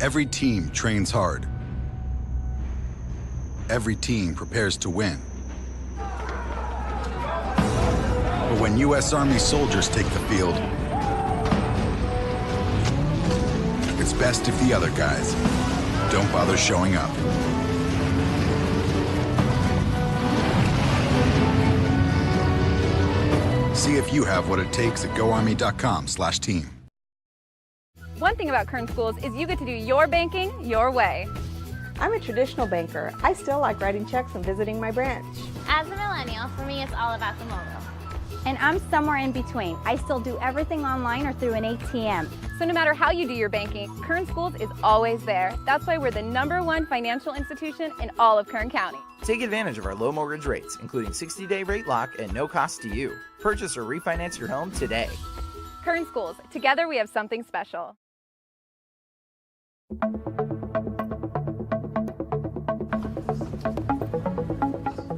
Every team trains hard. Every team prepares to win. But when U.S. Army soldiers take the field, it's best if the other guys don't bother showing up. See if you have what it takes at goarmy.com/team. One thing about Kern Schools is you get to do your banking your way. I'm a traditional banker. I still like writing checks and visiting my branch. As a millennial, for me, it's all about the mobile. And I'm somewhere in between. I still do everything online or through an ATM. So no matter how you do your banking, Kern Schools is always there. That's why we're the #1 financial institution in all of Kern County. Take advantage of our low mortgage rates, including 60-day rate lock and no cost to you. Purchase or refinance your home today. Kern Schools, together we have something special.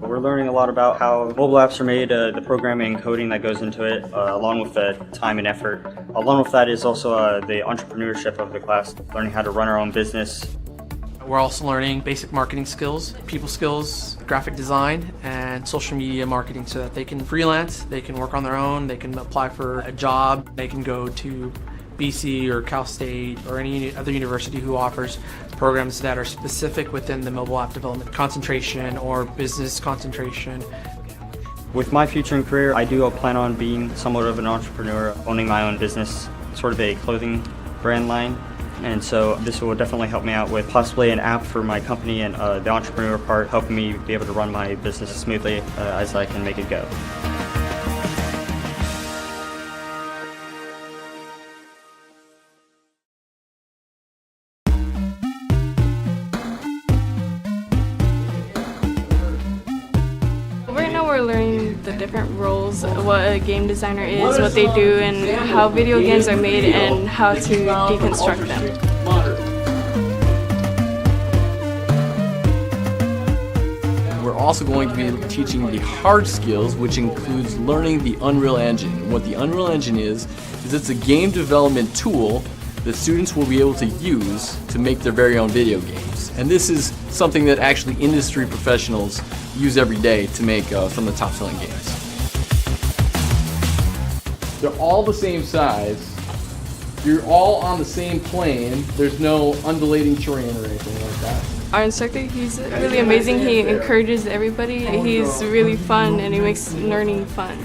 We're learning a lot about how mobile apps are made, the programming and coding that goes into it, along with the time and effort. Along with that is also the entrepreneurship of the class, learning how to run our own business. We're also learning basic marketing skills, people skills, graphic design, and social media marketing so that they can freelance, they can work on their own, they can apply for a job, they can go to BC or Cal State or any other university who offers programs that are specific within the mobile app development concentration or business concentration. With my future and career, I do plan on being somewhat of an entrepreneur, owning my own business, sort of a clothing brand line. And so this will definitely help me out with possibly an app for my company, and the entrepreneur part helping me be able to run my business as smoothly as I can make it go. Right now we're learning the different roles, what a game designer is, what they do, and how video games are made and how to deconstruct them. We're also going to be teaching the hard skills, which includes learning the Unreal Engine. What the Unreal Engine is it's a game development tool that students will be able to use to make their very own video games. And this is something that actually industry professionals use every day to make some of the top-selling games. They're all the same size. You're all on the same plane. There's no undulating terrain or anything like that. Our instructor, he's really amazing. He encourages everybody. He's really fun and he makes learning fun.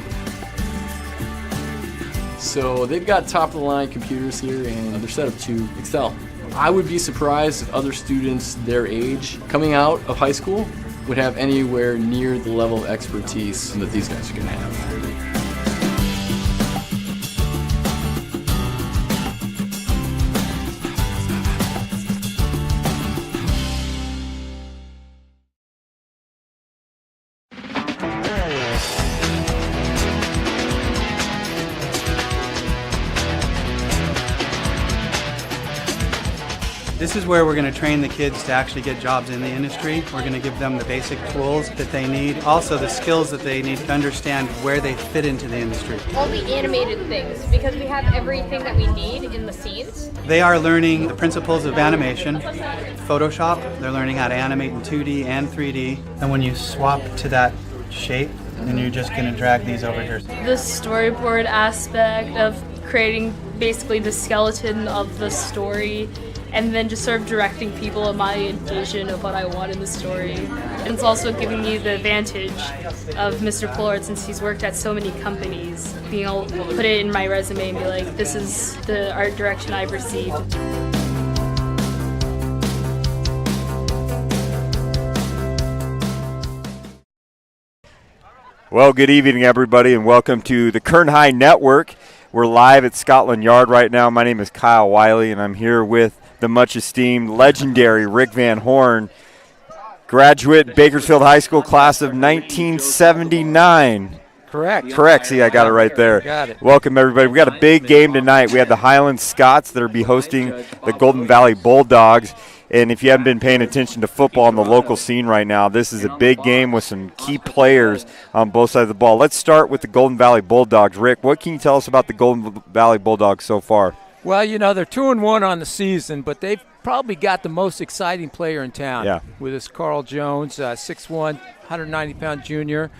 So they've got top-of-the-line computers here and they're set up to excel. I would be surprised if other students their age coming out of high school would have anywhere near the level of expertise that these guys are going to have. This is where we're going to train the kids to actually get jobs in the industry. We're going to give them the basic tools that they need, also the skills that they need to understand where they fit into the industry. All the animated things, because we have everything that we need in the scenes. They are learning the principles of animation, Photoshop. They're learning how to animate in 2D and 3D. And when you swap to that shape, then you're just going to drag these over here. The storyboard aspect of creating basically the skeleton of the story, and then just sort of directing people on my vision of what I want in the story. And it's also giving me the advantage of Mr. Pollard, since he's worked at so many companies, being able to put it in my resume and be like, this is the art direction I've received. Well, good evening, everybody, and welcome to the Kern High Network. We're live at Scotland Yard right now. My name is Kyle Wiley, and I'm here with the much-esteemed, legendary Rick Van Horn, graduate Bakersfield High School class of 1979. Correct. See, I got it right there. Got it. Welcome, everybody. We got a big game tonight. We have the Highland Scots that will be hosting the Golden Valley Bulldogs. And if you haven't been paying attention to football on the local scene right now, this is a big game with some key players on both sides of the ball. Let's start with the Golden Valley Bulldogs. Rick, what can you tell us about the Golden Valley Bulldogs so far? Well, you know, they're 2-1 on the season, but they've probably got the most exciting player in town with this Carl Jones, 6'1", 190-pound junior,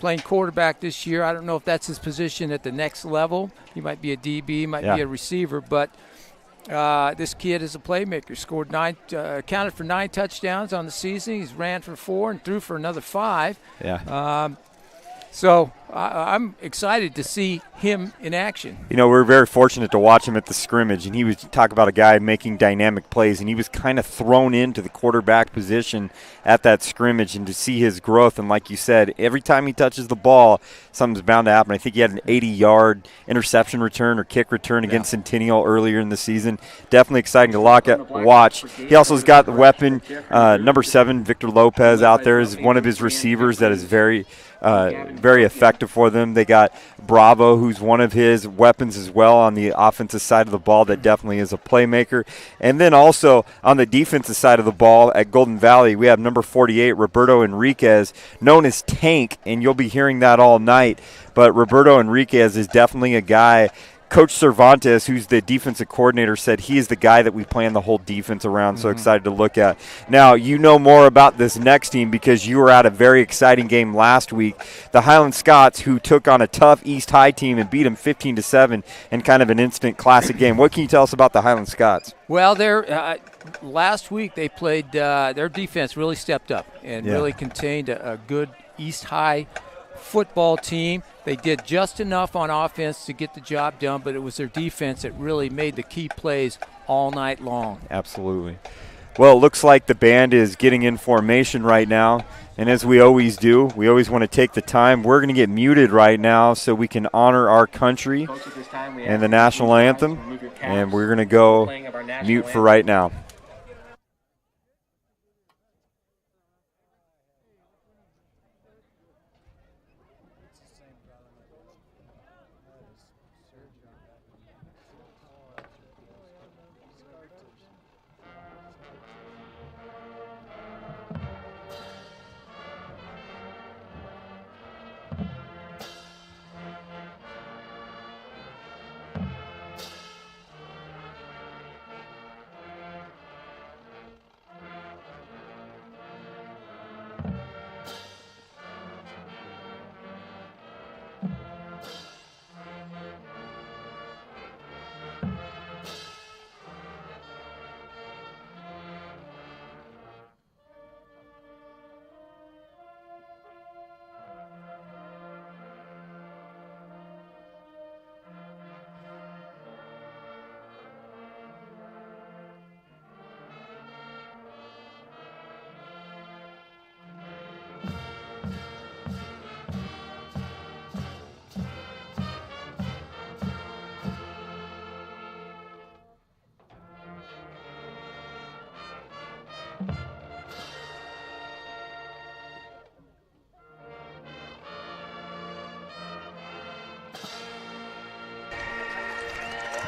playing quarterback this year. I don't know if that's his position at the next level. He might be a DB, might be a receiver, but this kid is a playmaker. Scored counted for 9 touchdowns on the season. He's ran for 4 and threw for another 5. So I'm excited to see him in action. You know, we're very fortunate to watch him at the scrimmage, and he was talk about a guy making dynamic plays, and he was kind of thrown into the quarterback position at that scrimmage, and to see his growth. And like you said, every time he touches the ball, something's bound to happen. I think he had an 80-yard interception return or kick return against Centennial earlier in the season. Definitely exciting to watch. He also has got the weapon. Number 7, Victor Lopez, out there is one of his receivers that is very effective for them. They got Bravo, who's one of his weapons as well on the offensive side of the ball, that definitely is a playmaker. And then also on the defensive side of the ball at Golden Valley, we have number 48, Roberto Enriquez, known as Tank, and you'll be hearing that all night. But Roberto Enriquez is definitely a guy. Coach Cervantes, who's the defensive coordinator, said he is the guy that we plan the whole defense around. So excited to look at. Now, you know more about this next team because you were at a very exciting game last week. The Highland Scots, who took on a tough East High team and beat them 15-7 in kind of an instant classic game. What can you tell us about the Highland Scots? Well, last week they played their defense really stepped up and really contained a good East High football team. They did just enough on offense to get the job done, but it was their defense that really made the key plays all night long. Absolutely. Well, it looks like the band is getting in formation right now, and as we always do, we always want to take the time. We're going to get muted right now so we can honor our country and the national anthem, and we're going to go mute for right now.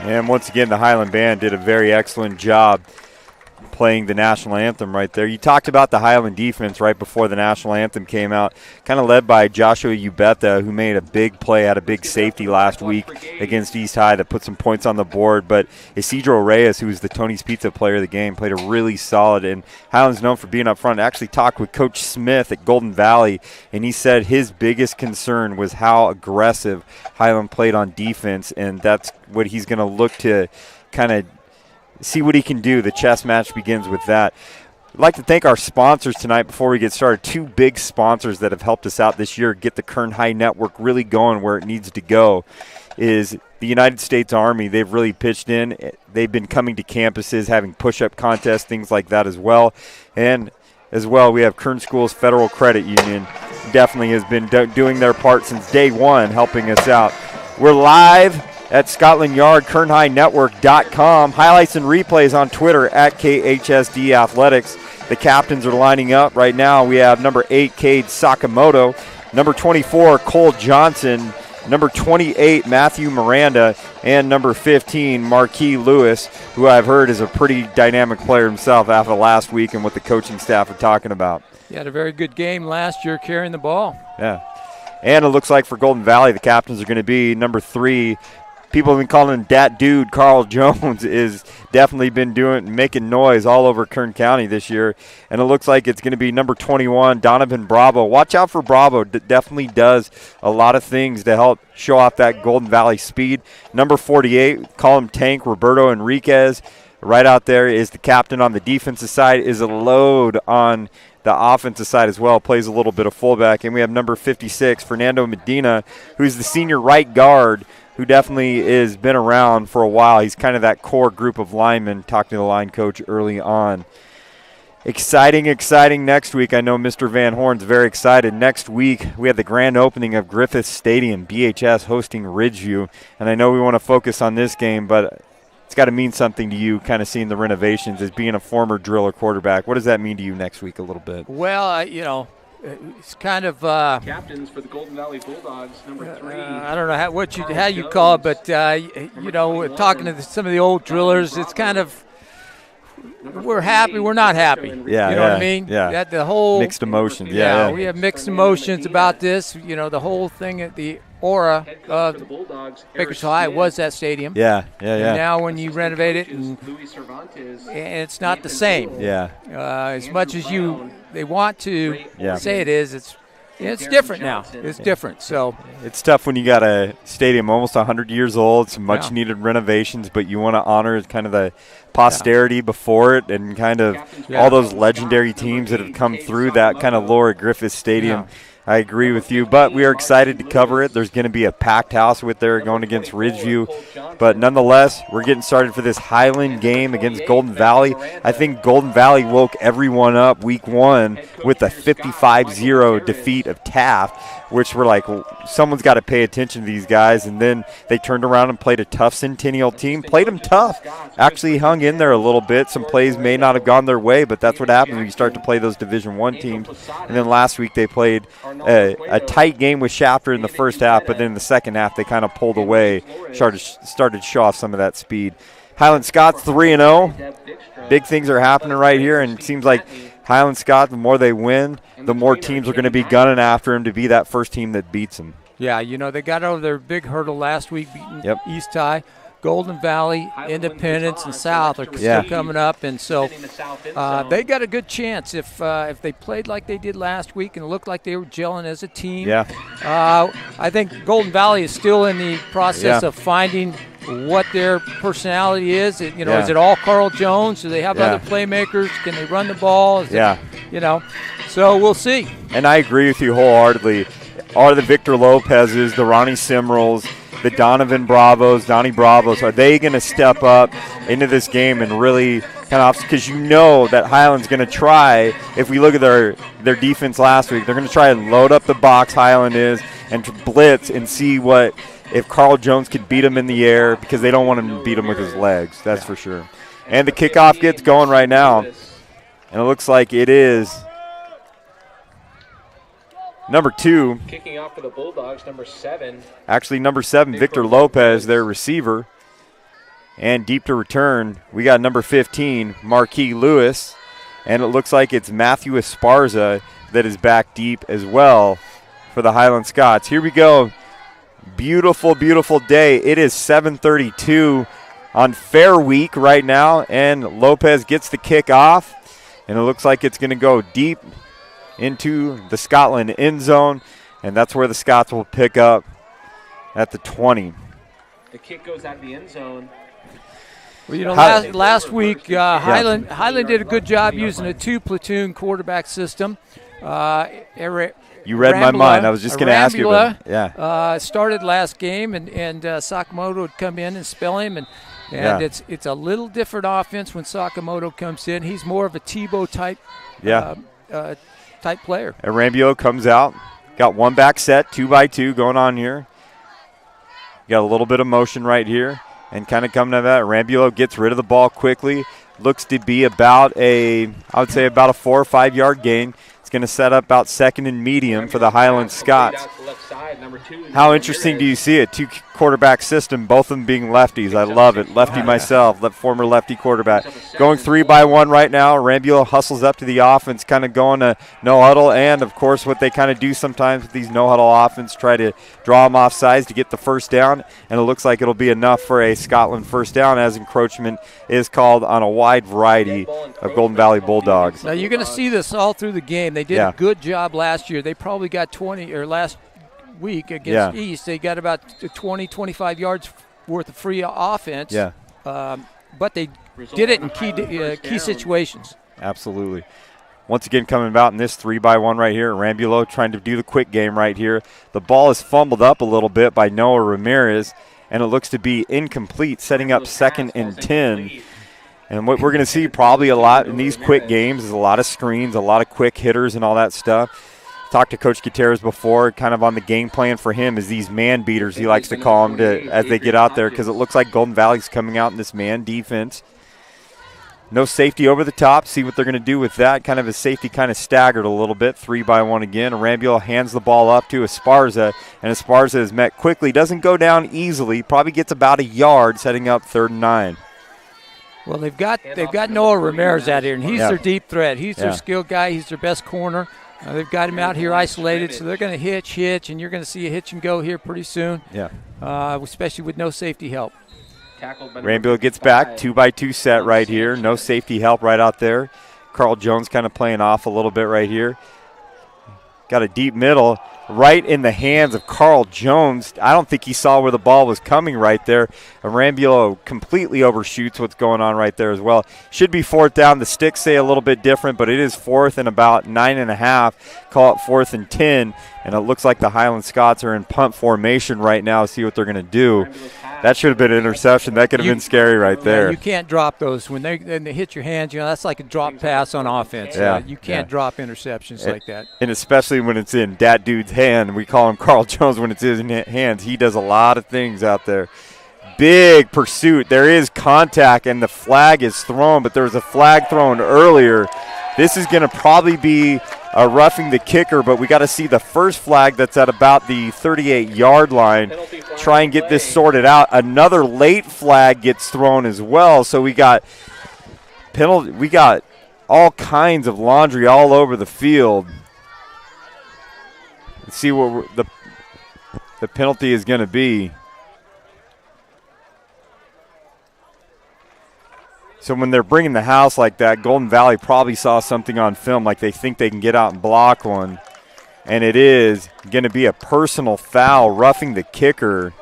And once again, the Highland Band did a very excellent job playing the national anthem right there. You talked about the Highland defense right before the national anthem came out, kind of led by Joshua Ubetha, who made a big play, had a big safety last week against East High that put some points on the board. But Isidro Reyes, who was the Tony's Pizza player of the game, played a really solid, and Highland's known for being up front. I actually talked with Coach Smith at Golden Valley, and he said his biggest concern was how aggressive Highland played on defense, and that's what he's going to look to kind of see what he can do. The chess match begins with that. I'd like to thank our sponsors tonight before we get started. 2 big sponsors that have helped us out this year, get the Kern High Network really going where it needs to go, is the United States Army. They've really pitched in. They've been coming to campuses, having push-up contests, things like that as well. And as well, we have Kern Schools Federal Credit Union. Definitely has been doing their part since day one, helping us out. We're live at Scotland Yard, KernHighNetwork.com. Highlights and replays on Twitter at KHSD Athletics. The captains are lining up right now. We have number 8, Cade Sakamoto, number 24, Cole Johnson, number 28, Matthew Miranda, and number 15, Marquis Lewis, who I've heard is a pretty dynamic player himself after last week and what the coaching staff are talking about. He had a very good game last year carrying the ball. Yeah. And it looks like for Golden Valley, the captains are going to be number 3, people have been calling him that dude, Carl Jones, is definitely been making noise all over Kern County this year. And it looks like it's going to be number 21, Donovan Bravo. Watch out for Bravo. Definitely does a lot of things to help show off that Golden Valley speed. Number 48, call him Tank, Roberto Enriquez. Right out there is the captain on the defensive side, is a load on the offensive side as well, plays a little bit of fullback. And we have number 56, Fernando Medina, who's the senior right guard, who definitely has been around for a while. He's kind of that core group of linemen, talking to the line coach early on. Exciting next week. I know Mr. Van Horn's very excited. Next week, we have the grand opening of Griffith Stadium, BHS hosting Ridgeview. And I know we want to focus on this game, but it's got to mean something to you, kind of seeing the renovations as being a former driller quarterback. What does that mean to you next week a little bit? Well, it's kind of captains for the Golden Valley Bulldogs, number 3. I don't know how you call it, but talking to some of the old drillers, it's kind of we're happy, we're not happy. Yeah, you know what I mean? Yeah, the whole mixed emotions. Yeah, we have mixed emotions about this. The whole thing at the aura of Bakersfield High was that stadium. Yeah. And now when you renovate it, and it's not the same. Yeah. As much as they want to say it is, it's different now. It's different. So it's tough when you got a stadium almost 100 years old, some much needed renovations, but you want to honor kind of the posterity before it and kind of all those legendary teams that have come through that kind of lore at Griffith Stadium. I agree with you, but we are excited to cover it. There's going to be a packed house with there going against Ridgeview, but nonetheless, we're getting started for this Highland game against Golden Valley. I think Golden Valley woke everyone up week 1 with a 55-0 defeat of Taft, which we're like, well, someone's got to pay attention to these guys, and then they turned around and played a tough Centennial team, played them tough, actually hung in there a little bit. Some plays may not have gone their way, but that's what happens when you start to play those Division I teams. And then last week they played a tight game with Shafter in the first half, but then in the second half they kind of pulled away, started to show off some of that speed. Highland Scots 3-0. Big things are happening right here, and it seems like Highland Scott, the more they win, the more teams are going to be gunning after him to be that first team that beats them. Yeah, they got over their big hurdle last week, beating East High. Golden Valley, Independence, and South are still coming up, and so they got a good chance if they played like they did last week and looked like they were gelling as a team. Yeah. I think Golden Valley is still in the process of finding what their personality is. Is it all Carl Jones? Do they have other playmakers? Can they run the ball? So we'll see. And I agree with you wholeheartedly. Are the Victor Lopez's, the Ronnie Simrels, the Donovan Bravos, Donnie Bravos, are they going to step up into this game and really kind of, because that Highland's going to try, if we look at their defense last week, they're going to try and load up the box, Highland is, and to blitz and see if Carl Jones could beat him in the air, because they don't want him to beat him with his legs, that's for sure. And the kickoff gets going right now, and it looks like it is number 2. Kicking off for the Bulldogs, number 7. Actually, number 7, Victor Lopez, their receiver. And deep to return, we got number 15, Marquis Lewis. And it looks like it's Matthew Esparza that is back deep as well for the Highland Scots. Here we go. Beautiful, beautiful day. It is 7:32 on Fair Week right now. And Lopez gets the kick off. And it looks like it's going to go deep into the Scotland end zone, and that's where the Scots will pick up at the 20. The kick goes out of the end zone. Well, last week Highland did a good job using a 2-platoon quarterback system. You read my mind. I was just going to ask you about it. Started last game, and Sakamoto would come in and spell him, and it's a little different offense when Sakamoto comes in. He's more of a Tebow type type player. Arambio comes out. Got one back set, 2x2 going on here. Got a little bit of motion right here. And kind of coming to that, Arambio gets rid of the ball quickly. Looks to be about a 4 or 5 yard gain. It's going to set up about second and medium for the Highland Scots. How interesting do you see it? 2 quarterback system, both of them being lefties. I love it. Lefty myself, former lefty quarterback. Going 3-by-1 right now. Rambulo hustles up to the offense, kind of going to no huddle. And, of course, what they kind of do sometimes with these no huddle offense, try to draw them off sides to get the first down. And it looks like it'll be enough for a Scotland first down as encroachment is called on a wide variety of Golden Valley Bulldogs. Now, you're going to see this all through the game. They did a good job last year. They probably got 20 or last week against East. They got about 20, 25 yards worth of free offense. Yeah. But they did it in key situations. Absolutely. Once again, coming about in this 3-by-1 right here. Rambulo trying to do the quick game right here. The ball is fumbled up a little bit by Noah Ramirez, and it looks to be incomplete, setting up 2nd and 10. And what we're going to see probably a lot in these quick games is a lot of screens, a lot of quick hitters and all that stuff. Talked to Coach Gutierrez before, kind of on the game plan for him is these man beaters, he likes to call them, as they get out there, because it looks like Golden Valley's coming out in this man defense. No safety over the top. See what they're going to do with that. Kind of a safety kind of staggered a little bit. 3-by-1 again. Rambulo hands the ball up to Esparza, and Esparza is met quickly. Doesn't go down easily. Probably gets about a yard, setting up 3rd and 9. Well, they've got Noah Ramirez out here, and he's their deep threat. He's their skilled guy. He's their best corner. They've got him out here isolated, so they're going to hitch, and you're going to see a hitch and go here pretty soon. Yeah. Especially with no safety help. Rambulo gets back, 2-by-2 set right here. No safety help right out there. Carl Jones kind of playing off a little bit right here. Got a deep middle right in the hands of Carl Jones. I don't think he saw where the ball was coming right there. And Rambulo completely overshoots what's going on right there as well. Should be 4th down. The sticks say a little bit different, but it is 4th and about 9.5. Call it 4th and 10. And it looks like the Highland Scots are in punt formation right now. See what they're going to do. That should have been an interception. That could have been scary right there. You can't drop those. When they hit your hands, that's like a drop pass on offense. You can't drop interceptions like that. And especially when it's in that dude's hand. We call him Carl Jones when it's in his hands. He does a lot of things out there. Big pursuit. There is contact, and the flag is thrown, but there was a flag thrown earlier. This is going to probably be a roughing the kicker, but we got to see the first flag that's at about the 38-yard line. Try and get this sorted out. Another late flag gets thrown as well, so we got penalty. We got all kinds of laundry all over the field. Let's see what the penalty is going to be. So when they're bringing the house like that, Golden Valley probably saw something on film, like they think they can get out and block one. And it is going to be a personal foul, roughing the kicker,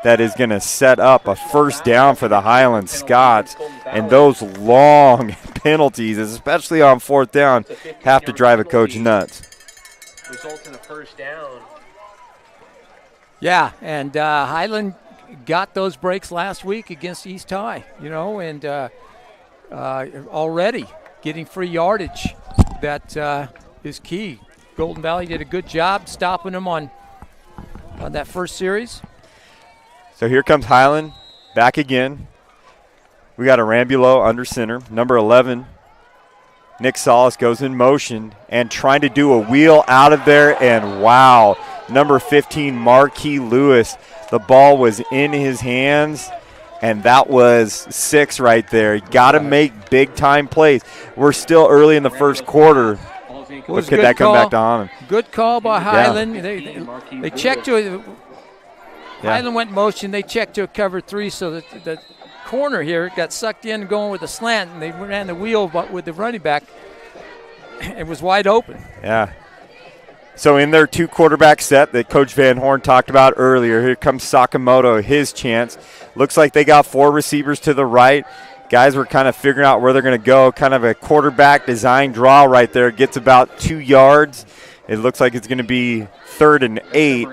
that is going to set up a first down for the Highland Scots. And those long penalties, especially on 4th down, have to drive a coach nuts. Results in a first down. Yeah, and Highland got those breaks last week against East High, and already getting free yardage. That is key. Golden Valley did a good job stopping them on that first series. So here comes Highland back again. We got a Rambulo under center. Number 11, Nick Solis, goes in motion and trying to do a wheel out of there, and wow, number 15, Marquis Lewis. The ball was in his hands, and that was 6 right there. You got to make big-time plays. We're still early in the first quarter. But could that come back to haunt him? Good call by Highland. They checked to it. Highland went in motion. They checked to a cover 3, so that the corner here got sucked in going with a slant, and they ran the wheel with the running back. It was wide open. Yeah. So in their 2 quarterback set that Coach Van Horn talked about earlier, here comes Sakamoto, his chance. Looks like they got 4 receivers to the right. Guys were kind of figuring out where they're going to go. Kind of a quarterback design draw right there. Gets about 2 yards. It looks like it's going to be 3rd and 8.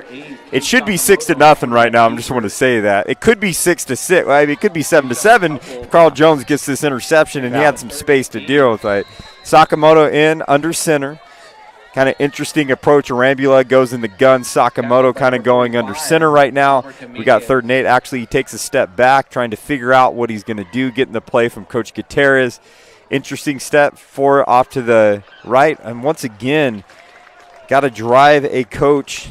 It should be 6-0 right now. I just want to say that. It could be 6-6. Well, I mean, it could be 7-7. Carl Jones gets this interception, and he had some space to deal with it. Sakamoto in under center. Kind of interesting approach. Rambulo goes in the gun. Sakamoto kind of going under center right now. We got 3rd and 8. Actually, he takes a step back, trying to figure out what he's going to do, getting the play from Coach Gutierrez. Interesting step for off to the right. And once again, got to drive a coach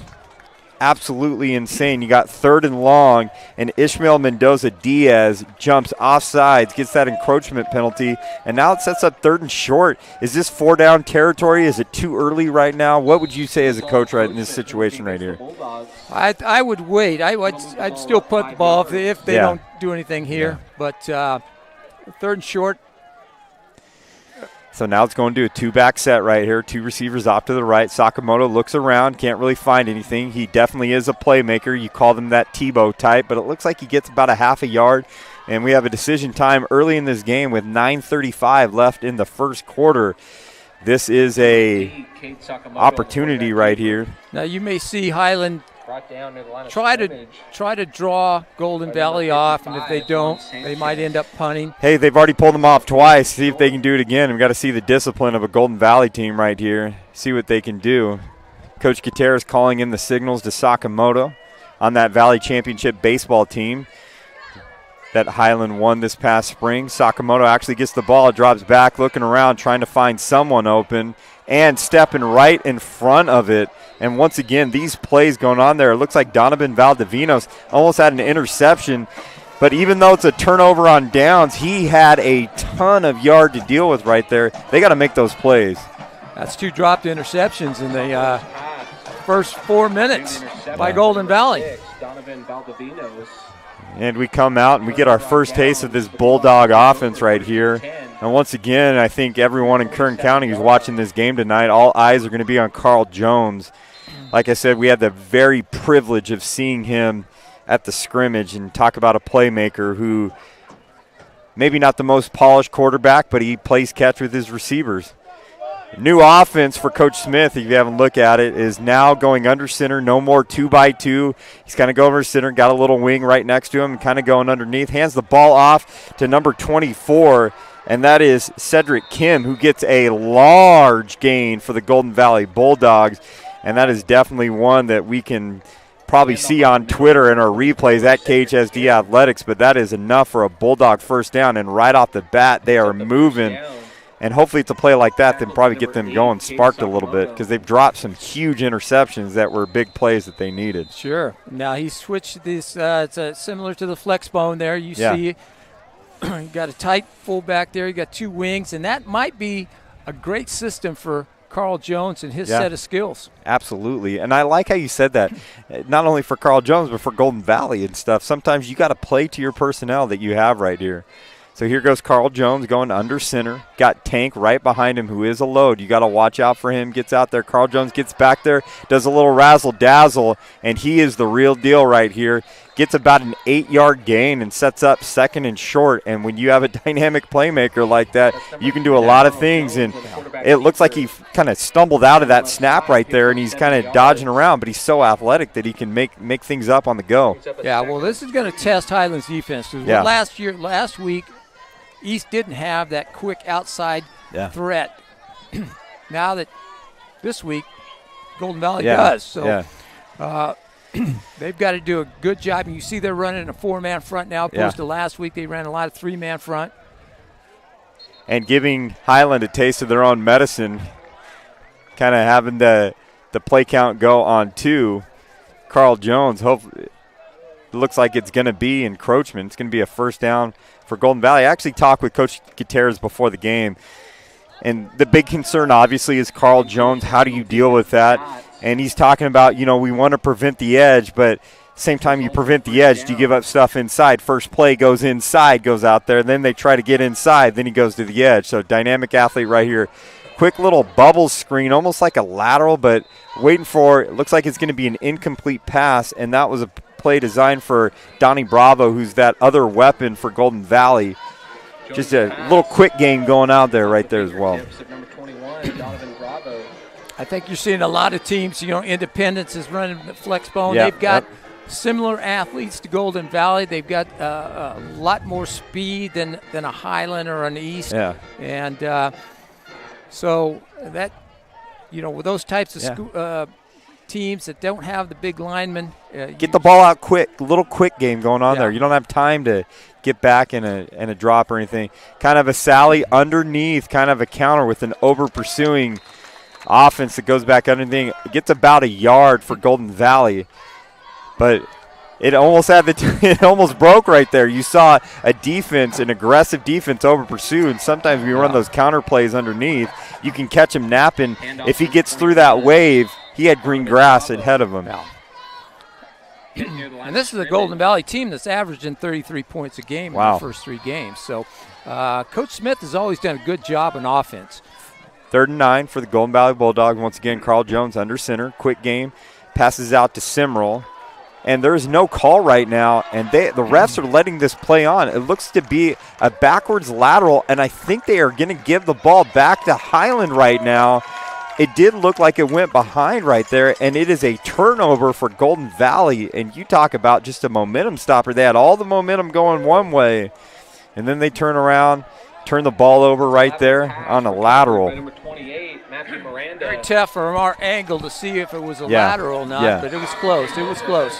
absolutely insane. You got 3rd and long, and Ishmael Mendoza-Diaz jumps offsides, gets that encroachment penalty, and now it sets up 3rd and short. Is this 4-down territory? Is it too early right now? What would you say as a coach right in this situation right here? I would wait. I'd still put the ball if they don't do anything here. But 3rd and short. So now it's going to do a 2-back set right here. 2 receivers off to the right. Sakamoto looks around, can't really find anything. He definitely is a playmaker. You call them that Tebow type, but it looks like he gets about a half a yard. And we have a decision time early in this game with 9:35 left in the first quarter. This is a opportunity right here. Now you may see Highland try to draw Golden Valley off, and if they don't, they might end up punting. Hey, they've already pulled them off twice. See if they can do it again. We've got to see the discipline of a Golden Valley team right here. See what they can do. Coach Gutierrez calling in the signals to Sakamoto on that Valley Championship baseball team that Highland won this past spring. Sakamoto actually gets the ball, drops back, looking around, trying to find someone open, and stepping right in front of it. And once again, these plays going on there, it looks like Donovan Valdivinos almost had an interception. But even though it's a turnover on downs, he had a ton of yard to deal with right there. They got to make those plays. That's 2 dropped interceptions in the first 4 minutes by Golden Valley. Donovan Valdivinos. And we come out and we get our first taste of this Bulldog offense right here. And once again, I think everyone in Kern County who's watching this game tonight, all eyes are going to be on Carl Jones. Like I said, we had the very privilege of seeing him at the scrimmage, and talk about a playmaker who maybe not the most polished quarterback, but he plays catch with his receivers. New offense for Coach Smith, if you haven't looked at it, is now going under center, no more 2x2. He's kind of going over center, got a little wing right next to him, and kind of going underneath. Hands the ball off to number 24, and that is Cedric Kim, who gets a large gain for the Golden Valley Bulldogs. And that is definitely one that we can probably see on Twitter in our replays at KHSD Athletics, but that is enough for a Bulldog first down. And right off the bat, they are moving. And hopefully it's a play like that that probably get them going, sparked a little bit, because they've dropped some huge interceptions that were big plays that they needed. Sure. Now he switched this. It's similar to the flex bone there. You see you got a tight fullback there. You got 2 wings, and that might be a great system for Carl Jones and his set of skills. Absolutely. And I like how you said that, not only for Carl Jones, but for Golden Valley and stuff. Sometimes you got to play to your personnel that you have right here. So here goes Carl Jones going under center. Got Tank right behind him, who is a load. You got to watch out for him. Gets out there. Carl Jones gets back there, does a little razzle-dazzle, and he is the real deal right here. Gets about an 8-yard gain and sets up 2nd and short. And when you have a dynamic playmaker like that, you can do a lot of things. And it looks like he kind of stumbled out of that snap right there, and he's kind of dodging around, but he's so athletic that he can make things up on the go. Yeah, well, this is going to test Highland's defense. Last week, East didn't have that quick outside threat. Now that this week, Golden Valley does. So they've got to do a good job. And you see they're running a 4-man front now, opposed to last week they ran a lot of 3-man front. And giving Highland a taste of their own medicine, kind of having the play count go on 2. Carl Jones, hopefully, looks like it's going to be encroachment. It's going to be a first down for Golden Valley. I actually talked with Coach Gutierrez before the game, and the big concern obviously is Carl Jones. How do you deal with that? And he's talking about, we want to prevent the edge, but same time you prevent the edge, do you give up stuff inside? First play goes inside, goes out there, then they try to get inside, then he goes to the edge. So dynamic athlete right here. Quick little bubble screen, almost like a lateral, but waiting for, it looks like it's going to be an incomplete pass, and that was a play designed for Donnie Bravo, who's that other weapon for Golden Valley. Just a little quick game going out there right there as well. I think you're seeing a lot of teams, Independence is running the flex bone. They've got similar athletes to Golden Valley. They've got a lot more speed than a Highland or an East. Yeah. And so that, with those types of teams that don't have the big linemen. Get the ball out quick, little quick game going on there. You don't have time to get back in a drop or anything. Kind of a sally underneath, kind of a counter with an over-pursuing offense that goes back underneath. It gets about a yard for Golden Valley, but it almost had it almost broke right there. You saw a defense, an aggressive defense over-pursue, and sometimes we run those counter plays underneath. You can catch him napping. If he gets through that wave, he had green grass ahead of him. And this is a Golden Valley team that's averaging 33 points a game in the first 3 games. So Coach Smith has always done a good job on offense. 3rd and 9 for the Golden Valley Bulldogs. Once again, Carl Jones under center. Quick game. Passes out to Simrel. And there is no call right now, and the refs are letting this play on. It looks to be a backwards lateral, and I think they are going to give the ball back to Highland right now. It did look like it went behind right there, and it is a turnover for Golden Valley. And you talk about just a momentum stopper. They had all the momentum going one way, and then they turn around, turn the ball over right there on a lateral. Number 28, Matthew Miranda. Very tough from our angle to see if it was a lateral or not, but it was close. It was close.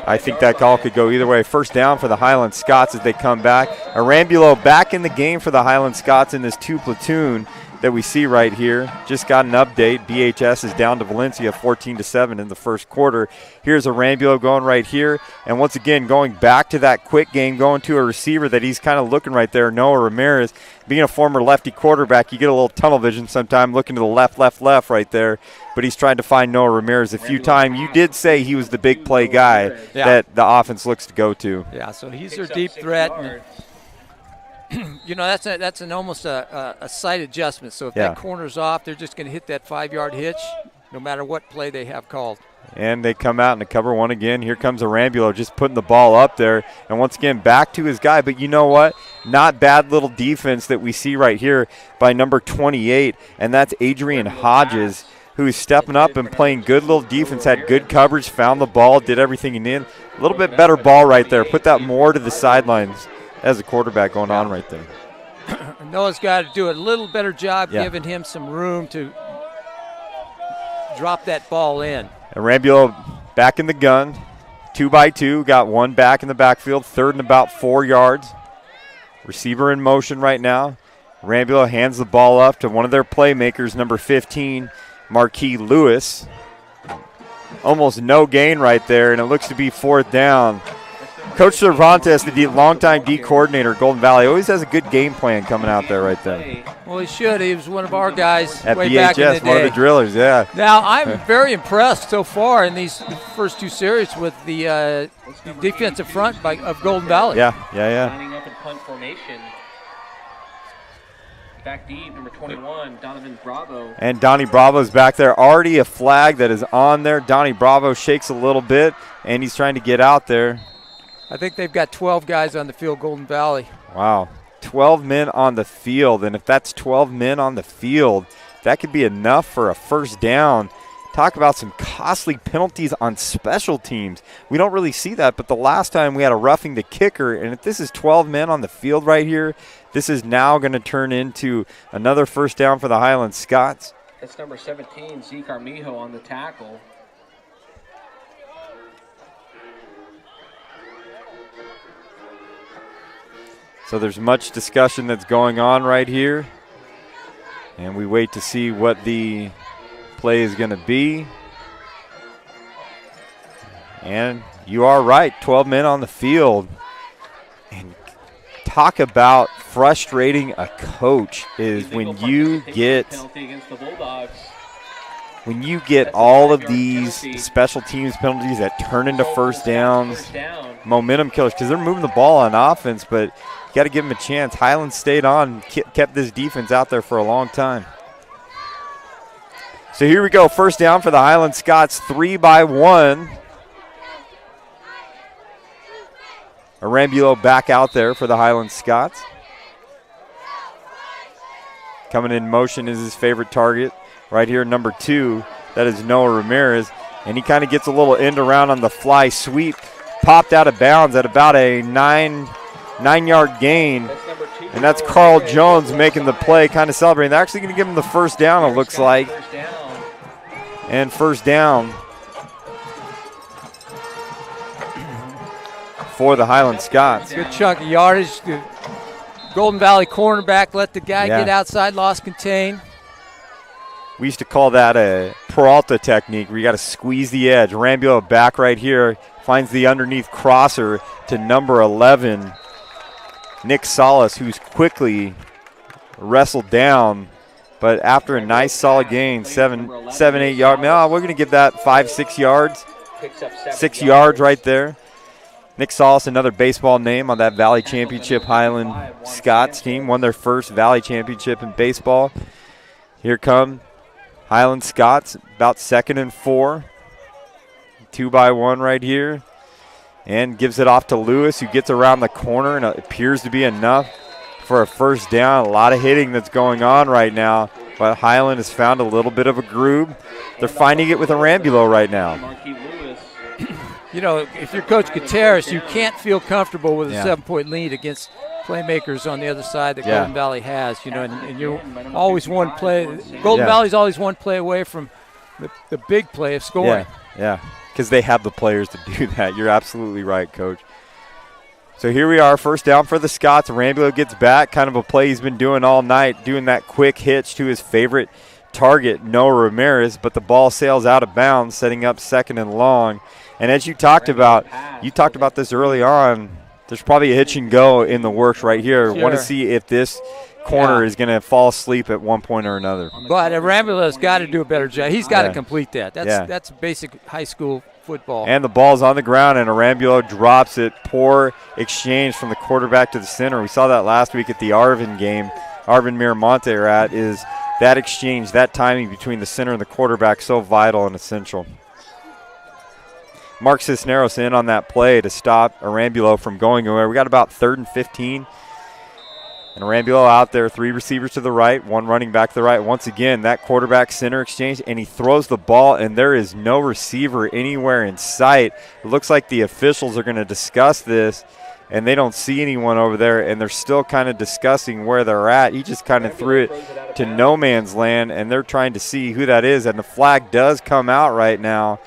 I think that call could go either way. First down for the Highland Scots as they come back. Arambulo back in the game for the Highland Scots in this 2 platoon that we see right here. Just got an update. BHS is down to Valencia 14-7 in the first quarter. Here's Arambulo going right here. And once again, going back to that quick game, going to a receiver that he's kind of looking right there, Noah Ramirez. Being a former lefty quarterback, you get a little tunnel vision sometime looking to the left right there. But he's trying to find Noah Ramirez a few times. You did say he was the big play guy that the offense looks to go to. Yeah, so he's their deep threat. You know, that's almost a side adjustment. So if that corner's off, they're just going to hit that 5-yard hitch no matter what play they have called. And they come out in the cover one again. Here comes Arambulo just putting the ball up there. And once again, back to his guy. But you know what? Not bad little defense that we see right here by number 28, and that's Adrian Hodges, who's stepping up and playing good little defense, had good coverage, found the ball, did everything in. A little bit better ball right there. Put that more to the sidelines as a quarterback going on right there. Noah's got to do a little better job giving him some room to drop that ball in. Arambulo back in the gun, 2-by-2, got one back in the backfield, 3rd and about 4 yards. Receiver in motion right now. Arambulo hands the ball up to one of their playmakers, number 15, Marquis Lewis. Almost no gain right there, and it looks to be 4th down. Coach Cervantes, the longtime D coordinator, Golden Valley, always has a good game plan coming out there right there. Well, he should. He was one of our guys at way BHS, back in the day. One of the drillers, yeah. Now, I'm very impressed so far in these first 2 series with the defensive front of Golden Valley. Yeah. Lining up in punt formation. Back deep, number 21, Donovan Bravo. And Donnie Bravo's back there. Already a flag that is on there. Donnie Bravo shakes a little bit, and he's trying to get out there. I think they've got 12 guys on the field, Golden Valley. Wow, 12 men on the field. And if that's 12 men on the field, that could be enough for a first down. Talk about some costly penalties on special teams. We don't really see that, but the last time we had a roughing the kicker, and if this is 12 men on the field right here, this is now going to turn into another first down for the Highland Scots. That's number 17, Zeke Armijo on the tackle. So there's much discussion that's going on right here. And we wait to see what the play is going to be. And you are right, 12 men on the field. And talk about frustrating a coach is when you get all of these special teams penalties that turn into first downs, momentum killers, because they're moving the ball on offense, but you got to give them a chance. Highland stayed on, kept this defense out there for a long time. So here we go, first down for the Highland Scots, 3-by-1. Arambulo back out there for the Highland Scots. Coming in motion is his favorite target. Right here, number 2, that is Noah Ramirez. And he kind of gets a little end around on the fly sweep. Popped out of bounds at about a 9-yard gain. And that's Carl Jones making the play, kind of celebrating. They're actually going to give him the first down, it looks like. And first down for the Highland Scots. Good chunk of yardage. The Golden Valley cornerback let the guy get outside, lost contain. We used to call that a Peralta technique where you got to squeeze the edge. Rambulo back right here, finds the underneath crosser to number 11, Nick Salas, who's quickly wrestled down. But after a nice solid gain, 8 yards. No, we're going to give that 5-6 yards. 6 yards right there. Nick Salas, another baseball name on that Valley Championship Highland Scots team. Won their first Valley Championship in baseball. Here come Highland Scots, about 2nd and 4. 2-by-1 right here. And gives it off to Lewis, who gets around the corner, and it appears to be enough for a first down. A lot of hitting that's going on right now, but Highland has found a little bit of a groove. They're finding it with Arambulo right now. You know, if you're Coach Gutierrez, you can't feel comfortable with a 7-point lead against playmakers on the other side that Golden Valley has. You know, and you're always one play. Golden Valley's always one play away from the big play of scoring. Yeah, because they have the players to do that. You're absolutely right, Coach. So here we are, first down for the Scots. Rambulo gets back, kind of a play he's been doing all night, doing that quick hitch to his favorite target, Noah Ramirez, but the ball sails out of bounds, setting up 2nd and long. And as you talked about this early on, there's probably a hitch and go in the works right here. Want to see if this corner is going to fall asleep at one point or another. But Rambulo's got to do a better job. He's got to complete that. That's basic high school football. And the ball's on the ground, and Arambulo drops it. Poor exchange from the quarterback to the center. We saw that last week at the Arvin game. Arvin Miramonte are at is that exchange, that timing between the center and the quarterback so vital and essential. Mark Cisneros in on that play to stop Arambulo from going anywhere. We got about 3rd and 15. And Arambulo out there, 3 receivers to the right, 1 running back to the right. Once again, that quarterback center exchange, and he throws the ball, and there is no receiver anywhere in sight. It looks like the officials are going to discuss this, and they don't see anyone over there, and they're still kind of discussing where they're at. He just kind of threw it to no man's land, and they're trying to see who that is, and the flag does come out right now.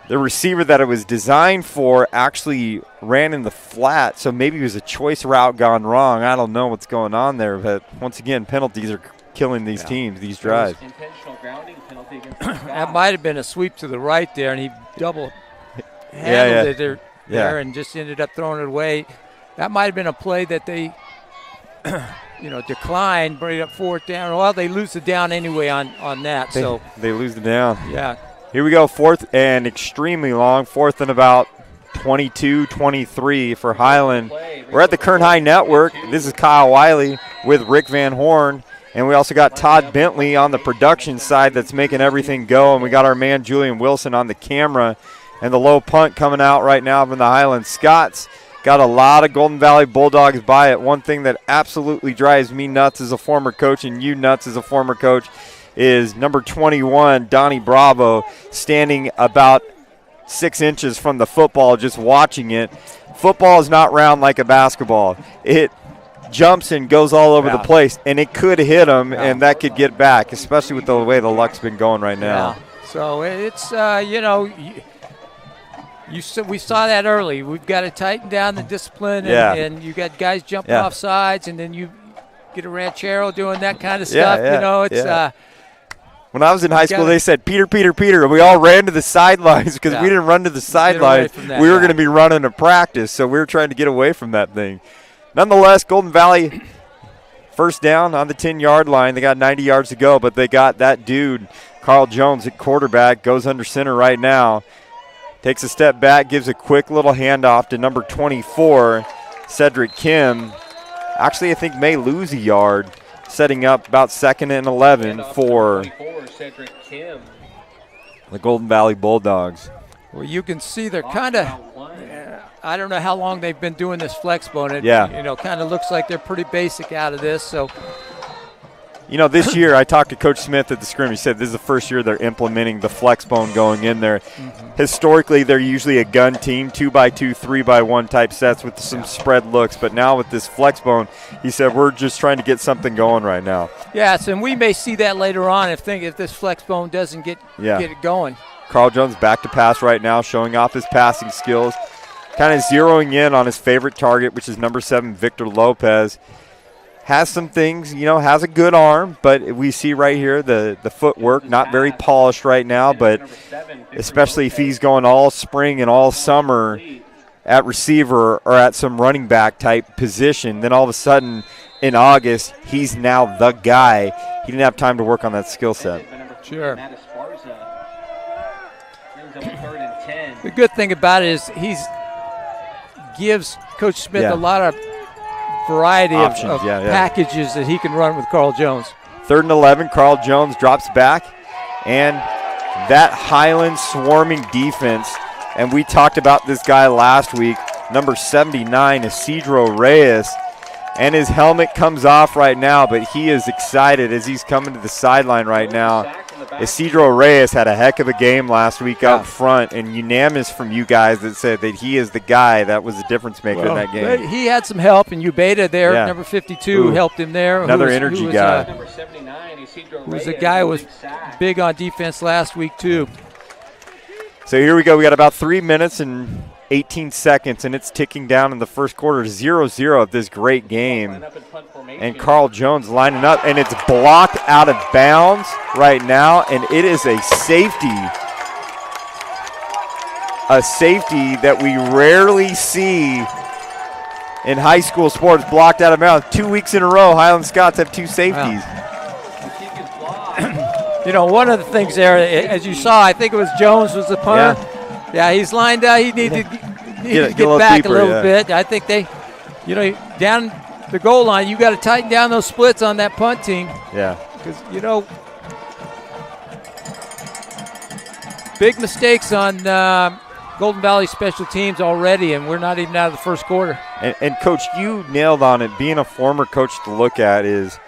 The receiver that it was designed for actually ran in the flat, so maybe it was a choice route gone wrong. I don't know what's going on there, but once again, penalties are killing these teams, these drives. Intentional grounding penalty against that might have been a sweep to the right there, and he double handled it there and just ended up throwing it away. That might have been a play that they declined, bring it up 4th down. Well, they lose the down anyway on that. They lose the down. Yeah. Here we go, 4th and extremely long, 4th and about 22, 23 for Highland. We're at the Kern High Network. This is Kyle Wiley with Rick Van Horn. And we also got Todd Bentley on the production side that's making everything go. And we got our man Julian Wilson on the camera. And the low punt coming out right now from the Highland Scots. Got a lot of Golden Valley Bulldogs by it. One thing that absolutely drives me nuts as a former coach and you nuts as a former coach is number 21, Donnie Bravo, standing about 6 inches from the football just watching it. Football is not round like a basketball. It jumps and goes all over the place, and it could hit him, and that could get back, especially with the way the luck's been going right now. So it's, we saw that early. We've got to tighten down the discipline, and you got guys jumping off sides, and then you get a ranchero doing that kind of stuff. It's when I was in high school, they said, Peter, Peter, Peter, and we all ran to the sidelines because we didn't run to the sidelines. We were going to be running to practice, so we were trying to get away from that thing. Nonetheless, Golden Valley first down on the 10-yard line. They got 90 yards to go, but they got that dude, Carl Jones, at quarterback, goes under center right now. Takes a step back, gives a quick little handoff to number 24, Cedric Kim. Actually, I think may lose a yard, setting up about 2nd and 11 for the Golden Valley Bulldogs. Well, you can see they're kind of, I don't know how long they've been doing this flex bone. It, kind of looks like they're pretty basic out of this. So This year I talked to Coach Smith at the scrim. He said this is the first year they're implementing the flex bone going in there. Mm-hmm. Historically, they're usually a gun team, 2x2, 3x1 type sets with some spread looks. But now with this flex bone, he said we're just trying to get something going right now. Yes, and we may see that later on if this flex bone doesn't get it going. Carl Jones back to pass right now, showing off his passing skills, kind of zeroing in on his favorite target, which is number 7, Victor Lopez. Has some things, has a good arm, but we see right here the footwork, not very polished right now, but especially if he's going all spring and all summer at receiver or at some running back type position, then all of a sudden in August, he's now the guy. He didn't have time to work on that skill set. Sure. The good thing about it is he gives Coach Smith a lot of variety options, of packages that he can run with Carl Jones. 3rd and 11, Carl Jones drops back, and that Highland swarming defense, and we talked about this guy last week, number 79, Isidro Reyes, and his helmet comes off right now, but he is excited as he's coming to the sideline right now. Isidro Reyes had a heck of a game last week up front, and unanimous from you guys that said that he is the guy that was the difference maker in that game. He had some help, and Ubeda there, number 52, helped him there. Another energy guy. Number 79, Isidro who was a guy who was big on defense last week, too. So here we go. We got about 3 minutes and 18 seconds, and it's ticking down in the first quarter, 0-0 of this great game. And Carl Jones lining up, and it's blocked out of bounds right now, and it is a safety. A safety that we rarely see in high school sports, blocked out of bounds. 2 weeks in a row, Highland Scots have 2 safeties. One of the things there, as you saw, I think it was Jones was the punter. Yeah, he's lined up. He needed to get back deeper, a little bit. I think they, down the goal line, you got to tighten down those splits on that punt team. Yeah. Because, big mistakes on Golden Valley special teams already, and we're not even out of the first quarter. And Coach, you nailed on it. Being a former coach to look at is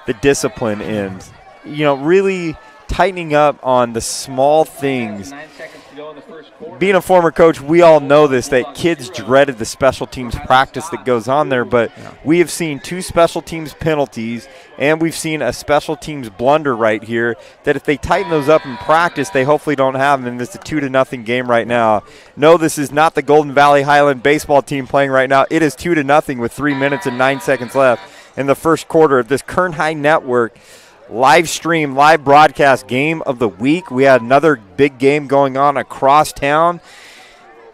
the discipline end. Really tightening up on the small things. Being a former coach, we all know this, that kids dreaded the special teams practice that goes on there, but we have seen 2 special teams penalties, and we've seen a special teams blunder right here that if they tighten those up in practice, they hopefully don't have them, and it's a 2-0 game right now. No, this is not the Golden Valley Highland baseball team playing right now. It is 2-0 with 3 minutes and 9 seconds left in the first quarter of this Kern High Network live stream, live broadcast game of the week. We had another big game going on across town.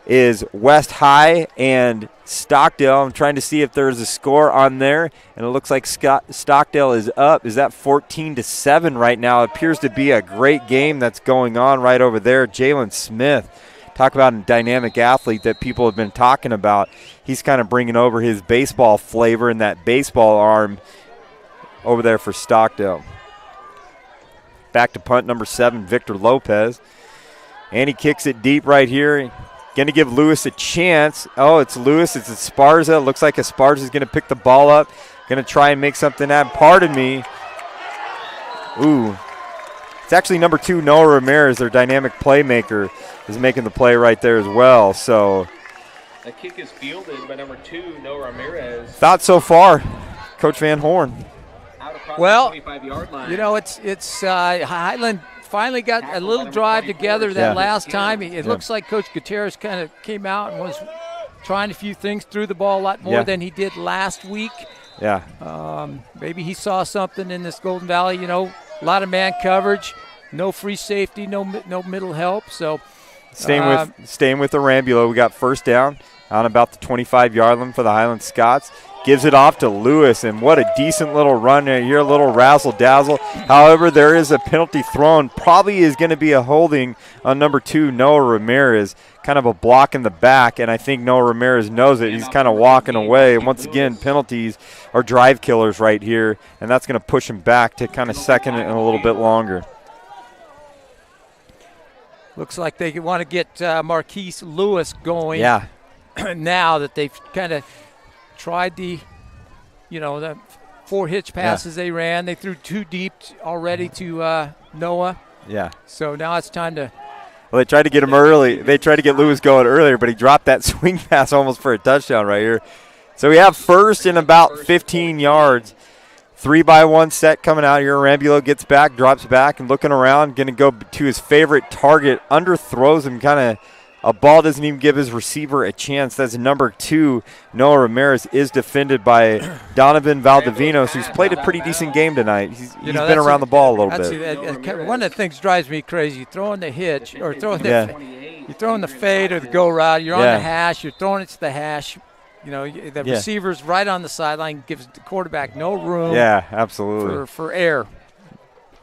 Is West High and Stockdale. I'm trying to see if there's a score on there, and it looks like Stockdale is up. Is that 14-7 right now? It appears to be a great game that's going on right over there. Jalen Smith, talk about a dynamic athlete that people have been talking about. He's kind of bringing over his baseball flavor and that baseball arm over there for Stockdale. Back to punt number 7, Victor Lopez. And he kicks it deep right here. Going to give Lewis a chance. Oh, it's Lewis. It's Esparza. Looks like Esparza is going to pick the ball up. Going to try and make something happen. Pardon me. Ooh. It's actually number 2, Noah Ramirez, their dynamic playmaker, is making the play right there as well. So the kick is fielded by number 2, Noah Ramirez. Thought so far, Coach Van Horn. Well, 25-yard line. It's Highland finally got a little drive together that last time. It looks like Coach Gutierrez kind of came out and was trying a few things, threw the ball a lot more than he did last week. Yeah. Maybe he saw something in this Golden Valley, a lot of man coverage, no free safety, no middle help. So staying with the Rambulo, we got first down on about the 25-yard line for the Highland Scots. Gives it off to Lewis, and what a decent little run there here, a little razzle-dazzle. However, there is a penalty thrown. Probably is going to be a holding on number 2, Noah Ramirez. Kind of a block in the back, and I think Noah Ramirez knows it. He's kind of walking away. And once again, penalties are drive killers right here, and that's going to push him back to kind of second it in a little bit longer. Looks like they want to get Marquise Lewis going. Yeah. Now that they've kind of tried the 4 hitch passes they ran. They threw 2 deep already to Noah. Yeah. So now it's time to. Well, they tried to get him early. They tried to get Lewis going earlier, but he dropped that swing pass almost for a touchdown right here. So we have first and about 15 yards. 3-by-1 set coming out here. Rambulo gets back, drops back, and looking around, going to go to his favorite target. Underthrows him, kind of a ball doesn't even give his receiver a chance. That's number 2. Noah Ramirez is defended by Donovan Valdivinos, who's played a pretty decent game tonight. He's been around the ball a little bit. One of the things drives me crazy, throwing the hitch or throwing you're throwing the fade or the go route. You're on the hash. You're throwing it to the hash. You know, the receiver's right on the sideline, gives the quarterback no room. Yeah, absolutely. For air.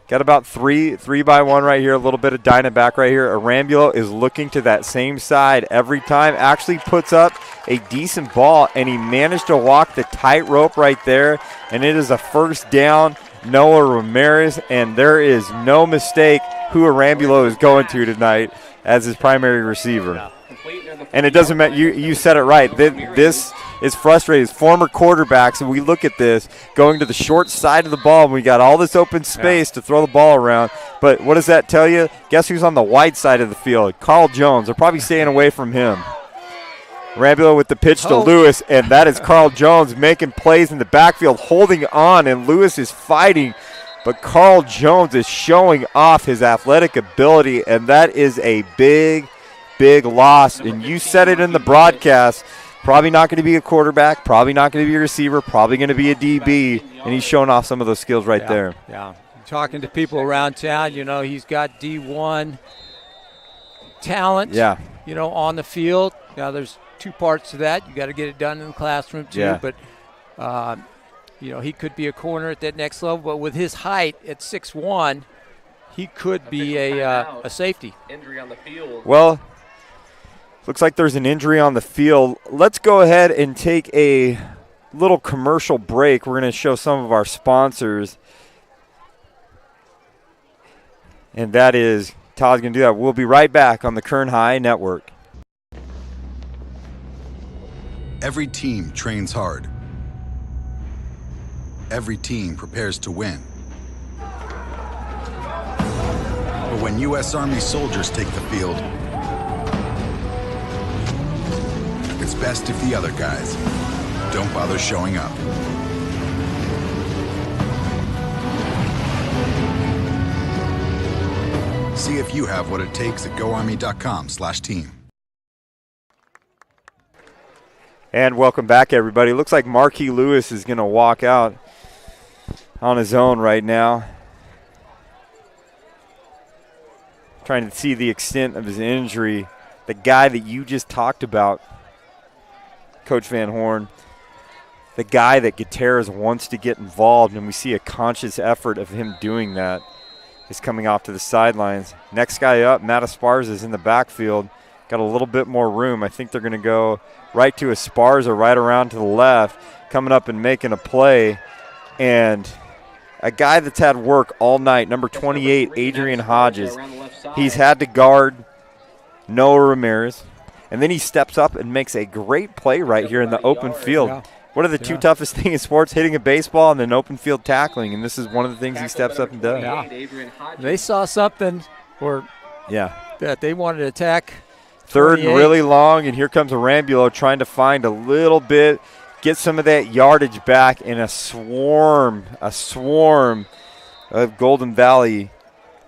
Got about 3-by-1 right here, a little bit of dyna back right here. Arambulo is looking to that same side every time, actually puts up a decent ball, and he managed to walk the tightrope right there, and it is a first down. Noah Ramirez, and there is no mistake who Arambulo is going to tonight as his primary receiver. And it doesn't matter. You said it right. This is frustrating. As former quarterbacks, and we look at this, going to the short side of the ball, and we got all this open space to throw the ball around. But what does that tell you? Guess who's on the wide side of the field? Carl Jones. They're probably staying away from him. Rambulo with the pitch to Lewis, and that is Carl Jones making plays in the backfield, holding on, and Lewis is fighting. But Carl Jones is showing off his athletic ability, and that is a big loss. And you said it in the broadcast, probably not going to be a quarterback, probably not going to be a receiver, probably going to be a DB, and he's showing off some of those skills right there. Yeah, talking to people around town, you know, he's got D1 talent, you know, on the field. Now there's 2 parts to that. You got to get it done in the classroom too, but you know, he could be a corner at that next level, but with his height at 6'1", he could be a safety. Injury on the field. Well, looks like there's an injury on the field. Let's go ahead and take a little commercial break. We're going to show some of our sponsors. And that is, Todd's going to do that. We'll be right back on the Kern High Network. Every team trains hard. Every team prepares to win. But when U.S. Army soldiers take the field, it's best if the other guys don't bother showing up. See if you have what it takes at goarmy.com/team. And welcome back, everybody. Looks like Marquis Lewis is going to walk out on his own right now. Trying to see the extent of his injury. The guy that you just talked about, Coach Van Horn, the guy that Gutierrez wants to get involved, and we see a conscious effort of him doing that, is coming off to the sidelines. Next guy up, Matt Esparza, is in the backfield. Got a little bit more room. I think they're going to go right to Esparza, right around to the left, coming up and making a play. And a guy that's had work all night, number 28, Adrian Hodges. He's had to guard Noah Ramirez. And then he steps up and makes a great play right here in the open field. Yeah. What are the 2 toughest things in sports? Hitting a baseball and then open field tackling. And this is one of the things he steps up and does. Yeah. They saw something that they wanted to attack. 3rd and really long, and here comes Arambulo trying to find a little bit, get some of that yardage back in a swarm of Golden Valley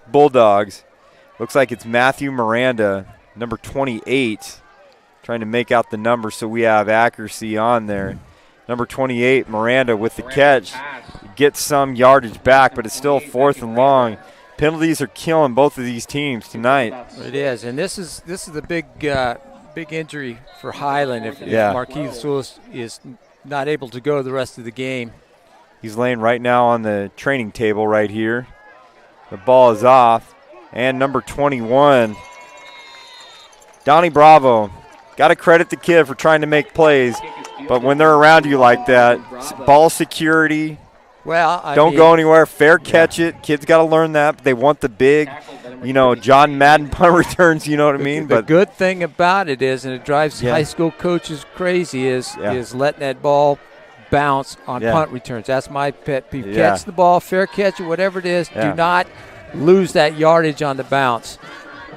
Bulldogs. Looks like it's Matthew Miranda, number 28, trying to make out the number so we have accuracy on there. Number 28, Miranda with the catch, gets some yardage back, but it's still 4th and long. Penalties are killing both of these teams tonight. It is, and this is the big injury for Highland if Marquis Lewis is not able to go the rest of the game. He's laying right now on the training table right here. The ball is off, and number 21, Donnie Bravo. Got to credit the kid for trying to make plays, but when they're around you like that, ball security. Don't go anywhere. Fair catch it. Kids got to learn that. They want the big, John Madden punt returns, you know what I mean? The good thing about it is, and it drives high school coaches crazy, is letting that ball bounce on punt returns. That's my pet peeve. Catch the ball, fair catch it, whatever it is. Do not lose that yardage on the bounce.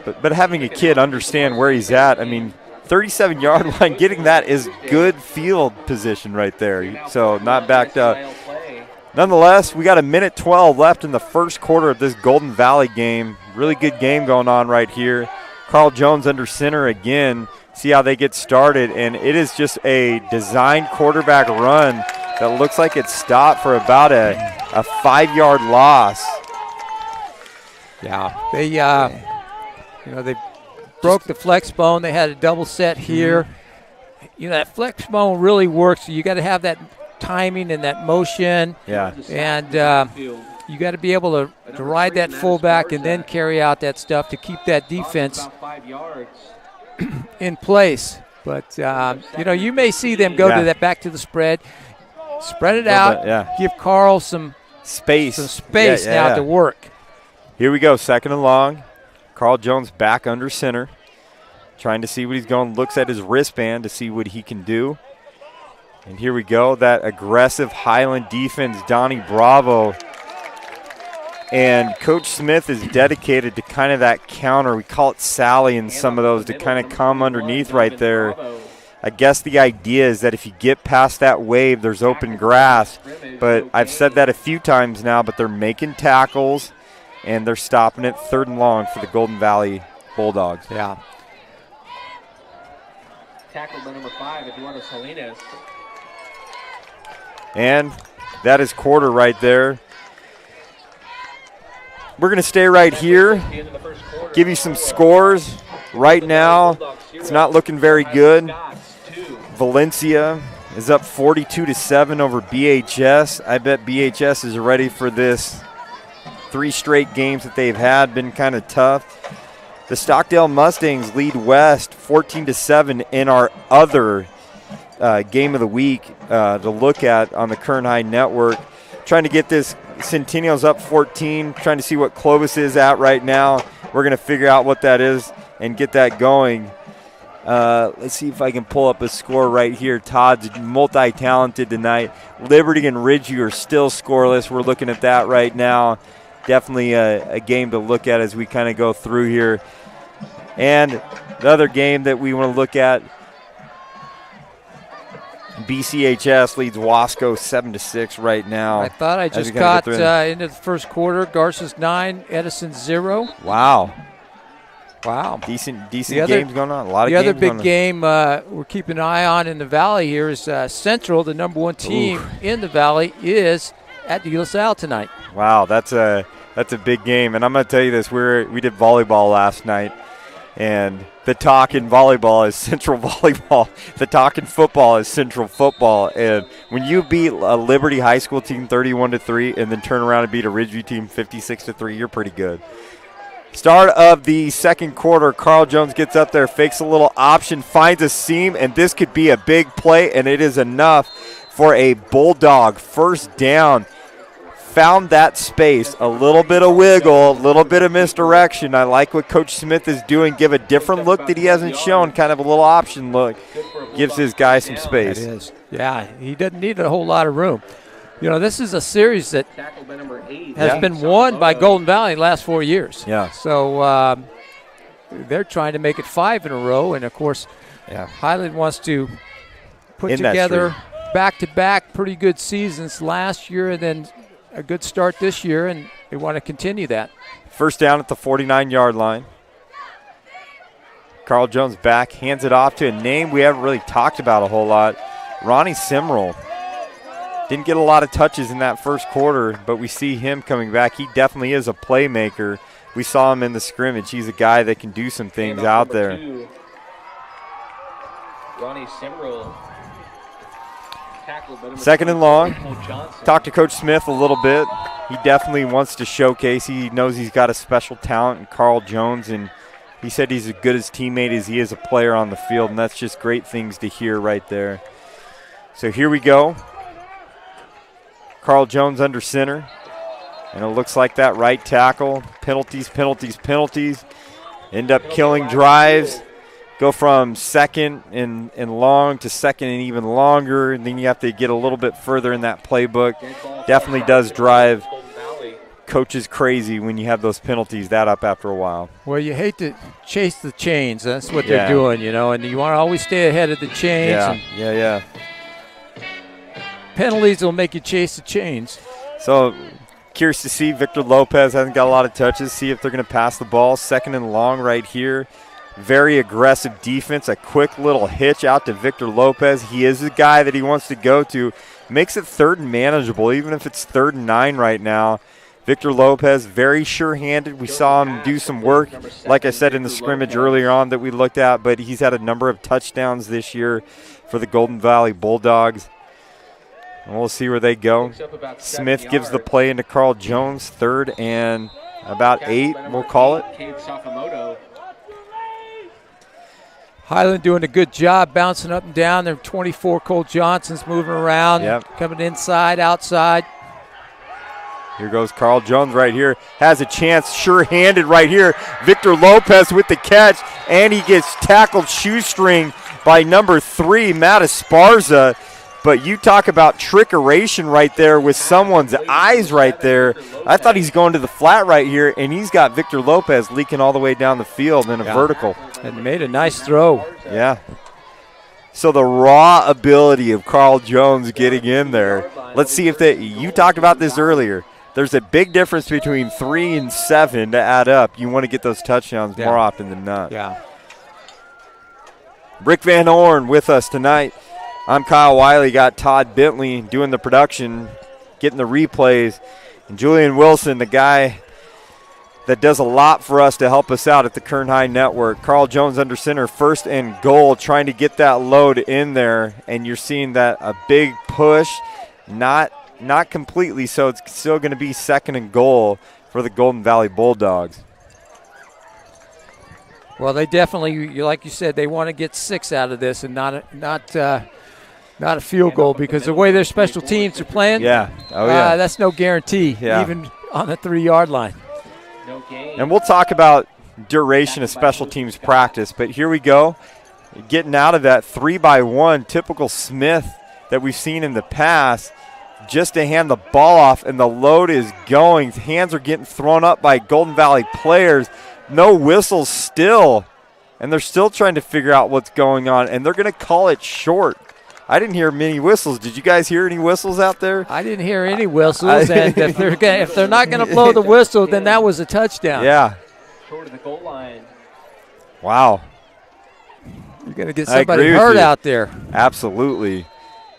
But having a kid understand where he's at, I mean, 37-yard line, getting that is good field position right there. So not backed up. Nonetheless, we got 1:12 left in the first quarter of this Golden Valley game. Really good game going on right here. Carl Jones under center again. See how they get started, and it is just a designed quarterback run that looks like it stopped for about a 5-yard loss. Yeah, they they broke the flex bone. They had a double set here. That flex bone really works. You got to have that timing and that motion. Yeah. And you got to be able to ride that fullback and then carry out that stuff to keep that defense in place. But, you may see them go to that back to the spread. Spread it out. Give Carl some space. Now to work. Here we go, 2nd and long. Carl Jones back under center, trying to see what he's going. Looks at his wristband to see what he can do. And here we go, that aggressive Highland defense, Donnie Bravo. And Coach Smith is dedicated to kind of that counter. We call it Sally in some of those to kind of come underneath right there. I guess the idea is that if you get past that wave, there's open grass. But I've said that a few times now, but they're making tackles. And they're stopping it 3rd and long for the Golden Valley Bulldogs. Yeah. Tackled by number 5, Eduardo Salinas. And that is quarter right there. We're going to stay right here, give you some scores. Right now, it's not looking very good. Valencia is up 42-7 over BHS. I bet BHS is ready for this. 3 straight games that they've had been kind of tough. The Stockdale Mustangs lead West 14-7 in our other game of the week to look at on the Kern High Network. Trying to get this Centennial's up 14, trying to see what Clovis is at right now. We're going to figure out what that is and get that going. Let's see if I can pull up a score right here. Todd's multi-talented tonight. Liberty and Ridgeview are still scoreless. We're looking at that right now. Definitely a game to look at as we kind of go through here. And the other game that we want to look at, BCHS leads Wasco 7-6 right now. I thought I just got into the first quarter. Garces 9, Edison 0. Wow. Decent games going on. A lot of games going on. The other big game we're keeping an eye on in the Valley here is Central, the number 1 team in the Valley, is at De La Salle tonight. Wow, that's a big game. And I'm going to tell you this, we did volleyball last night, and the talk in volleyball is Central Volleyball. The talk in football is Central Football. And when you beat a Liberty High School team 31-3 and then turn around and beat a Ridgeview team 56-3, you're pretty good. Start of the second quarter, Carl Jones gets up there, fakes a little option, finds a seam, and this could be a big play, and it is enough for a Bulldog first down. Found that space, a little bit of wiggle, a little bit of misdirection. I like what Coach Smith is doing. Give a different look that he hasn't shown, kind of a little option look. Gives his guy some space. It is. Yeah, he doesn't need a whole lot of room. This is a series that has been won by Golden Valley the last 4 years. Yeah. So they're trying to make it 5 in a row. And, of course, Highland wants to put together back-to-back pretty good seasons last year and then a good start this year, and they want to continue that. First down at the 49-yard line. Carl Jones back, hands it off to a name we haven't really talked about a whole lot, Ronnie Simrell. Didn't get a lot of touches in that first quarter, but we see him coming back. He definitely is a playmaker. We saw him in the scrimmage. He's a guy that can do some things out there. Ronnie Simrell. 2nd and long. Talked to Coach Smith a little bit. He definitely wants to showcase. He knows he's got a special talent in Carl Jones, and he said he's as good as teammate as he is a player on the field, and that's just great things to hear right there. So here we go. Carl Jones under center, and it looks like that right tackle. Penalties. End up killing drives. go from second and long to second and even longer, and then you have to get a little bit further in that playbook. Definitely does drive coaches crazy when you have those penalties that up after a while. Well, you hate to chase the chains. That's what they're doing, and you want to always stay ahead of the chains. Yeah. Penalties will make you chase the chains. So curious to see. Victor Lopez hasn't got a lot of touches. See if they're going to pass the ball. Second and long right here. Very aggressive defense. A quick little hitch out to Victor Lopez. He is the guy that he wants to go to. Makes it third and manageable, even if it's 3rd and 9 right now. Victor Lopez, very sure-handed. We saw him do some work, like I said, in the scrimmage earlier on that we looked at, but he's had a number of touchdowns this year for the Golden Valley Bulldogs. And we'll see where they go. Smith gives the play into Carl Jones, 3rd and about 8, we'll call it. Highland doing a good job bouncing up and down. There are 24 Cole Johnsons moving around, coming inside, outside. Here goes Carl Jones right here. Has a chance, sure-handed right here. Victor Lopez with the catch, and he gets tackled shoestring by number 3, Matt Esparza. But you talk about trickeration right there with someone's eyes right there. I thought he's going to the flat right here, and he's got Victor Lopez leaking all the way down the field in a vertical. And made a nice throw. Yeah. So the raw ability of Carl Jones getting in there. Let's see if you talked about this earlier. There's a big difference between 3 and 7 to add up. You want to get those touchdowns more often than not. Yeah. Rick Van Horn with us tonight. I'm Kyle Wiley. Got Todd Bentley doing the production, getting the replays. And Julian Wilson, the guy that does a lot for us to help us out at the Kern High Network. Carl Jones under center, 1st and goal, trying to get that load in there. And you're seeing that a big push, not completely, so it's still going to be 2nd and goal for the Golden Valley Bulldogs. Well, they definitely, like you said, they want to get 6 out of this and not a field goal, because the way their special teams are playing, that's no guarantee, even on the 3-yard line. And we'll talk about duration of special teams practice, but here we go, getting out of that 3-by-1, typical Smith that we've seen in the past, just to hand the ball off, and the load is going. Hands are getting thrown up by Golden Valley players. No whistles still, and they're still trying to figure out what's going on, and they're going to call it short. I didn't hear many whistles. Did you guys hear any whistles out there? I didn't hear any whistles, and if they're not going to blow the whistle, then that was a touchdown. Yeah. Short of the goal line. Wow. You're going to get somebody hurt out there. Absolutely.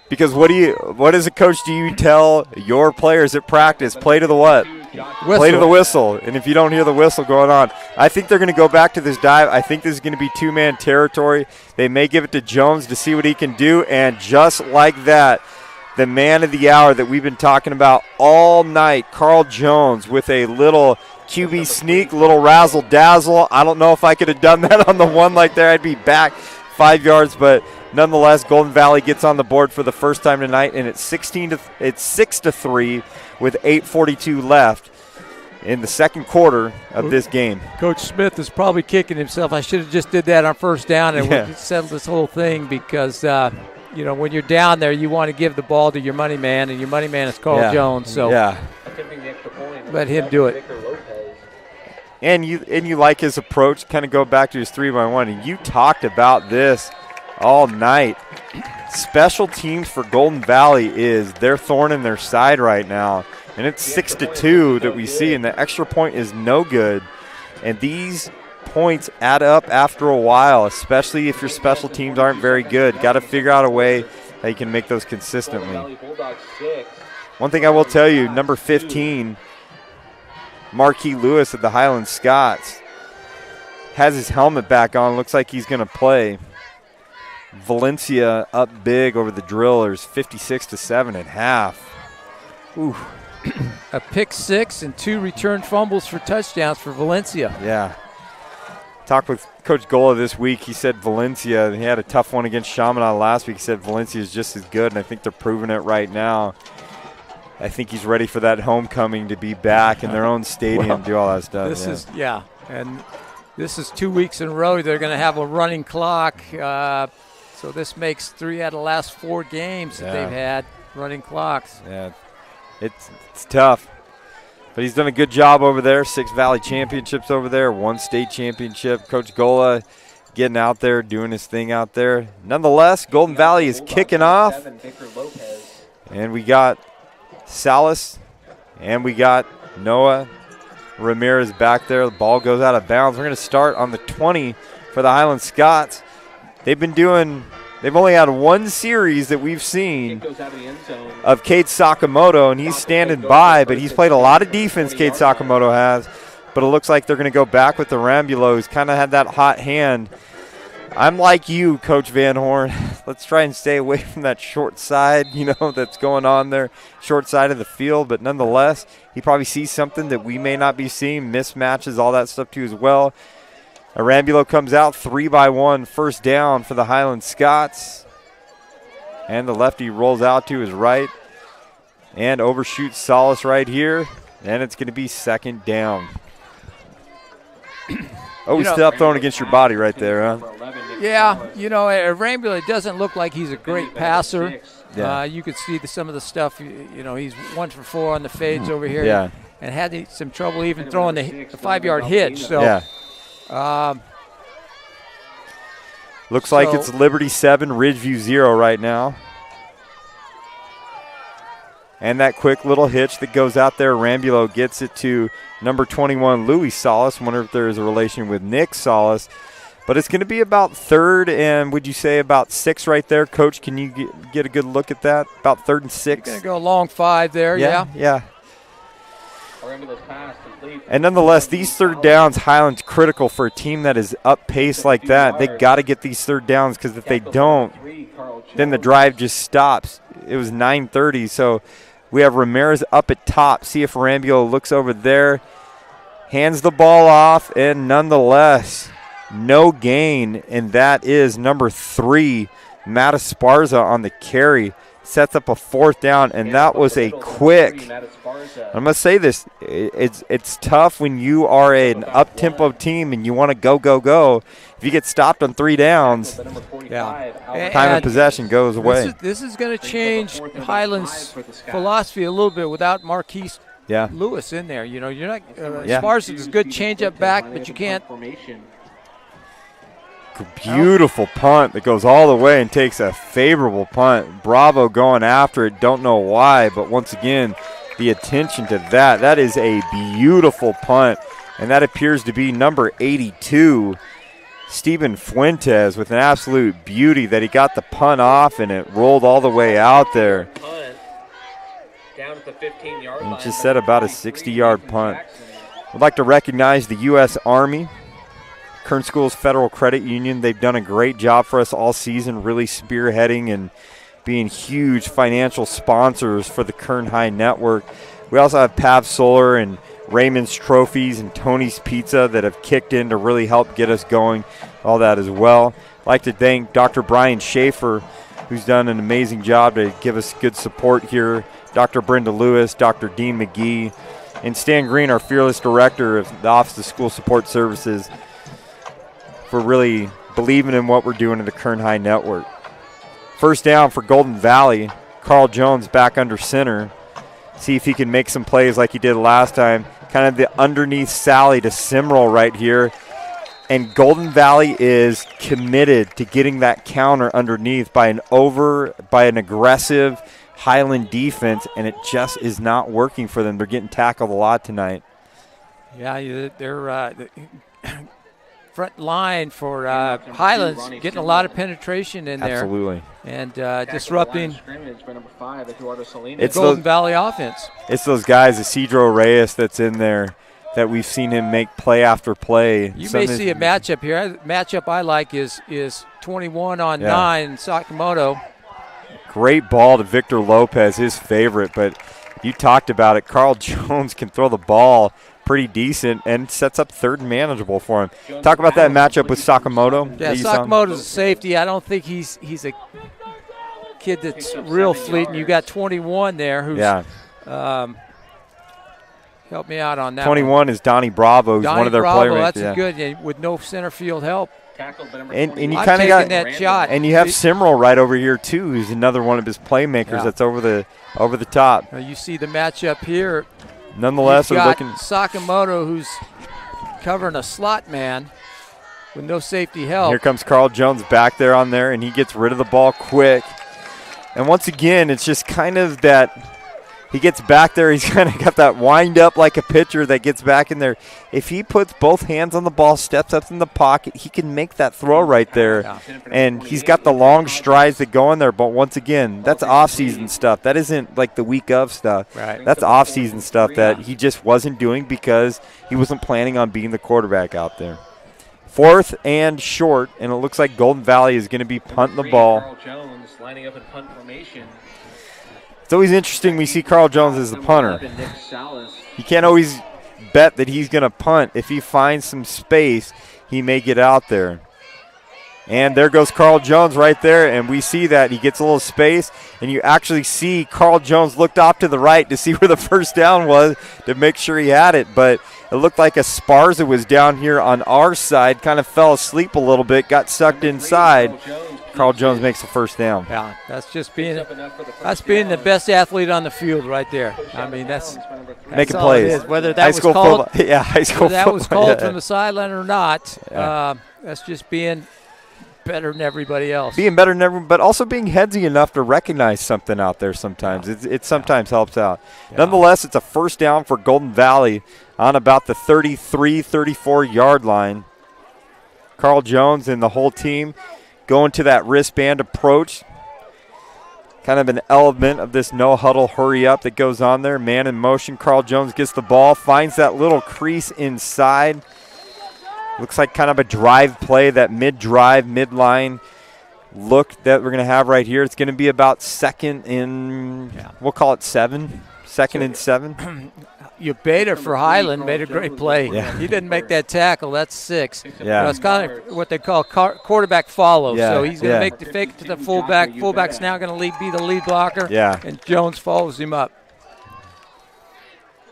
Because what as a coach do you tell your players at practice? Play to the what? Whistle. Play to the whistle. And if you don't hear the whistle going on, I think they're going to go back to this dive. I think this is going to be 2-man territory. They may give it to Jones to see what he can do. And just like that, the man of the hour that we've been talking about all night, Carl Jones, with a little QB sneak, little razzle-dazzle. I don't know if I could have done that on the one like there. I'd be back 5 yards, but nonetheless, Golden Valley gets on the board for the first time tonight, and it's 6-3 with 8:42 left in the second quarter of this game. Coach Smith is probably kicking himself. I should have just did that on 1st down and we settled this whole thing, because when you're down there, you want to give the ball to your money man, and your money man is Carl Jones. So let him do it. And you like his approach, kind of go back to his 3-by-1, and you talked about this all night. Special teams for Golden Valley is their thorn in their side right now, and it's 6-2 that we see, and the extra point is no good. And these points add up after a while, especially if your special teams aren't very good. Got to figure out a way that you can make those consistently. One thing I will tell you, number 15, Marquis Lewis of the Highland Scots, has his helmet back on. Looks like he's going to play. Valencia up big over the Drillers, 56-7 at half. Ooh. A pick 6 and 2 return fumbles for touchdowns for Valencia. Yeah. Talked with Coach Gola this week. He said Valencia, he had a tough one against Chaminade last week. He said Valencia is just as good, and I think they're proving it right now. I think he's ready for that homecoming to be back in their own stadium, do all that stuff. And this is 2 weeks in a row they're going to have a running clock. So this makes 3 out of the last 4 games that they've had running clocks. Yeah, it's tough. But he's done a good job over there. 6 Valley championships over there, 1 state championship. Coach Gola getting out there, doing his thing out there. Nonetheless, Golden Valley is kicking off. And we got Salas and we got Noah Ramirez back there. The ball goes out of bounds. We're going to start on the 20 for the Highland Scots. They've only had 1 series that we've seen of Cade Sakamoto, and he's standing by, but he's played a lot of defense, Cade Sakamoto has. But it looks like they're going to go back with the Rambulo. He's kind of had that hot hand. I'm like you, Coach Van Horn. Let's try and stay away from that short side, that's going on there, short side of the field. But nonetheless, he probably sees something that we may not be seeing, mismatches, all that stuff too as well. Arambulo comes out 3-by-1, first down for the Highland Scots. And the lefty rolls out to his right and overshoots Salas right here. And it's going to be second down. Oh, step throwing against your body right there, huh? Yeah, Arambulo doesn't look like he's a great passer. Yeah. You could see some of the stuff, he's 1 for 4 on the fades over here. Yeah. And had some trouble even throwing the 5-yard hitch. So. Yeah. Looks like it's Liberty 7, Ridgeview 0 right now. And that quick little hitch that goes out there, Rambulo gets it to number 21, Louis Salas. Wonder if there is a relation with Nick Salas. But it's going to be about 3rd and, would you say, about 6 right there? Coach, can you get a good look at that? About 3rd and 6? Going to go a long 5 there, Yeah. And nonetheless, these 3rd downs, Highland's critical for a team that is up pace like that. They got to get these 3rd downs, because if they don't, then the drive just stops. It was 9:30, so we have Ramirez up at top. See if Rambulo looks over there, hands the ball off, and nonetheless, no gain. And that is number 3, Matt Esparza on the carry. Sets up a 4th down, and that was a quick. I'm going to say this. It's tough when you are an up-tempo team and you want to go. If you get stopped on 3 downs, time of possession goes away. This is going to change Highland's philosophy a little bit without Marquise Lewis in there. You're not Esparza is a good change-up back, but you can't. Beautiful punt that goes all the way and takes a favorable punt. Bravo going after it. Don't know why, but once again, the attention to that. That is a beautiful punt, and that appears to be number 82, Steven Fuentes, with an absolute beauty that he got the punt off, and it rolled all the way out there. Down at the 15-yard line. Just said about a 60-yard punt. I'd like to recognize the U.S. Army, Kern Schools Federal Credit Union. They've done a great job for us all season, really spearheading and being huge financial sponsors for the Kern High Network. We also have Pav Solar and Raymond's Trophies and Tony's Pizza that have kicked in to really help get us going, all that as well. I'd like to thank Dr. Brian Schaefer, who's done an amazing job to give us good support here, Dr. Brenda Lewis, Dr. Dean McGee, and Stan Green, our fearless director of the Office of School Support Services, for really believing in what we're doing in the Kern High Network. First down for Golden Valley. Carl Jones back under center. See if he can make some plays like he did last time. Kind of the underneath sally to Simrel right here. And Golden Valley is committed to getting that counter underneath by an aggressive Highland defense, and it just is not working for them. They're getting tackled a lot tonight. Yeah, they're front line for Highlands getting a lot of penetration in there. Absolutely. And disrupting it's Golden Valley offense. It's those guys, Isidro Reyes, that's in there that we've seen him make play after play. You may see a matchup here. Matchup I like is 21 on 9, Sakamoto. Great ball to Victor Lopez, his favorite, but you talked about it. Carl Jones can throw the ball pretty decent and sets up 3rd and manageable for him. Talk about that matchup with Sakamoto. Yeah, Sakamoto's a safety. I don't think he's a kid that's real fleet, and you got 21 there who's help me out on that. 21 is Donnie Bravo, who's one of their Bravo, playmates. That's good, with no center field help. And you kind of got that shot. And you have Simrel right over here too, who's another one of his playmakers that's over the top. You see the matchup here. Nonetheless, they're they're looking. Sakamoto, who's covering a slot man with no safety help. Here comes Carl Jones back there on there, and he gets rid of the ball quick. And once again, it's just kind of that. He gets back there. He's kind of got that wind up like a pitcher that gets back in there. If he puts both hands on the ball, steps up in the pocket, he can make that throw right there. Yeah. And he's got the long strides that go in there. But once again, that's off-season stuff. That isn't like the week of stuff. Right. That's off-season stuff that he just wasn't doing because he wasn't planning on being the quarterback out there. 4th and short, and it looks like Golden Valley is going to be punting the ball. Carl Jones lining up in punt formation. It's always interesting we see Carl Jones as the punter. You can't always bet that he's going to punt. If he finds some space, he may get out there. And there goes Carl Jones right there, and we see that. He gets a little space, and you actually see Carl Jones looked off to the right to see where the first down was to make sure he had it. But it looked like Esparza was down here on our side, kind of fell asleep a little bit, got sucked inside. Carl Jones makes the first down. Yeah, that's being the best athlete on the field right there. I mean, that's making plays. Whether that was called, high school whether that was called yeah. from the sideline or not, that's just being better than everybody else. Being better than everyone, but also being headsy enough to recognize something out there sometimes. It sometimes helps out. Yeah. Nonetheless, it's a first down for Golden Valley on about the 33, 34-yard line. Carl Jones and the whole team going to that wristband approach. Kind of an element of this no-huddle hurry-up that goes on there. Man in motion. Carl Jones gets the ball, finds that little crease inside. Looks like kind of a drive play, that mid-drive, mid-line look that we're going to have right here. It's going to be about second we'll call it 7. Second and 7. Ubeda for Highland made a great play. Yeah. He didn't make that tackle. That's 6. Yeah. It's kind of what they call quarterback follow. Yeah. So he's going to make the fake to the fullback. Fullback's now going to be the lead blocker. Yeah. And Jones follows him up.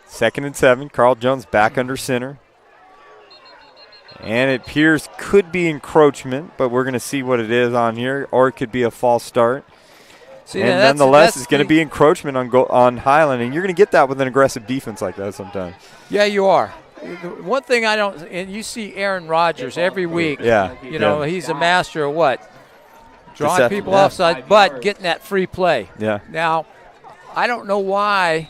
Second and 7. Carl Jones back under center. And it appears could be encroachment, but we're going to see what it is on here, or it could be a false start. See, and nonetheless, it's going to be encroachment on Highland, and you're going to get that with an aggressive defense like that sometimes. Yeah, you are. One thing I don't, and you see Aaron Rodgers every week. Yeah. You know, he's a master of what? Drawing people offside, but getting that free play. Yeah. Now, I don't know why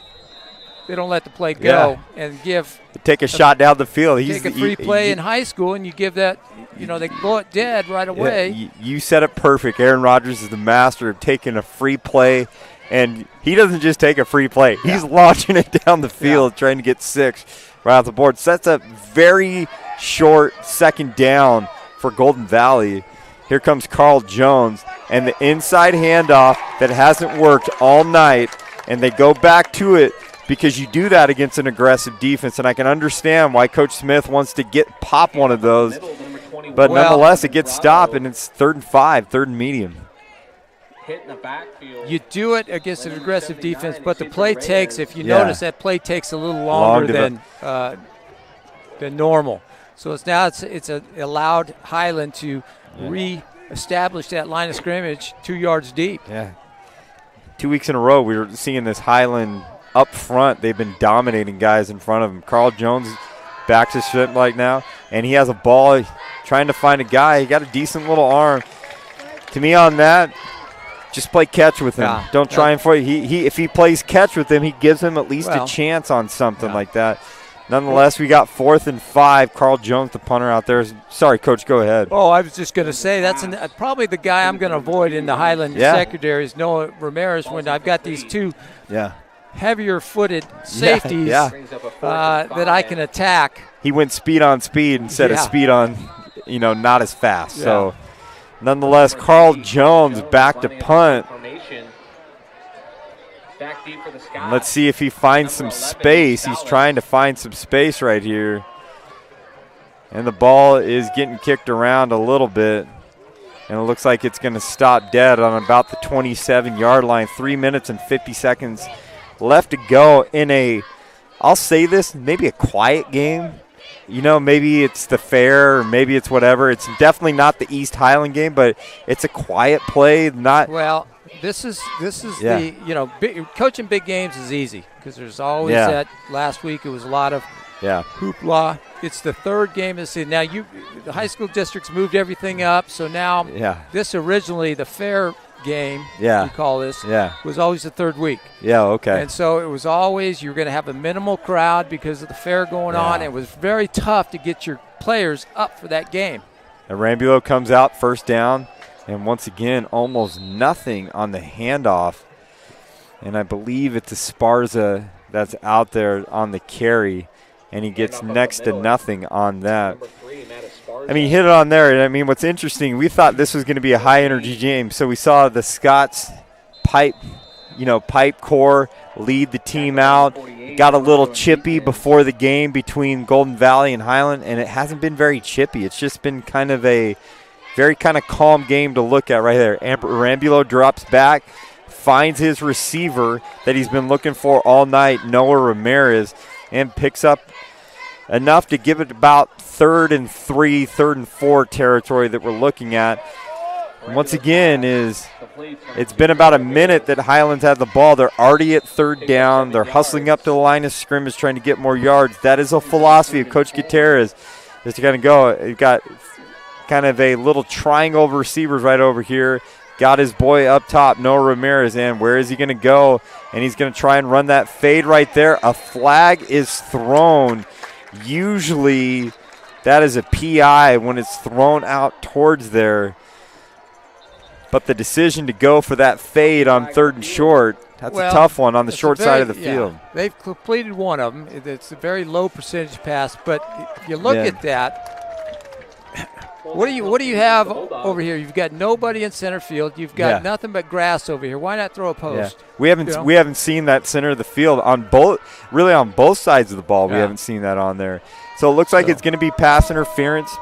they don't let the play go and give. Take a shot down the field. Take a free play in high school, and you give that. They blow it dead right away. Yeah, you said it perfect. Aaron Rodgers is the master of taking a free play, and he doesn't just take a free play. He's launching it down the field, trying to get 6 right off the board. So that's a very short second down for Golden Valley. Here comes Carl Jones, and the inside handoff that hasn't worked all night, and they go back to it because you do that against an aggressive defense, and I can understand why Coach Smith wants to pop one of those. But nonetheless, it gets stopped, and it's 3rd and 5, 3rd and medium. You do it against an aggressive defense, but the play takes, if you notice, that play takes a little longer than normal. So it's allowed Highland to re-establish that line of scrimmage 2 yards deep. Yeah. 2 weeks in a row, we were seeing this Highland up front. They've been dominating guys in front of him. Carl Jones backs his ship right now, and he has a ball trying to find a guy. He got a decent little arm. To me on that, just play catch with him. Yeah. Don't try and fight. If he plays catch with him, he gives him at least a chance on something like that. Nonetheless, we got 4th and 5. Carl Jones, the punter out there. Sorry, Coach, go ahead. Oh, I was just going to say that's probably the guy I'm going to avoid in the Highland secondary is Noah Ramirez when I've got these two heavier-footed safeties that I can attack. He went speed on speed instead of speed on, not as fast. Yeah. So, nonetheless, Carl Jones back to punt. Let's see if he finds some space. He's trying to find some space right here. And the ball is getting kicked around a little bit. And it looks like it's going to stop dead on about the 27-yard line. 3 minutes and 50 seconds left to go in a I'll say this, maybe a quiet game. You know, maybe it's the fair or maybe it's whatever. It's definitely not the East Highland game, but it's a quiet play. Well, this is the, you know, coaching big games is easy because there's always that. Last week it was a lot of hoopla. It's the third game of the season. Now, the high school districts moved everything up, so now this originally, the fair game, we call this, was always the third week. Yeah, okay. And so it was always, you were going to have a minimal crowd because of the fair going on. It was very tough to get your players up for that game. And Rambulo comes out first down, and once again, almost nothing on the handoff. And I believe it's Esparza that's out there on the carry, and he gets next to nothing on that. I mean, he hit it on there. I mean, what's interesting, we thought this was going to be a high-energy game, so we saw the Scots pipe core lead the team out. Got a little chippy before the game between Golden Valley and Highland, and it hasn't been very chippy. It's just been kind of a very kind of calm game to look at right there. Rambulo drops back, finds his receiver that he's been looking for all night, Noah Ramirez, and picks up enough to give it about 3rd and 3, 3rd and 4 territory that we're looking at. And once again, it's been about a minute that Highlands had the ball. They're already at 3rd down. They're hustling up to the line of scrimmage trying to get more yards. That is a philosophy of Coach Gutierrez, is to kind of go. You've got kind of a little triangle of receivers right over here. Got his boy up top, Noah Ramirez, and where is he going to go? And he's going to try and run that fade right there. A flag is thrown. Usually that is a PI when it's thrown out towards there. But the decision to go for that fade on 3rd and short, that's a tough one on the short side of the field. They've completed one of them. It's a very low percentage pass. But if you look at that, what do you have over here? You've got nobody in center field. You've got nothing but grass over here. Why not throw a post? We haven't seen that center of the field on both sides of the ball. We haven't seen that on there. So it looks like it's going to be pass interference.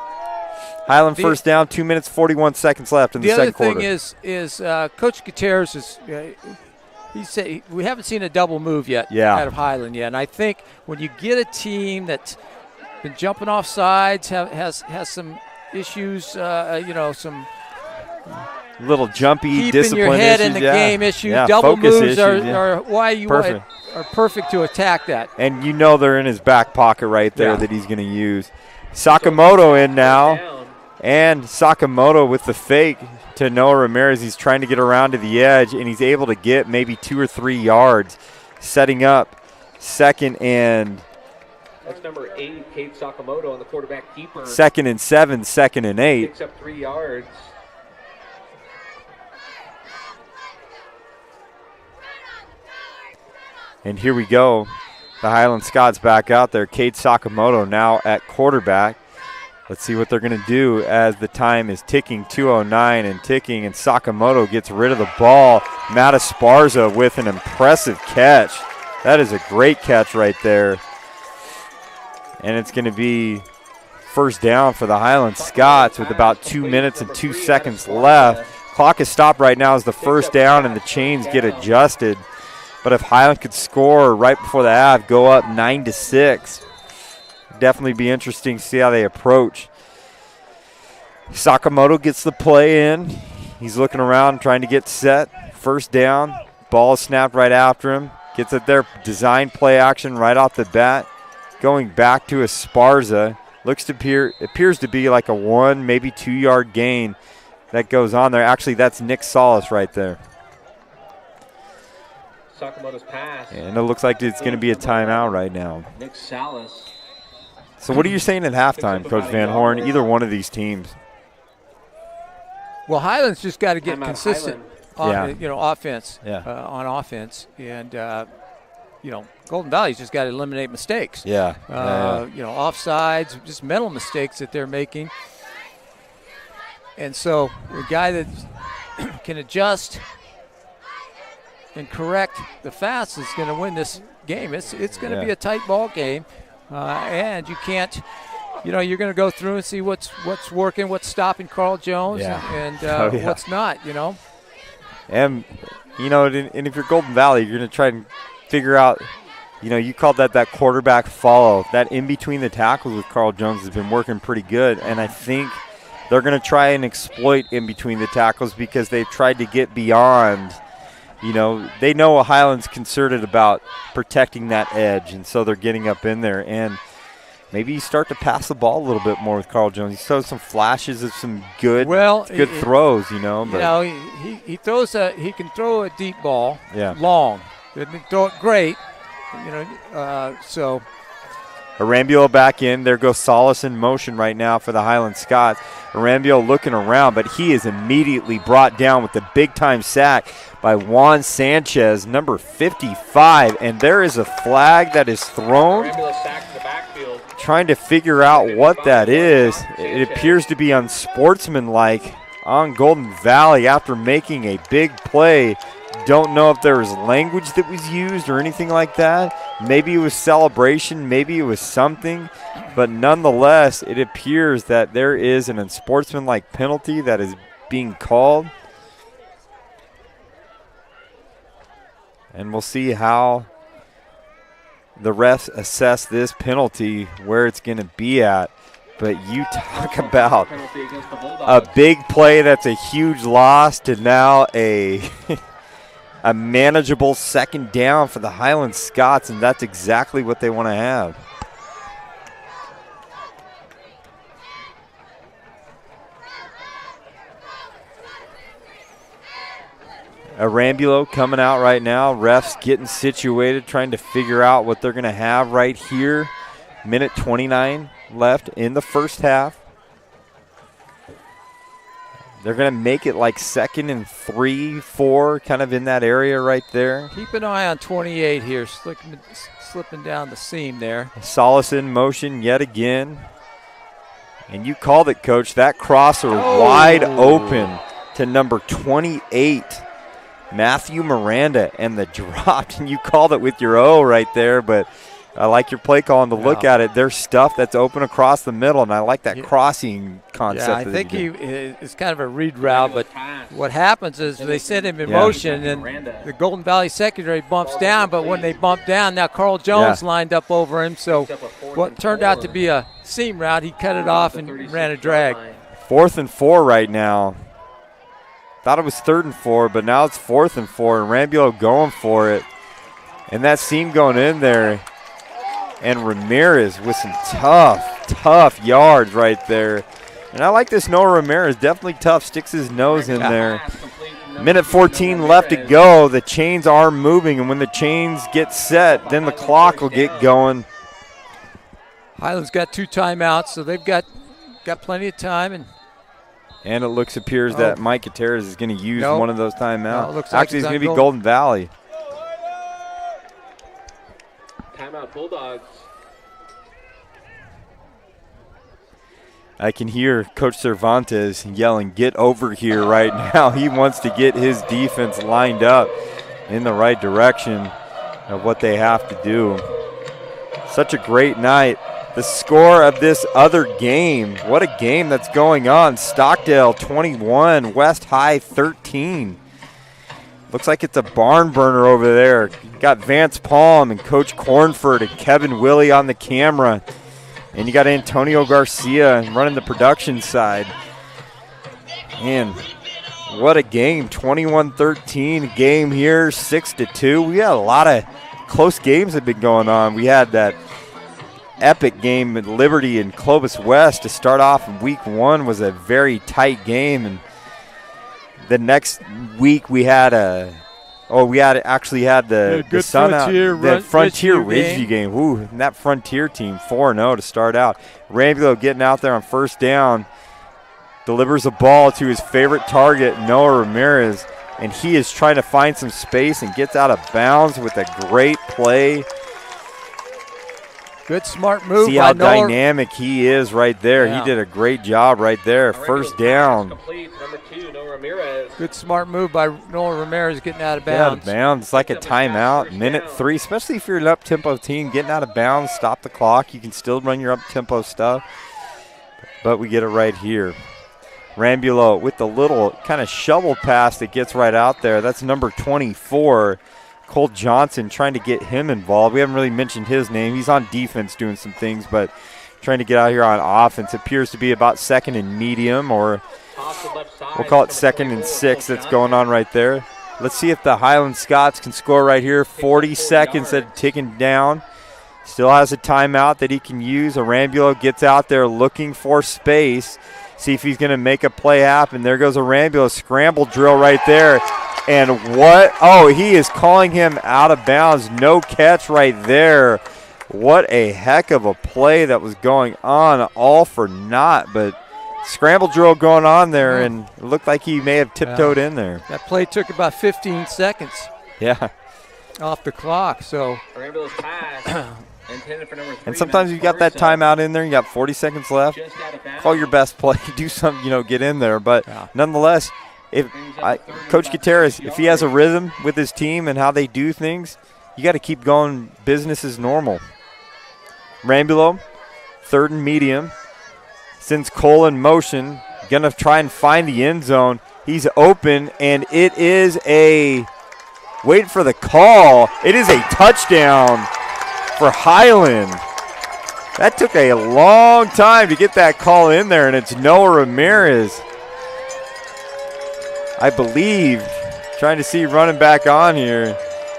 Highland first down, 2 minutes, 41 seconds left in the second quarter. The other thing is Coach Gutierrez is he said we haven't seen a double move yet out of Highland yet. And I think when you get a team that's been jumping off sides, has some issues, some little jumpy, keeping your head in the game issues. Double moves are why you are perfect to attack that. And you know they're in his back pocket right there that he's going to use. Sakamoto in now, and Sakamoto with the fake to Noah Ramirez. He's trying to get around to the edge, and he's able to get maybe 2 or 3 yards, setting up 2nd and that's number 8, Kate Sakamoto, on the quarterback keeper. 2nd and 7, 2nd and 8. Picks up 3 yards. And here we go. The Highland Scots back out there. Kate Sakamoto now at quarterback. Let's see what they're going to do as the time is ticking, 2:09 and ticking, and Sakamoto gets rid of the ball. Matt Esparza with an impressive catch. That is a great catch right there. And it's going to be first down for the Highland Scots with about 2 minutes and 2 seconds left. Clock is stopped right now as the first down and the chains get adjusted. But if Highland could score right before the half, go up 9-6, definitely be interesting to see how they approach. Sakamoto gets the play in. He's looking around, trying to get set. First down, ball snapped right after him. Gets it there, design play action right off the bat. Going back to Esparza. Appears to be like a 1, maybe 2 yard gain that goes on there. Actually, that's Nick Salas right there. Sakamoto's pass. And it looks like it's going to be a timeout right now. Nick Salas. So what are you saying at halftime, Coach Van Horn? Either one of these teams. Well, Highland's just got to get consistent offense on offense. And, Golden Valley's just got to eliminate mistakes. Offsides, just mental mistakes that they're making. And so the guy that can adjust and correct the fast is going to win this game. It's going to be a tight ball game, and you can't, you're going to go through and see what's working, what's stopping Carl Jones, and what's not. And if you're Golden Valley, you're going to try and figure out. you called that quarterback follow. That in between the tackles with Carl Jones has been working pretty good, and I think they're going to try and exploit in between the tackles because they've tried to get beyond. They know Highland's concerted about protecting that edge, and so they're getting up in there. And maybe you start to pass the ball a little bit more with Carl Jones. He shows some flashes of some good throws, But he throws he can throw a deep ball, long. Didn't throw it great, so. Arambulo back in. There goes Solis in motion right now for the Highland Scots. Arambulo looking around, but he is immediately brought down with the big-time sack by Juan Sanchez, number 55. And there is a flag that is thrown. Trying to figure out what that is. It appears to be unsportsmanlike on Golden Valley after making a big play. Don't know if there was language that was used or anything like that. Maybe it was celebration, maybe it was something, but nonetheless, it appears that there is an unsportsmanlike penalty that is being called. And we'll see how the refs assess this penalty, where it's going to be at. But you talk about a big play that's a huge loss to now a manageable second down for the Highland Scots, and that's exactly what they want to have. Arambulo coming out right now. Refs getting situated, trying to figure out what they're going to have right here. Minute 29 left in the first half. They're going to make it like 2nd and 3, 4, kind of in that area right there. Keep an eye on 28 here, slipping down the seam there. Solis in motion yet again. And you called it, Coach. That crosser wide open to number 28, Matthew Miranda, and the drop. And you called it with your O right there, but I like your play calling to look at it. There's stuff that's open across the middle, and I like that crossing concept. Yeah, I think it's kind of a read route, but what happens is they send him in motion, and the Golden Valley secondary bumps down, but when they bump down, now Carl Jones lined up over him, so what turned out to be a seam route, he cut it off and ran a drag. 4th and 4 right now. Thought it was 3rd and 4, but now it's 4th and 4, and Rambulo going for it. And that seam going in there. And Ramirez with some tough yards right there. And I like this Noah Ramirez. Definitely tough. Sticks his nose in there. Minute 14 left to go. The chains are moving. And when the chains get set, then the clock will get going. Highland's got 2 timeouts, so they've got plenty of time. And it appears that Mike Gutierrez is going to use one of those timeouts. No, it looks like actually, it's going to be Golden Valley. Timeout Bulldogs. I can hear Coach Cervantes yelling, "Get over here right now." He wants to get his defense lined up in the right direction of what they have to do. Such a great night. The score of this other game, what a game that's going on. Stockdale 21, West High 13. Looks like it's a barn burner over there. Got Vance Palm and Coach Cornford and Kevin Willie on the camera. And you got Antonio Garcia running the production side. Man, what a game. 21-13 game here, 6-2. We had a lot of close games that have been going on. We had that epic game at Liberty and Clovis West to start off in week 1 was a very tight game. And the next week we had the sun Frontier, out, the Frontier Ridgeview game. Ooh, and that Frontier team 4-0 to start out. Rambulo getting out there on first down, delivers a ball to his favorite target, Noah Ramirez, and he is trying to find some space and gets out of bounds with a great play. Good smart move. See how dynamic he is right there. Yeah. He did a great job right there. First down. Complete. Number 2, Noah Ramirez. Good smart move by Noah Ramirez getting out of bounds. Out of bounds. It's like a timeout. Minute 3, especially if you're an up-tempo team. Getting out of bounds, stop the clock. You can still run your up-tempo stuff. But we get it right here. Rambulo with the little kind of shovel pass that gets right out there. That's number 24, Cole Johnson, trying to get him involved. We haven't really mentioned his name. He's on defense doing some things, but trying to get out here on offense. Appears to be about second and medium, or we'll call it second and 6 that's going on right there. Let's see if the Highland Scots can score right here. 40 seconds that ticking down. Still has a timeout that he can use. Arambulo gets out there looking for space. See if he's going to make a play happen. There goes Arambulo. Scramble drill right there. And what? Oh, he is calling him out of bounds. No catch right there. What a heck of a play that was going on. All for naught, but scramble drill going on there, and it looked like he may have tiptoed in there. That play took about 15 seconds. Yeah. Off the clock, so. Arambulo's pass. Intended for number 3. And sometimes you got that timeout in there. You got 40 seconds left. Call your best play. Do something, get in there. But nonetheless, Coach Gutierrez, if he has a rhythm with his team and how they do things, you got to keep going business as normal. Rambulo, third and medium. Sends Cole in motion. Going to try and find the end zone. He's open, and it is wait for the call. It is a touchdown for Highland. That took a long time to get that call in there, and it's Noah Ramirez, I believe, trying to see running back on here.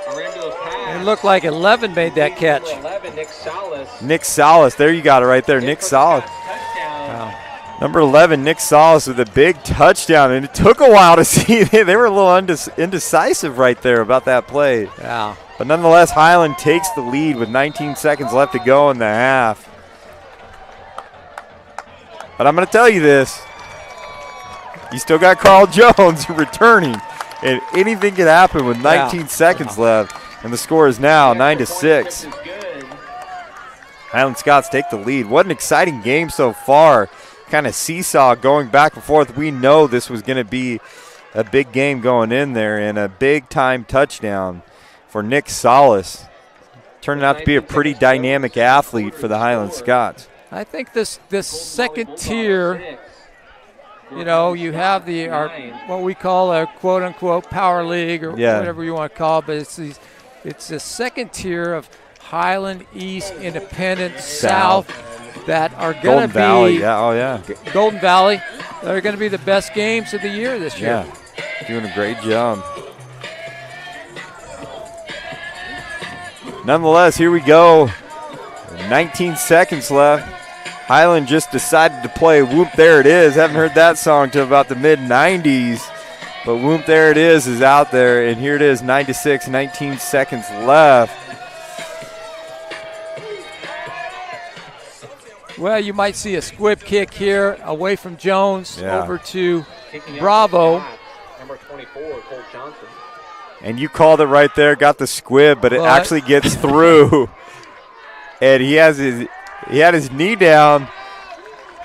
It looked like 11 made that catch. 11, Nick Salas. Nick Salas, there you got it right there. Nick Salas. Wow. Number 11, Nick Salas with a big touchdown, and it took a while to see. They were a little indecisive right there about that play. Yeah. But nonetheless, Highland takes the lead with 19 seconds left to go in the half. But I'm going to tell you this. You still got Carl Jones returning, and anything can happen with 19 seconds left. And the score is now 9-6. Highland Scots take the lead. What an exciting game so far. Kind of seesaw going back and forth. We know this was going to be a big game going in there, and a big-time touchdown for Nick Salas. Turning out to be a pretty dynamic athlete for the Highland Scots. I think this second tier, you have what we call a quote-unquote power league or whatever you want to call it, but it's the second tier of Highland, East, Independent, South that are going to be Valley. Golden Valley. They're going to be the best games of the year this year. Yeah, doing a great job. Nonetheless, here we go. 19 seconds left. Highland just decided to play Whoop There It Is. Haven't heard that song till about the mid-90s. But Whoop There It Is out there. And here it is, 9-6, 19 seconds left. Well, you might see a squib kick here away from Jones over to Bravo. Number 24, Cole Johnson. And you called it right there, got the squib, but it actually gets through. And he had his knee down,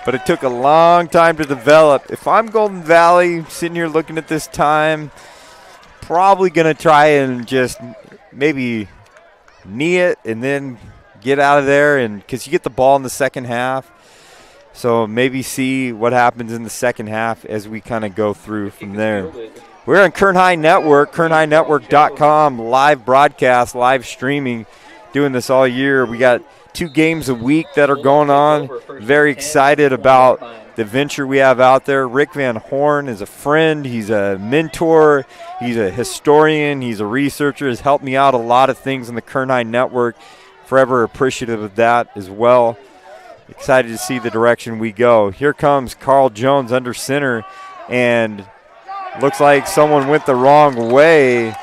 but it took a long time to develop. If I'm Golden Valley, sitting here looking at this time, probably going to try and just maybe knee it and then get out of there, and because you get the ball in the second half. So maybe see what happens in the second half as we kind of go through from there. We're on Kern High Network, KernHighNetwork.com, live broadcast, live streaming, doing this all year. We got 2 games a week that are going on. Very excited about the venture we have out there. Rick Van Horn is a friend. He's a mentor. He's a historian. He's a researcher. Has helped me out a lot of things in the Kern High Network. Forever appreciative of that as well. Excited to see the direction we go. Here comes Carl Jones under center, and looks like someone went the wrong way.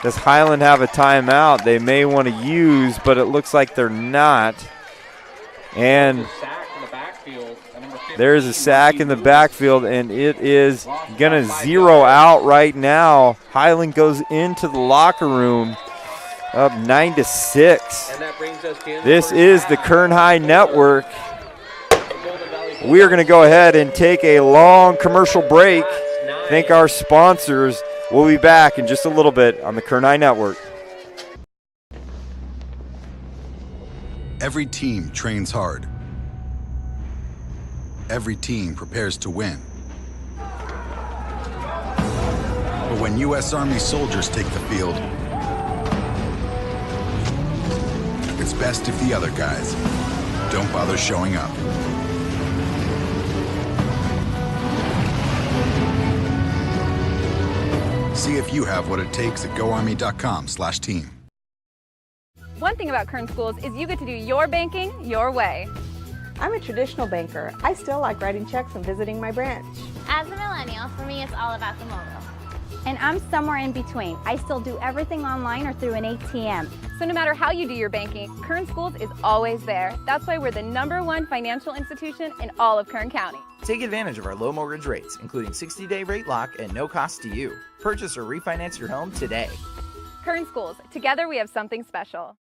Does Highland have a timeout they may want to use, but it looks like they're not. And there's a sack in the backfield, and it is going to zero out right now. Highland goes into the locker room up 9-6. This is the Kern High Network. We are going to go ahead and take a long commercial break. Thank our sponsors. We'll be back in just a little bit on the Kern High Network. Every team trains hard. Every team prepares to win. But when U.S. Army soldiers take the field, It's best if the other guys don't bother showing up. See if you have what it takes at goarmy.com/team. One thing about Kern Schools is you get to do your banking your way. I'm a traditional banker. I still like writing checks and visiting my branch. As a millennial, for me, it's all about the mobile. And I'm somewhere in between. I still do everything online or through an ATM. So no matter how you do your banking, Kern Schools is always there. That's why we're the #1 financial institution in all of Kern County. Take advantage of our low mortgage rates, including 60-day rate lock and no cost to you. Purchase or refinance your home today. Kern Schools, together we have something special.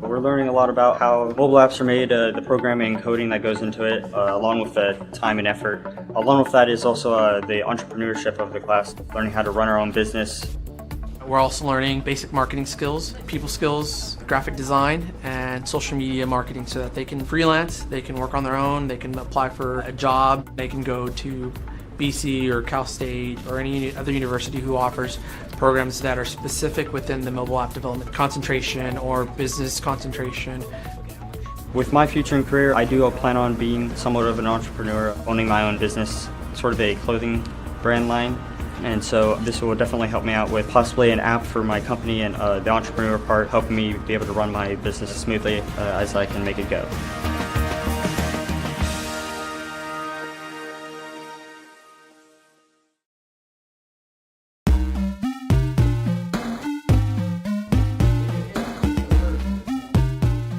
We're learning a lot about how mobile apps are made, the programming and coding that goes into it, along with the time and effort. Along with that is also the entrepreneurship of the class, learning how to run our own business. We're also learning basic marketing skills, people skills, graphic design, and social media marketing so that they can freelance, they can work on their own, they can apply for a job, they can go to BC or Cal State or any other university who offers programs that are specific within the mobile app development concentration or business concentration. With my future and career, I do plan on being somewhat of an entrepreneur, owning my own business, sort of a clothing brand line. And so this will definitely help me out with possibly an app for my company and the entrepreneur part, helping me be able to run my business as smoothly as I can make it go.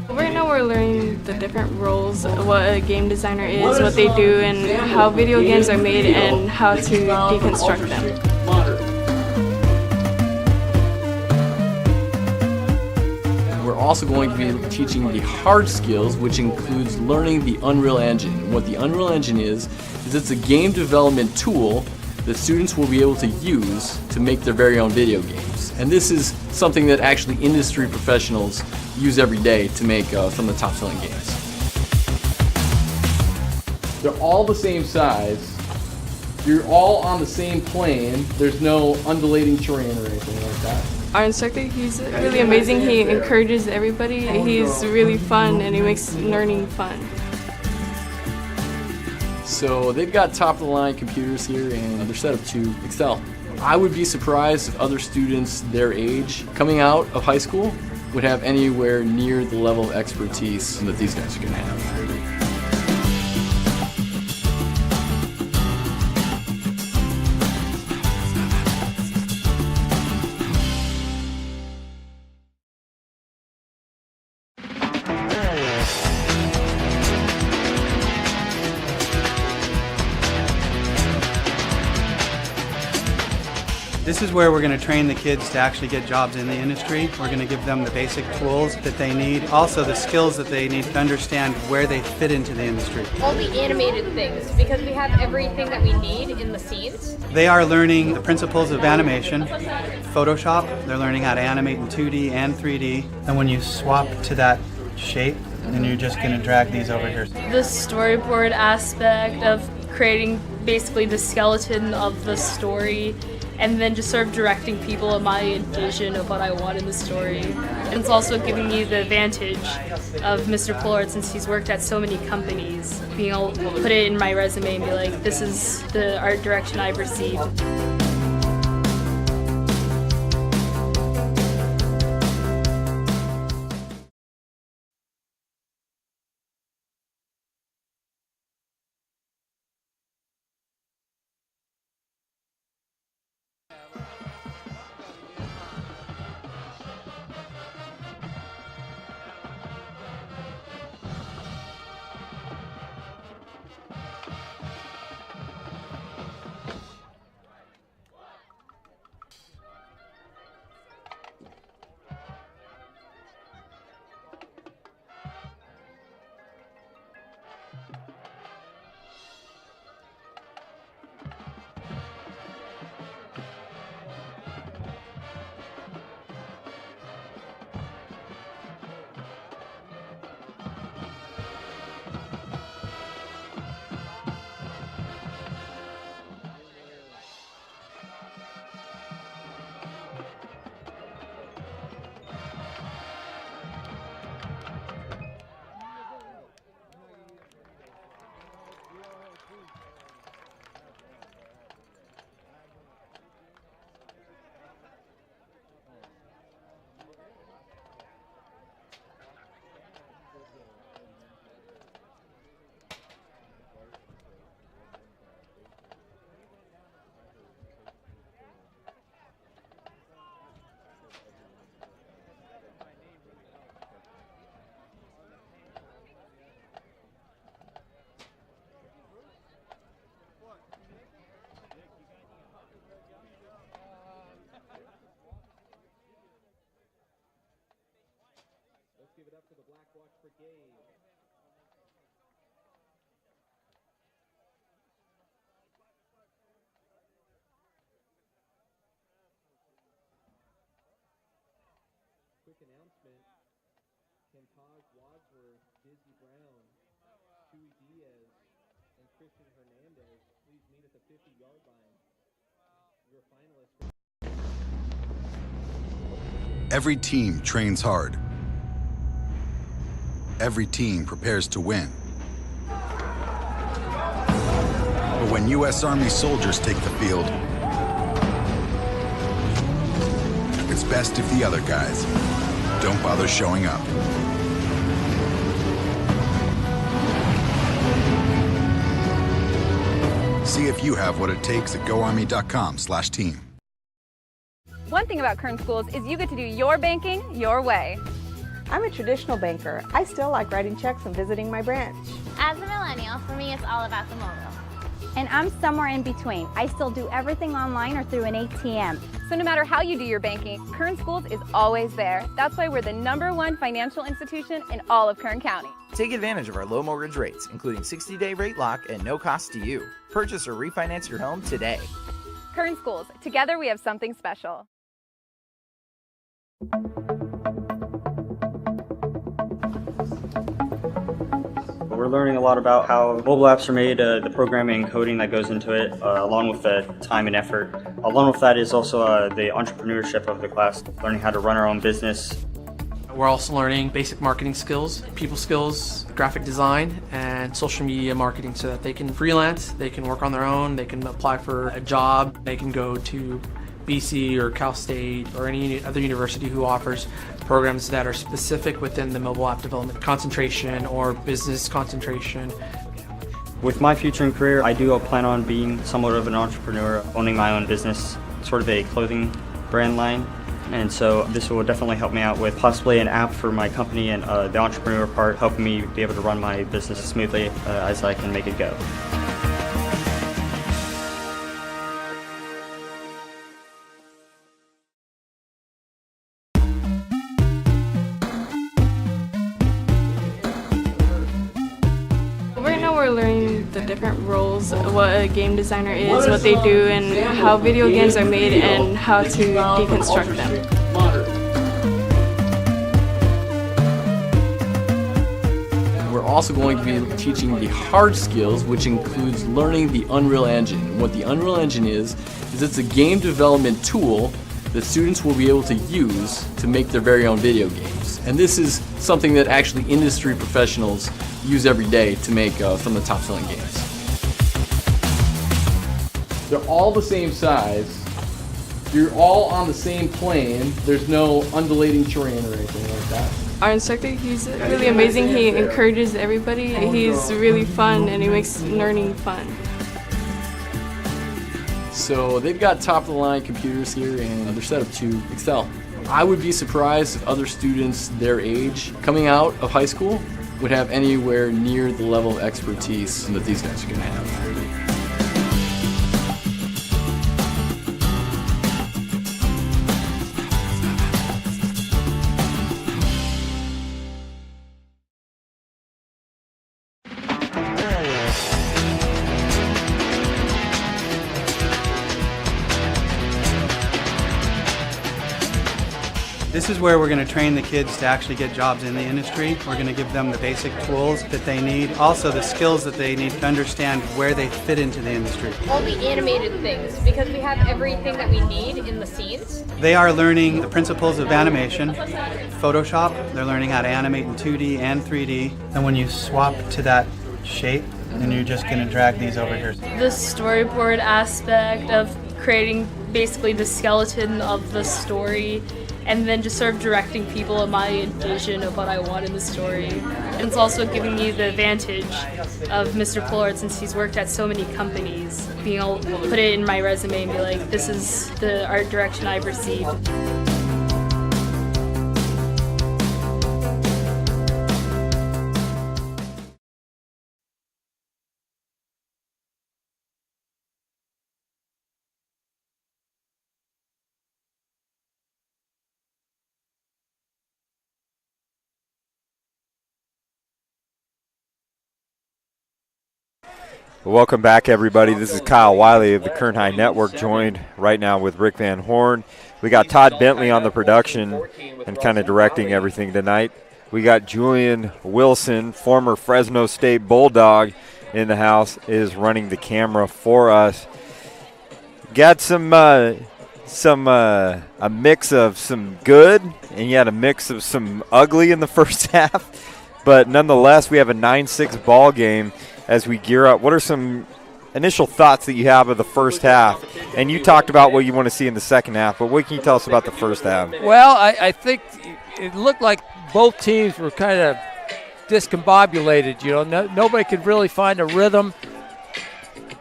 Right now we're learning the different roles, what a game designer is, what they do, and how video games are made and how to deconstruct them. We're also going to be teaching the hard skills, which includes learning the Unreal Engine. What the Unreal Engine is it's a game development tool that students will be able to use to make their very own video games. And this is something that actually industry professionals use every day to make some of the top-selling games. They're all the same size. You're all on the same plane. There's no undulating terrain or anything like that. Our instructor, he's really amazing. He encourages everybody. He's really fun and he makes learning fun. So they've got top-of-the-line computers here and they're set up to excel. I would be surprised if other students their age coming out of high school would have anywhere near the level of expertise that these guys are going to have. This is where we're going to train the kids to actually get jobs in the industry. We're going to give them the basic tools that they need, also the skills that they need to understand where they fit into the industry. All the animated things, because we have everything that we need in the scenes. They are learning the principles of animation, Photoshop. They're learning how to animate in 2D and 3D. And when you swap to that shape, then you're just going to drag these over here. The storyboard aspect of creating basically the skeleton of the story and then just sort of directing people in my vision of what I want in the story. And it's also giving me the advantage of Mr. Pollard, since he's worked at so many companies, being able to put it in my resume and be like, this is the art direction I've received. Quick announcement. Kempog, Wadsworth, Dizzy Brown, Chewy Diaz, and Christian Hernandez, please meet at the 50-yard line. Your finalists. Every team trains hard. Every team prepares to win. But when U.S. Army soldiers take the field, it's best if the other guys don't bother showing up. See if you have what it takes at goarmy.com/team. One thing about Kern Schools is you get to do your banking your way. I'm a traditional banker. I still like writing checks and visiting my branch. As a millennial, for me it's all about the mobile. And I'm somewhere in between. I still do everything online or through an ATM. So no matter how you do your banking, Kern Schools is always there. That's why we're the #1 financial institution in all of Kern County. Take advantage of our low mortgage rates, including 60-day rate lock and no cost to you. Purchase or refinance your home today. Kern Schools, together we have something special. We're learning a lot about how mobile apps are made, the programming and coding that goes into it, along with the time and effort. Along with that is also the entrepreneurship of the class, learning how to run our own business. We're also learning basic marketing skills, people skills, graphic design, and social media marketing so that they can freelance, they can work on their own, they can apply for a job, they can go to BC or Cal State or any other university who offers programs that are specific within the mobile app development concentration or business concentration. With my future and career, I do plan on being somewhat of an entrepreneur, owning my own business, sort of a clothing brand line. And so this will definitely help me out with possibly an app for my company, and the entrepreneur part helping me be able to run my business smoothly as I can make it go. Right now we're learning the different roles, what a game designer is, what they do, and how video games are made, and how to deconstruct them. We're also going to be teaching the hard skills, which includes learning the Unreal Engine. What the Unreal Engine is it's a game development tool that students will be able to use to make their very own video games. And this is something that actually industry professionals use every day to make some of the top selling games. They're all the same size. You're all on the same plane. There's no undulating terrain or anything like that. Our instructor, he's really amazing. He encourages everybody. He's really fun and he makes learning fun. So they've got top-of-the-line computers here and they're set up to excel. I would be surprised if other students their age coming out of high school would have anywhere near the level of expertise that these guys are going to have. This is where we're going to train the kids to actually get jobs in the industry. We're going to give them the basic tools that they need, also the skills that they need to understand where they fit into the industry. All the animated things, because we have everything that we need in the scenes. They are learning the principles of animation, Photoshop. They're learning how to animate in 2D and 3D. And when you swap to that shape, then you're just going to drag these over here. The storyboard aspect of creating basically the skeleton of the story, and then just sort of directing people in my vision of what I want in the story. And it's also giving me the advantage of Mr. Pollard, since he's worked at so many companies, being able to put it in my resume and be like, this is the art direction I've received. Welcome back, everybody. This is Kyle Wiley of the Kern High Network, joined right now with Rick Van Horn. We got Todd Bentley on the production and kind of directing everything tonight. We got Julian Wilson, former Fresno State Bulldog, in the house, is running the camera for us. Got a mix of some good, and you had a mix of some ugly in the first half. But nonetheless, we have a 9-6 ball game as we gear up. What are some initial thoughts that you have of the first half? And you talked about what you want to see in the second half, but what can you tell us about the first half? Well, I think it looked like both teams were kind of discombobulated. Nobody could really find a rhythm.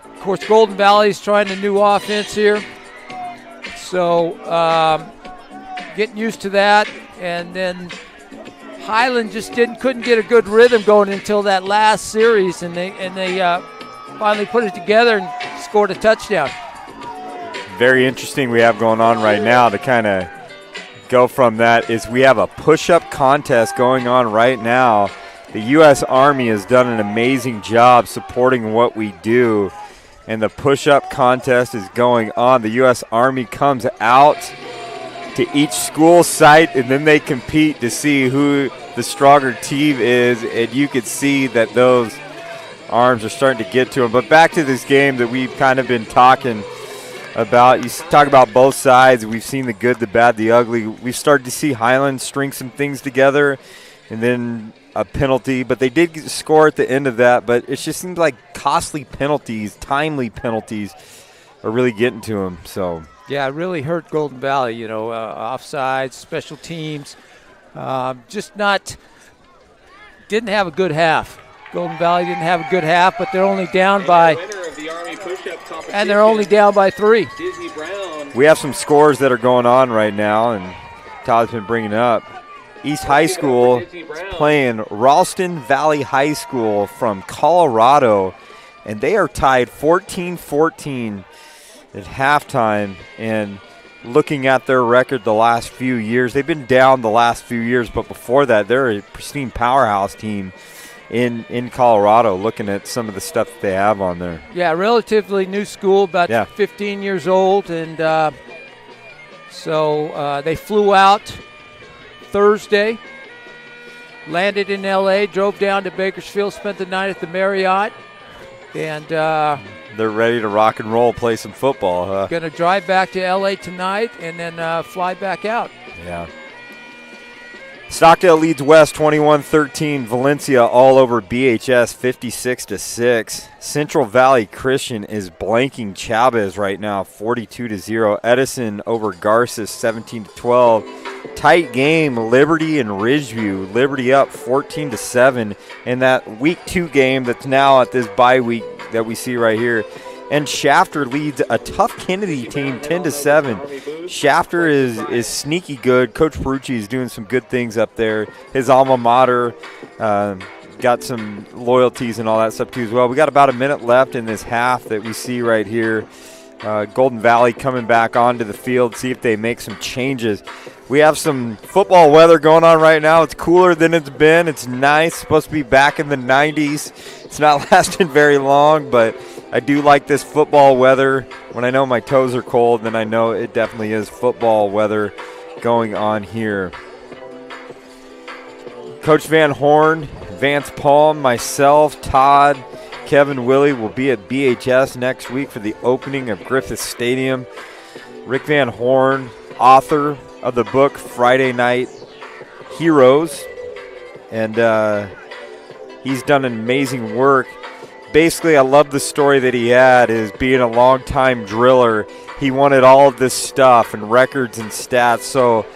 Of course, Golden Valley's trying a new offense here. So getting used to that. And then Highland just couldn't get a good rhythm going until that last series, and they finally put it together and scored a touchdown. Very interesting we have going on right now to kind of go from that is we have a push-up contest going on right now. The U.S. Army has done an amazing job supporting what we do, and the push-up contest is going on. The U.S. Army comes out to each school site, and then they compete to see who the stronger team is, and you could see that those arms are starting to get to them. But back to this game that we've kind of been talking about. You talk about both sides. We've seen the good, the bad, the ugly. We've started to see Highland string some things together, and then a penalty. But they did score at the end of that, but it just seems like costly penalties, timely penalties are really getting to them. So yeah, it really hurt Golden Valley, offsides, special teams. Didn't have a good half. Golden Valley didn't have a good half, but they're only down by 3. We have some scores that are going on right now, and Todd's been bringing up. East High School is playing Ralston Valley High School from Colorado, and they are tied 14-14 at halftime. And looking at their record the last few years, they've been down the last few years, but before that, they're a pristine powerhouse team in Colorado, looking at some of the stuff that they have on there. Yeah, relatively new school, about 15 years old, and so they flew out Thursday, landed in L.A., drove down to Bakersfield, spent the night at the Marriott, and they're ready to rock and roll, play some football, huh? Going to drive back to L.A. tonight and then fly back out. Yeah. Stockdale leads West 21-13. Valencia all over BHS 56-6. Central Valley Christian is blanking Chavez right now 42-0. Edison over Garces 17-12. Tight game, Liberty and Ridgeview. Liberty up 14-7 in that week 2 game that's now at this bye week that we see right here. And Shafter leads a tough Kennedy team 10-7. Shafter is sneaky good. Coach Perucci is doing some good things up there. His alma mater got some loyalties and all that stuff too as well. We got about a minute left in this half that we see right here. Golden Valley coming back onto the field, see if they make some changes. We have some football weather going on right now. It's cooler than it's been. It's nice. It's supposed to be back in the 90s. It's not lasting very long, but I do like this football weather. When I know my toes are cold, then I know it definitely is football weather going on here. Coach Van Horn, Vance Palm, myself, Todd, Kevin Willie will be at BHS next week for the opening of Griffith Stadium. Rick Van Horn, author of the book Friday Night Heroes, and he's done an amazing work. Basically, I love the story that he had is being a longtime driller. He wanted all of this stuff and records and stats. So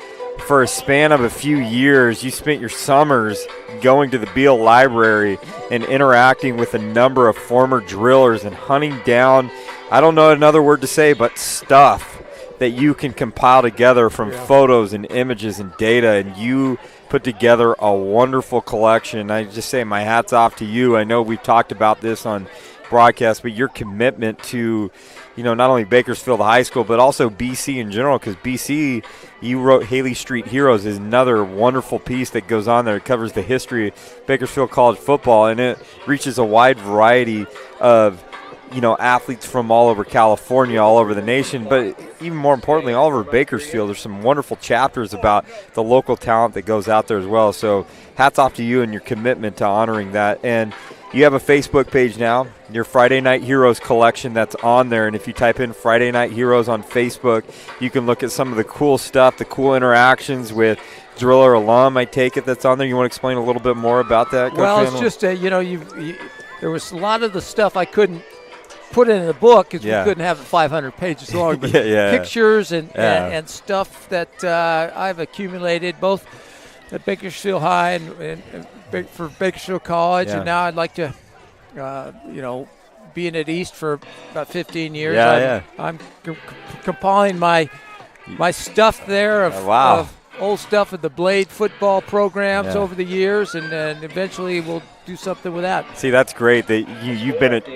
for a span of a few years, you spent your summers going to the Beale Library and interacting with a number of former drillers and hunting down, I don't know another word to say, but stuff that you can compile together from photos and images and data, and you put together a wonderful collection. I just say my hat's off to you. I know we've talked about this on broadcast, but your commitment to, not only Bakersfield High School, but also BC in general, because BC, you wrote Haley Street Heroes is another wonderful piece that goes on there. It covers the history of Bakersfield College football, and it reaches a wide variety of athletes from all over California, all over the nation, but even more importantly, all over Bakersfield. There's some wonderful chapters about the local talent that goes out there as well. So hats off to you and your commitment to honoring that. And you have a Facebook page now, your Friday Night Heroes collection that's on there. And if you type in Friday Night Heroes on Facebook, you can look at some of the cool stuff, the cool interactions with Driller alum, I take it, that's on there. You want to explain a little bit more about that, Coach Well, Randall? it's just, there was a lot of the stuff I couldn't put in the book because we couldn't have it 500 pages long. But pictures and stuff that I've accumulated both at Bakersfield High and for Bakersfield College, and now I'd like to, being at East for about 15 years, I'm compiling my stuff there of old stuff of the Blade football programs over the years, and then eventually we'll do something with that. See, that's great that you've been at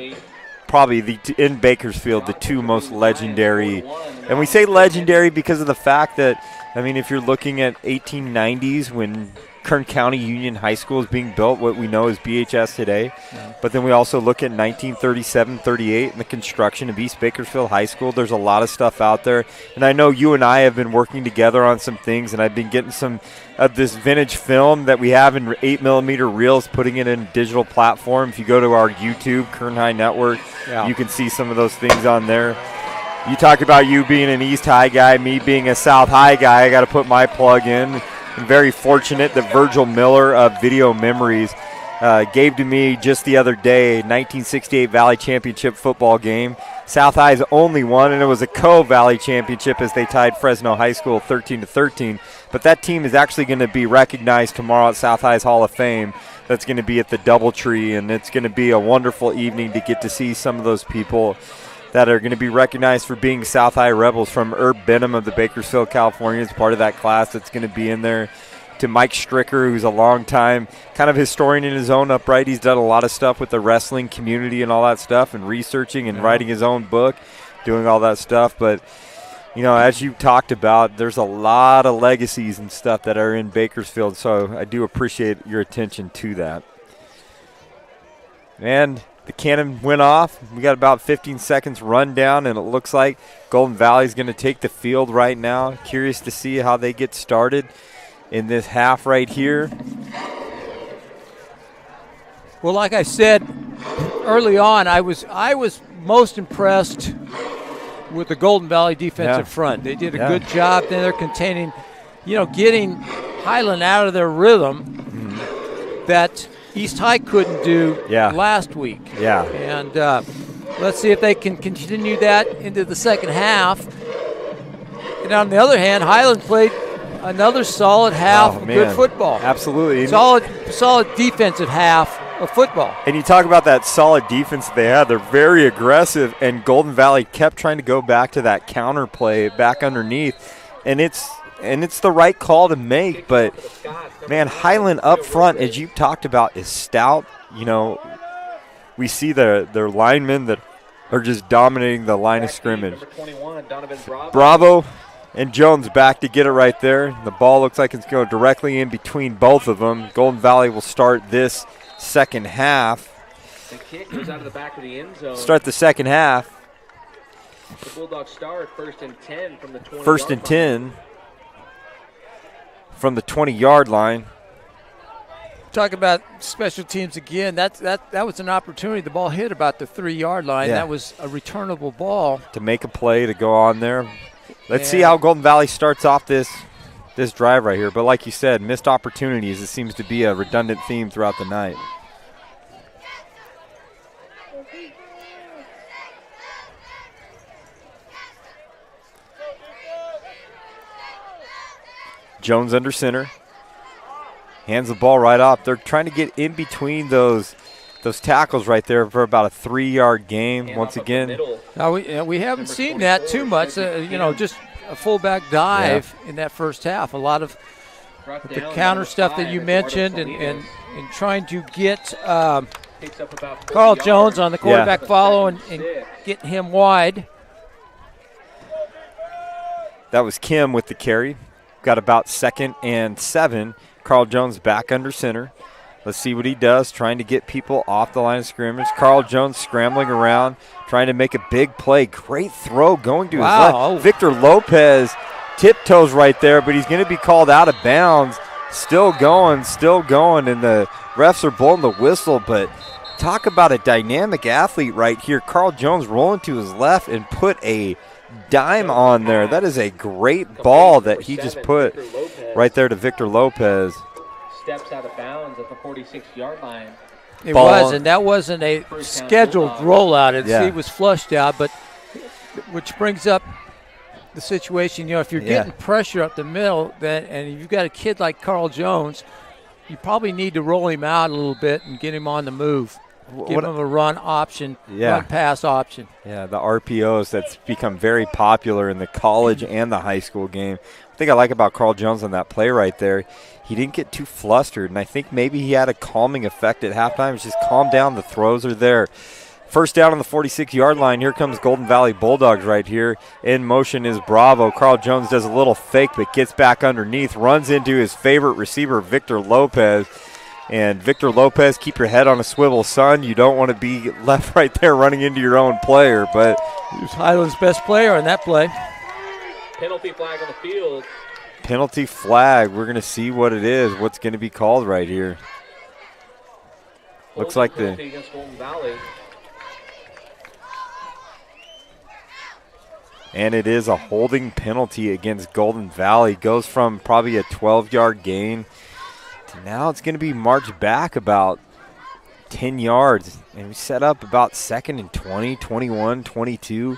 probably in Bakersfield the two most legendary, and we say legendary because of the fact that, if you're looking at 1890s when Kern County Union High School is being built, what we know is BHS today. But then we also look at 1937-38 and the construction of East Bakersfield High School. There's a lot of stuff out there. And I know you and I have been working together on some things, and I've been getting some of this vintage film that we have in 8mm reels, putting it in a digital platform. If you go to our YouTube, Kern High Network, you can see some of those things on there. You talk about you being an East High guy, me being a South High guy. I got to put my plug in. I'm very fortunate that Virgil Miller of Video Memories gave to me just the other day 1968 Valley Championship football game. South High's only one, and it was a co-Valley Championship as they tied Fresno High School 13-13. But that team is actually going to be recognized tomorrow at South High's Hall of Fame. That's going to be at the Doubletree, and it's going to be a wonderful evening to get to see some of those people that are going to be recognized for being South High Rebels, from Herb Benham of the Bakersfield Californians, part of that class that's going to be in there, to Mike Stricker, who's a long-time kind of historian in his own upright. He's done a lot of stuff with the wrestling community and all that stuff, and researching and writing his own book, doing all that stuff. But, as you talked about, there's a lot of legacies and stuff that are in Bakersfield, so I do appreciate your attention to that. And the cannon went off. We got about 15 seconds rundown, and it looks like Golden Valley is going to take the field right now. Curious to see how they get started in this half right here. Well, like I said early on, I was most impressed with the Golden Valley defensive front. They did a good job. They're containing, getting Highland out of their rhythm that East High couldn't do last week. And let's see if they can continue that into the second half. And on the other hand, Highland played another solid half of good football. Absolutely. Solid defensive half of football. And you talk about that solid defense that they had. They're very aggressive, and Golden Valley kept trying to go back to that counter play back underneath. And it's the right call to make, but man, Highland up front, as you talked about, is stout. We see their linemen that are just dominating the line of scrimmage. Bravo and Jones back to get it right there. The ball looks like it's going directly in between both of them. Golden Valley will start this second half. The kick goes out of the back of the end zone. Start the second half. The Bulldogs start 1st and 10 from the 20. First and 10 from the 20-yard line. Talk about special teams again. That was an opportunity. The ball hit about the 3-yard line. That was a returnable ball. To make a play to go on there. Let's see how Golden Valley starts off this drive right here. But like you said, missed opportunities. It seems to be a redundant theme throughout the night. Jones under center. Hands the ball right off. They're trying to get in between those tackles right there for about a 3-yard gain once again. Now we haven't seen that too much. Just a fullback dive in that first half. A lot of the counter stuff that you mentioned and trying to get Carl Jones on the quarterback follow and get him wide. That was Kim with the carry. Got about 2nd and 7. Carl Jones back under center. Let's see what he does, trying to get people off the line of scrimmage. Carl Jones scrambling around, trying to make a big play. Great throw going to his left. Victor Lopez tiptoes right there, but he's going to be called out of bounds. Still going, and the refs are blowing the whistle, but talk about a dynamic athlete right here. Carl Jones rolling to his left and put a dime on there. That is a great ball that he just put right there to Victor Lopez. Steps out of bounds at the 46-yard line. It was, and that wasn't a scheduled rollout. It was flushed out, but which brings up the situation. If you're getting pressure up the middle, and you've got a kid like Carl Jones, you probably need to roll him out a little bit and get him on the move. Give him a run option, run-pass option. Yeah, the RPOs, that's become very popular in the college and the high school game. The thing I like about Carl Jones on that play right there, he didn't get too flustered, and I think maybe he had a calming effect at halftime. It's just calm down, the throws are there. First down on the 46-yard line. Here comes Golden Valley Bulldogs right here. In motion is Bravo. Carl Jones does a little fake but gets back underneath, runs into his favorite receiver, Victor Lopez. And Victor Lopez, keep your head on a swivel, son. You don't want to be left right there running into your own player. But he was Highland's best player on that play. Penalty flag on the field. Penalty flag. We're going to see what it is, what's going to be called right here. Looks like the against Golden Valley. And it is a holding penalty against Golden Valley. Goes from probably a 12-yard gain to now it's going to be marched back about 10 yards. And we set up about 2nd and 20, 21, 22.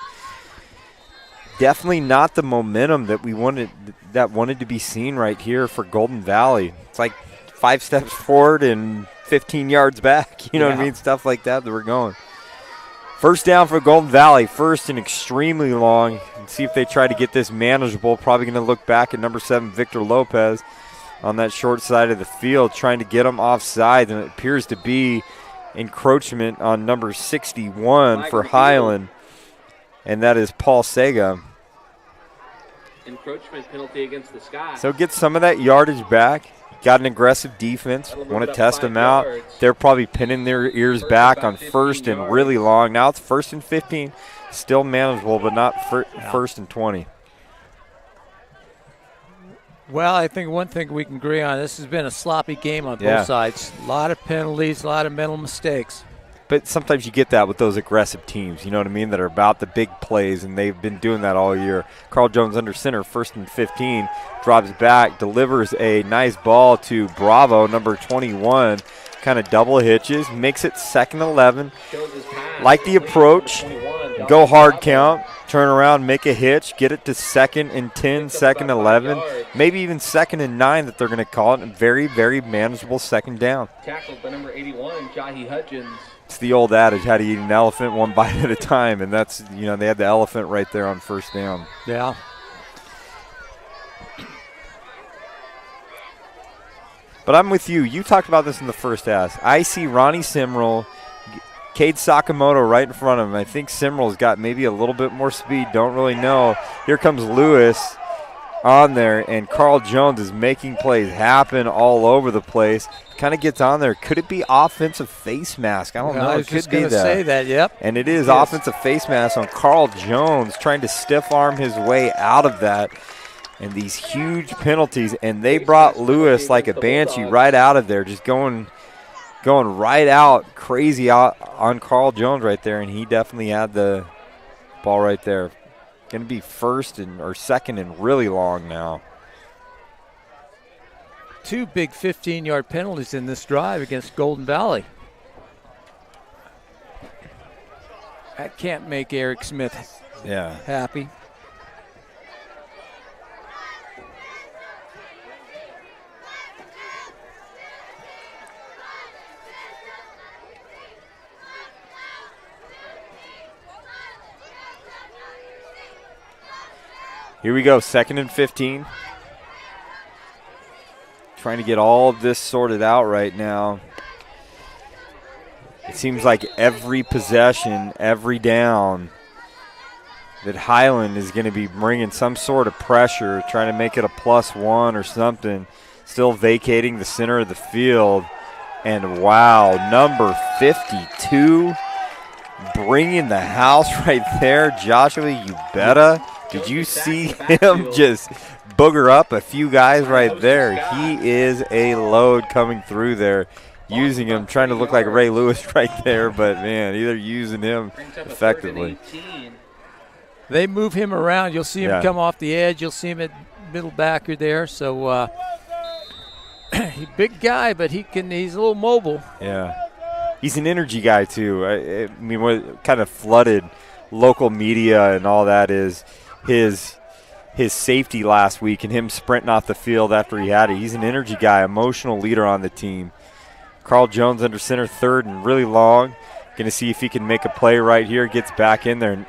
Definitely not the momentum that wanted to be seen right here for Golden Valley. It's like 5 steps forward and 15 yards back. You know what I mean? Stuff like that we're going. First down for Golden Valley. First and extremely long. And see if they try to get this manageable. Probably going to look back at number 7, Victor Lopez, on that short side of the field, trying to get him offside. And it appears to be encroachment on number 61 for Highland. And that is Paul Sega. Encroachment penalty against the Sky. So get some of that yardage back. Got an aggressive defense. Want to test them out. They're probably pinning their ears back on 1st and really long. Now it's 1st and 15. Still manageable, but not 1st and 20. Well, I think one thing we can agree on, this has been a sloppy game on both sides. A lot of penalties, a lot of mental mistakes. But sometimes you get that with those aggressive teams, you know what I mean, that are about the big plays, and they've been doing that all year. Carl Jones under center, 1st and 15, drops back, delivers a nice ball to Bravo, number 21, kind of double hitches, makes it 2nd and 11. Like the approach, go hard count, turn around, make a hitch, get it to 2nd and 10, 2nd and 11, maybe even 2nd and 9 that they're going to call it. Very, very manageable 2nd down. Tackled by number 81, Jahi Hudgens. It's the old adage, how to eat an elephant one bite at a time, and that's, they had the elephant right there on 1st down. Yeah. But I'm with you. You talked about this in the first half. I see Ronnie Simrel, Cade Sakamoto right in front of him. I think Simrel's got maybe a little bit more speed. Don't really know. Here comes Lewis on there, and Carl Jones is making plays happen all over the place. Kind of gets on there. Could it be offensive face mask? I don't know. It could be that. Say that, yep. And it is offensive face mask on Carl Jones, trying to stiff arm his way out of that. And these huge penalties, and they brought Lewis like a banshee right out of there, just going right out, crazy out on Carl Jones right there, and he definitely had the ball right there. Going to be 2nd and really long now. 2 big 15-yard penalties in this drive against Golden Valley. That can't make Eric Smith happy. Here we go, 2nd and 15. Trying to get all of this sorted out right now. It seems like every possession, every down, that Highland is going to be bringing some sort of pressure, trying to make it a +1 or something, still vacating the center of the field. And wow, number 52 bringing the house right there. Joshua, you better. Did you see him just booger up a few guys right there? He is a load coming through there, using him, trying to look like Ray Lewis right there, but man, either using him effectively. They move him around. You'll see him come off the edge. You'll see him at middle backer there. So he's a big guy, but he's a little mobile. Yeah. He's an energy guy, too. I mean, what kind of flooded local media and all that is his safety last week and him sprinting off the field after he had it. He's an energy guy, emotional leader on the team. Carl Jones under center, third and really long. Going to see if he can make a play right here. Gets back in there and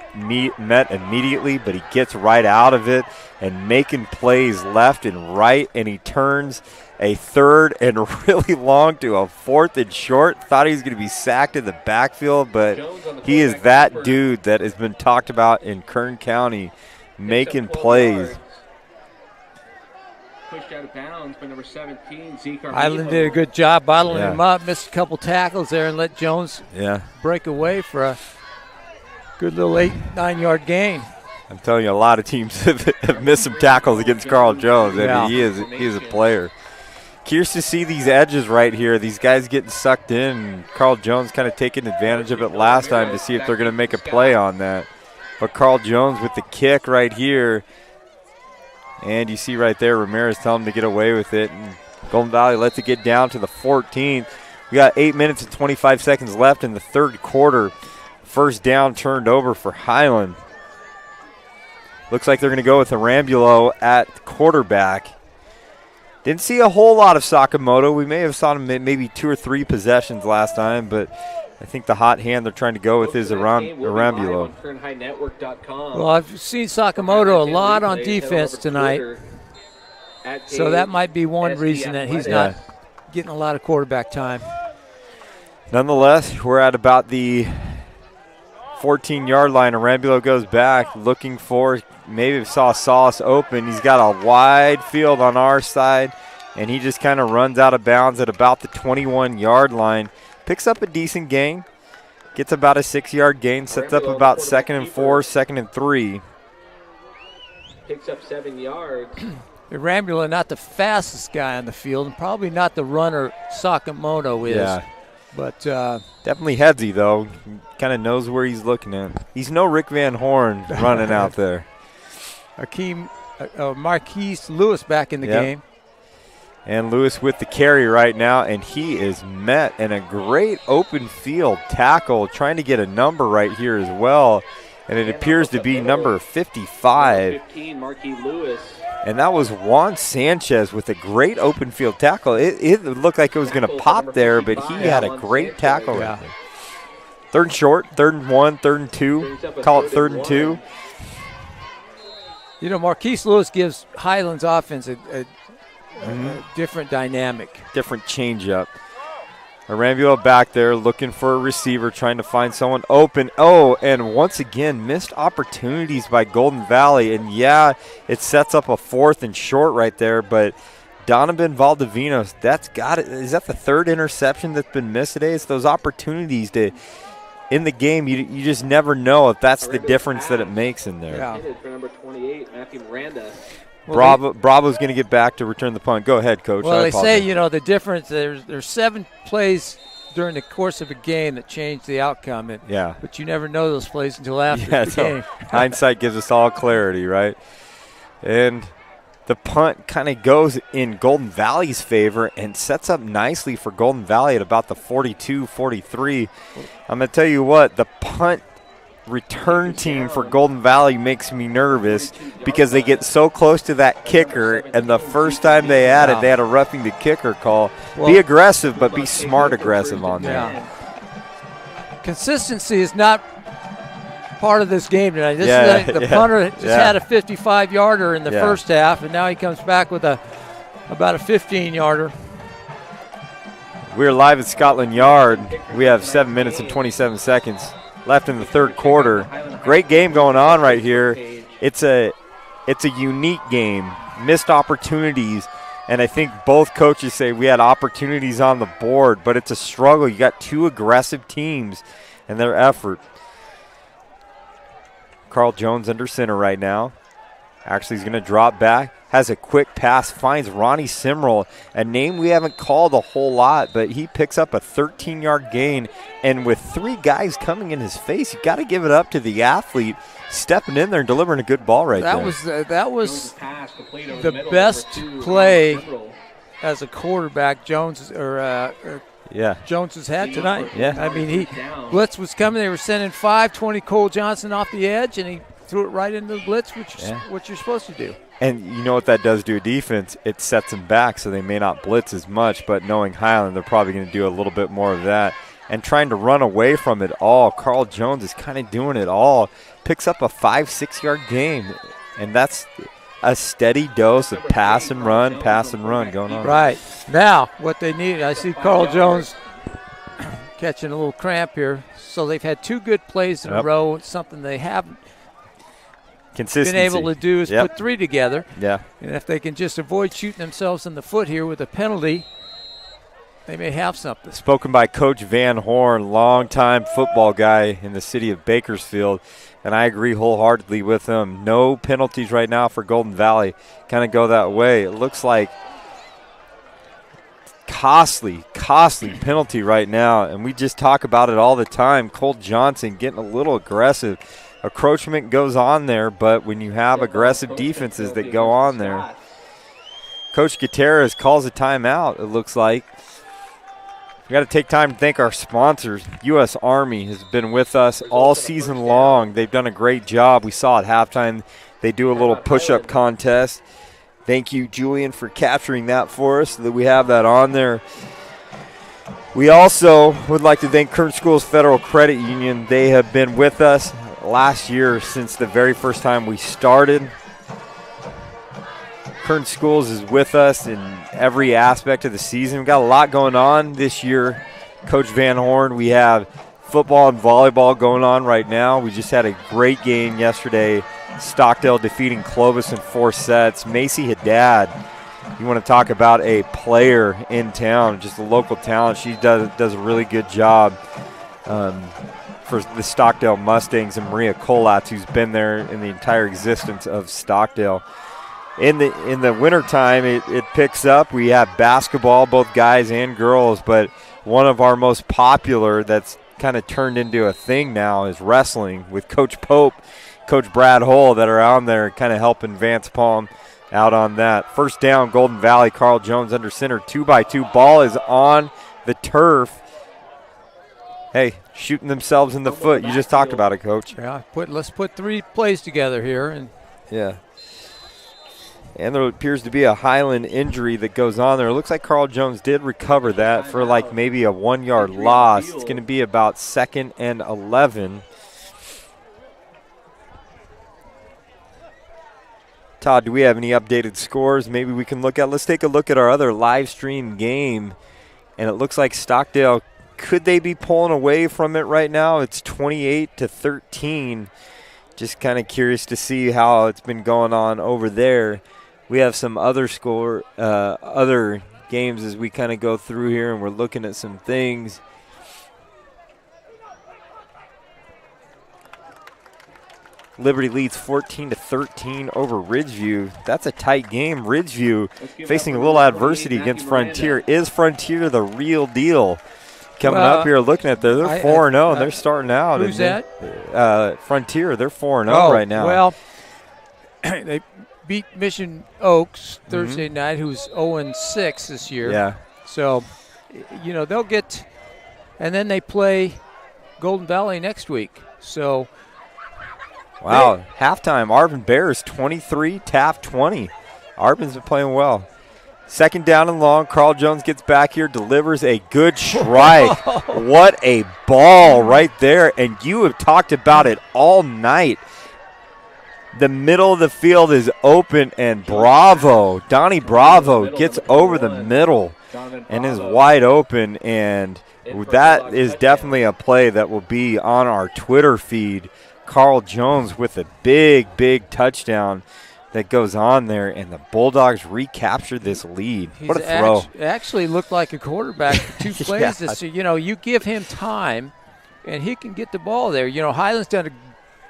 met immediately, but he gets right out of it and making plays left and right, and he turns a third and really long to a fourth and short. Thought he was going to be sacked in the backfield, but he is that dude that has been talked about in Kern County making plays. Pushed out of bounds by number 17, Zeke Armijo. Highland did a good job bottling him up, missed a couple tackles there, and let Jones break away for a good little 8-9 yard gain. I'm telling you, a lot of teams have missed some tackles against Carl Jones. I mean, he is a player. Curious to see these edges right here. These guys getting sucked in. Carl Jones kind of taking advantage of it last time to see if they're going to make a play on that. But Carl Jones with the kick right here. And you see right there, Ramirez telling him to get away with it. And Golden Valley lets it get down to the 14th. We got 8 minutes and 25 seconds left in the third quarter. First down turned over for Highland. Looks like they're going to go with Arambulo at quarterback. Didn't see a whole lot of Sakamoto. We may have saw him maybe 2 or 3 possessions last time, but I think the hot hand they're trying to go with is Arambulo. Well, I've seen Sakamoto a lot on defense tonight, so that might be one reason that he's not getting a lot of quarterback time. Nonetheless, we're at about the 14-yard line. Arambulo goes back looking for, maybe saw Sauce open. He's got a wide field on our side, and he just kind of runs out of bounds at about the 21-yard line. Picks up a decent gain, gets about a 6-yard gain, sets up about 2nd and 4, 2nd and 3. Picks up 7 yards. Arambulo not the fastest guy on the field, and probably not the runner Sakamoto is. Yeah. But definitely headsy, though. Kind of knows where he's looking at. He's no Rick Van Horn running out there. Marquise Lewis back in the game. And Lewis with the carry right now, and he is met in a great open field tackle, trying to get a number right here as well. And it appears to be number 55. 15, Marquis Lewis. And that was Juan Sanchez with a great open field tackle. It looked like it was going to pop there, but he had a great tackle right there. 3rd and short, 3rd and 1, 3rd and 2. Call it 3rd and 2. You know, Marquise Lewis gives Highlands offense a different dynamic. Different changeup. Arambulo back there looking for a receiver, trying to find someone open. Oh, and once again, missed opportunities by Golden Valley. And, yeah, it sets up a 4th and short right there. But Donovan Valdivinos, that's got it. Is that the 3rd interception that's been missed today? It's those opportunities to – in the game, you just never know if that's the difference that it makes in there. Yeah. For number 28, Matthew Miranda. Bravo's going to get back to return the punt. Go ahead, Coach. Well, they say, you know, the difference, there's 7 plays during the course of a game that change the outcome. But you never know those plays until after the game. Hindsight gives us all clarity, right? And the punt kind of goes in Golden Valley's favor and sets up nicely for Golden Valley at about the 42-43. I'm going to tell you what, the punt return team for Golden Valley makes me nervous because they get so close to that kicker, and the first time they had it, they had a roughing the kicker call. Be aggressive, but be smart aggressive on that. Consistency is not part of this game tonight. The punter just had a 55-yarder in the first half, and now he comes back with about a 15-yarder. We're live at Scotland Yard. We have 7 minutes and 27 seconds left in the third quarter. Great game going on right here. It's a unique game. Missed opportunities. And I think both coaches say we had opportunities on the board, but it's a struggle. You got two aggressive teams and their effort. Carl Jones under center right now. Actually, he's going to drop back. Has a quick pass, finds Ronnie Simrel, a name we haven't called a whole lot, but he picks up a 13-yard gain. And with three guys coming in his face, you got to give it up to the athlete stepping in there and delivering a good ball right there. That was the best play as a quarterback Jones has had tonight. Yeah. I mean, blitz was coming. They were sending 5-20 Cole Johnson off the edge, and he threw it right into the blitz, which is what you're supposed to do. And you know what that does to a defense? It sets them back, so they may not blitz as much, but knowing Highland, they're probably going to do a little bit more of that. And trying to run away from it all, Carl Jones is kind of doing it all. Picks up a 5-6 yard gain, and that's a steady dose of pass and run going on. Right. Now, what they need, I see Carl Jones catching a little cramp here. So they've had two good plays in a row, something they haven't been able to do is put three together. Yeah. And if they can just avoid shooting themselves in the foot here with a penalty, they may have something. Spoken by Coach Van Horn, longtime football guy in the city of Bakersfield, and I agree wholeheartedly with him. No penalties right now for Golden Valley. Kind of go that way. It looks like costly penalty right now, and we just talk about it all the time. Cole Johnson getting a little aggressive. Encroachment goes on there, but when you have aggressive defenses that go on there, Coach Gutierrez calls a timeout, it looks like. We got to take time to thank our sponsors. U.S. Army has been with us all season long. They've done a great job. We saw at halftime they do a little push-up contest. Thank you, Julian, for capturing that for us so that we have that on there. We also would like to thank Kern Schools Federal Credit Union. They have been with us last year since the very first time we started. Kern Schools is with us in every aspect of the season. We've got a lot going on this year. Coach Van Horn, we have football and volleyball going on right now. We just had a great game yesterday. Stockdale defeating Clovis in 4 sets. Macy Haddad, you want to talk about a player in town, just a local talent. She does a really good job for the Stockdale Mustangs, and Maria Kolatz, who's been there in the entire existence of Stockdale. In the wintertime, it picks up. We have basketball, both guys and girls, but one of our most popular that's kind of turned into a thing now is wrestling with Coach Pope, Coach Brad Hull that are on there kind of helping Vance Palm out on that. First down, Golden Valley, Carl Jones under center, 2-by-2. Ball is on the turf. Hey, shooting themselves in the foot. You just talked about it, Coach. Yeah, let's put 3 plays together here. And there appears to be a Highland injury that goes on there. It looks like Carl Jones did recover that for like maybe a 1-yard loss. It's going to be about 2nd and 11. Todd, do we have any updated scores maybe we can look at? Let's take a look at our other live stream game. And it looks like Stockdale, could they be pulling away from it right now? It's 28-13. Just kind of curious to see how it's been going on over there. We have some other other games as we kind of go through here, and we're looking at some things. Liberty leads 14-13 over Ridgeview. That's a tight game. Ridgeview facing a little adversity against Frontier. Is Frontier the real deal? Coming up here, looking at they're 4-0, and they're starting out. Who's that? Frontier, they're 4-0 right now. Well, they beat Mission Oaks Thursday night, who's 0-6 this year. Yeah. So, they'll get – and then they play Golden Valley next week. So – wow, halftime, Arvin Bears 23, Taft 20. Arvin's been playing well. 2nd down and long. Carl Jones gets back here, delivers a good strike. What a ball right there. And you have talked about it all night. The middle of the field is open, and Donnie Bravo gets over the middle and is wide open. And that is definitely a play that will be on our Twitter feed. Carl Jones with a big touchdown that goes on there, and the Bulldogs recapture this lead. What a throw. Actually looked like a quarterback for 2 plays. Yeah. You give him time, and he can get the ball there. Highland's done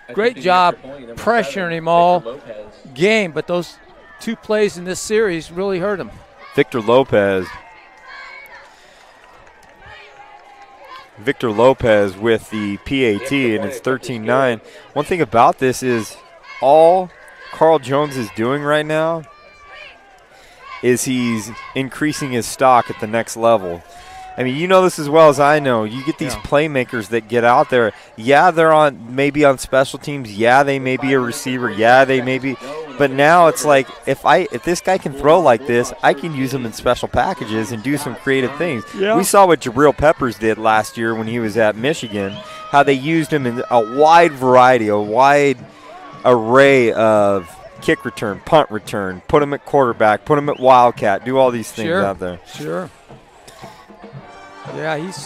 a great job pressuring him all game, but those 2 plays in this series really hurt him. Victor Lopez with the PAT, and it's 13-9. One thing about this is all Carl Jones is doing right now is he's increasing his stock at the next level. I mean, you know this as well as I know. You get these playmakers that get out there. Yeah, they're maybe on special teams. Yeah, they may be a receiver. Yeah, they may be. But now it's like if this guy can throw like this, I can use him in special packages and do some creative things. Yeah. We saw what Jabril Peppers did last year when he was at Michigan, how they used him in a wide variety, a wide array of kick return, punt return, put him at quarterback, put him at wildcat, do all these things out there. Sure. Yeah, he's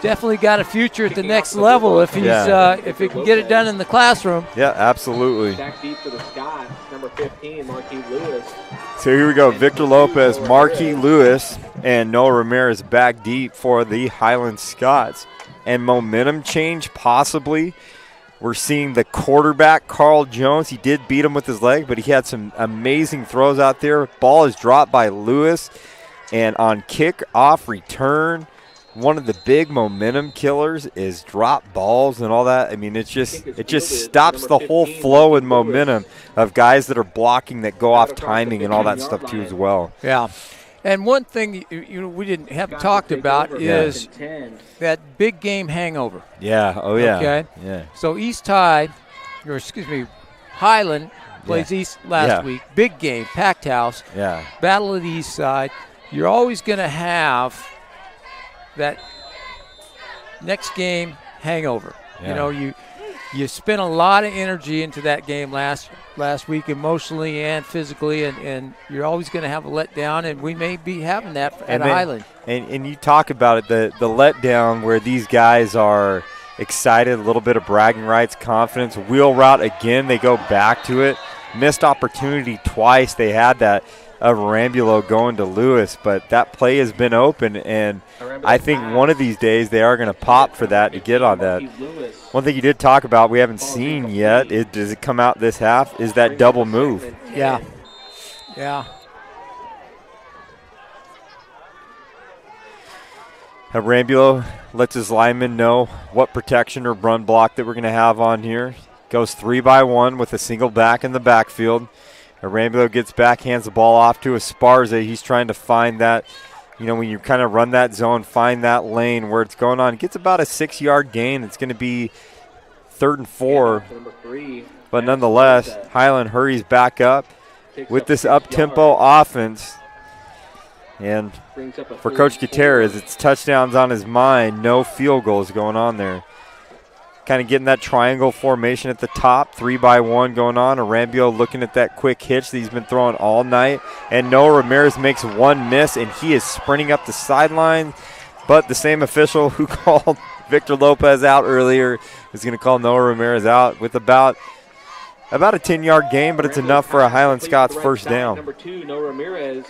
definitely got a future at the next level if if he can get it done in the classroom. Yeah, absolutely. Back deep for the Scots, number 15, Marquis Lewis. So here we go, Victor Lopez, Marquis Lewis, and Noah Ramirez back deep for the Highland Scots. And momentum change possibly. We're seeing the quarterback, Carl Jones. He did beat him with his leg, but he had some amazing throws out there. Ball is dropped by Lewis. And on kick-off return, one of the big momentum killers is drop balls and all that. I mean, it just stops the whole flow and momentum of guys that are blocking that go off timing and all that stuff too as well. Yeah. And one thing we haven't talked about is that big game hangover. Yeah. Oh yeah. Okay. Yeah. So Highland plays East last week. Big game, packed house. Yeah. Battle of the East Side. You're always going to have that next game hangover. Yeah. You spent a lot of energy into that game last week, emotionally and physically, and you're always going to have a letdown, and we may be having that at Highland. And you talk about it, the letdown where these guys are excited, a little bit of bragging rights, confidence, wheel route again, they go back to it. Missed opportunity twice. They had that of Rambulo going to Lewis, but that play has been open, and I think one of these days they are going to pop for that to get on that. One thing you did talk about we haven't seen yet, does it come out this half, is that double move. Yeah. Yeah. Rambulo lets his lineman know what protection or run block that we're going to have on here. Goes 3-by-1 with a single back in the backfield. Rambulo gets back, hands the ball off to Esparza. He's trying to find that, when you kind of run that zone, find that lane where it's going on. Gets about a 6-yard gain. It's going to be 3rd and 4. But nonetheless, Highland hurries back up with this up-tempo offense. And for Coach Gutierrez, it's touchdowns on his mind. No field goals going on there. Kind of getting that triangle formation at the top, 3-by-1 going on. Rambulo looking at that quick hitch that he's been throwing all night. And Noah Ramirez makes one miss, and he is sprinting up the sideline. But the same official who called Victor Lopez out earlier is going to call Noah Ramirez out with about a 10-yard gain, but it's enough for a Highland Scots first down. Number 2, Noah Ramirez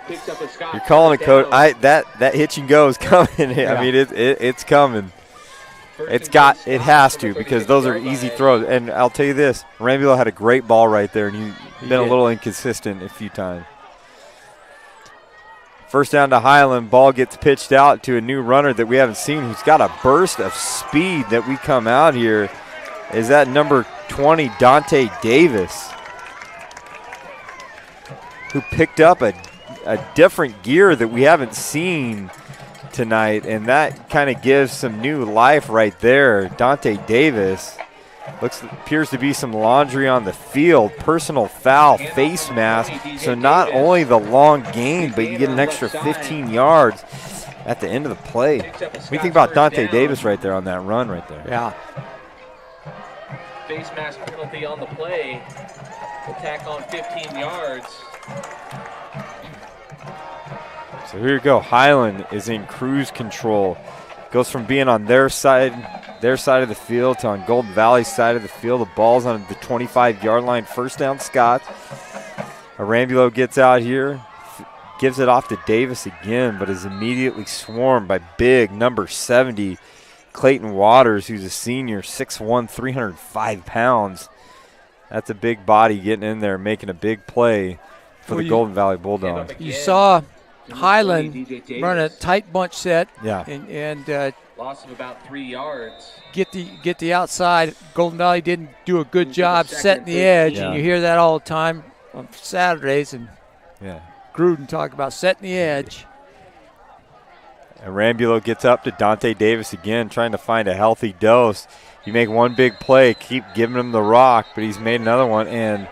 picks up a Scott. You're calling it, Coach. That hitch and go is coming. I mean, it's coming. It has to, because those are easy throws. And I'll tell you this, Rambulo had a great ball right there, and he's been a little inconsistent a few times. First down to Highland. Ball gets pitched out to a new runner that we haven't seen, who's got a burst of speed that we come out here. Is that number 20, Dante Davis, who picked up a different gear that we haven't seen tonight, and that kind of gives some new life right there. Dante Davis appears to be some laundry on the field, personal foul, face mask. So not only the long gain, but you get an extra 15 yards at the end of the play. What do you think about Dante Davis right there on that run right there? Yeah. Face mask penalty on the play. Attack on 15 yards. So here you go. Highland is in cruise control Goes from being on their side of the field to on Golden Valley's side of the field. The ball's on the 25-yard line. First down, Scott. Arambulo gets out here, gives it off to Davis again, but is immediately swarmed by big number 70, Clayton Waters, who's a senior, 6'1", 305 pounds. That's a big body getting in there, making a big play for the Golden Valley Bulldogs. You saw Highland run a tight bunch set. Yeah. And loss of about 3 yards. Get the outside. Golden Valley didn't do a good job setting the edge, and you hear that all the time on Saturdays. And Gruden talk about setting the edge. Arambulo gets up to Dante Davis again, trying to find a healthy dose. You make one big play, keep giving him the rock, but he's made another one. And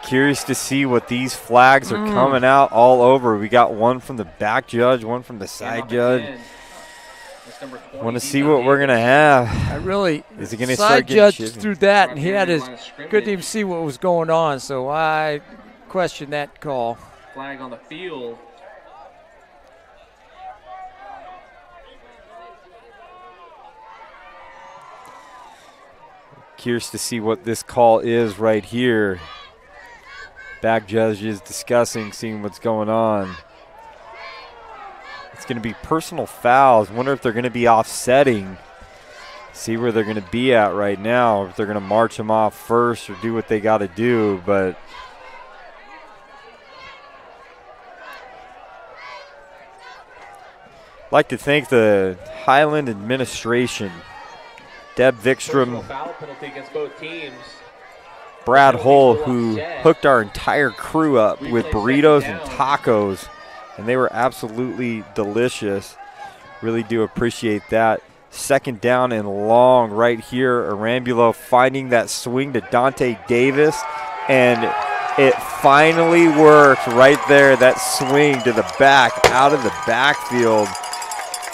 curious to see what these flags are coming out all over. We got one from the back judge, one from the side judge. Want to see what we're going to have. Is it going to start getting judge chippy? through that, and he had couldn't even see what was going on, so I question that call. Flag on the field. Curious to see what this call is right here. Back judge is discussing, seeing what's going on. It's going to be personal fouls. Wonder if they're going to be offsetting. See where they're going to be at right now. If they're going to march them off first or do what they got to do. But I'd like to thank the Highland administration. Deb Vikstrom, Foul penalty against both teams. Brad Hull, who hooked our entire crew up with burritos and tacos, and they were absolutely delicious. Really do appreciate that. Second down and long right here. Arambulo finding that swing to Dante Davis, and it finally worked right there, that swing to the back, out of the backfield.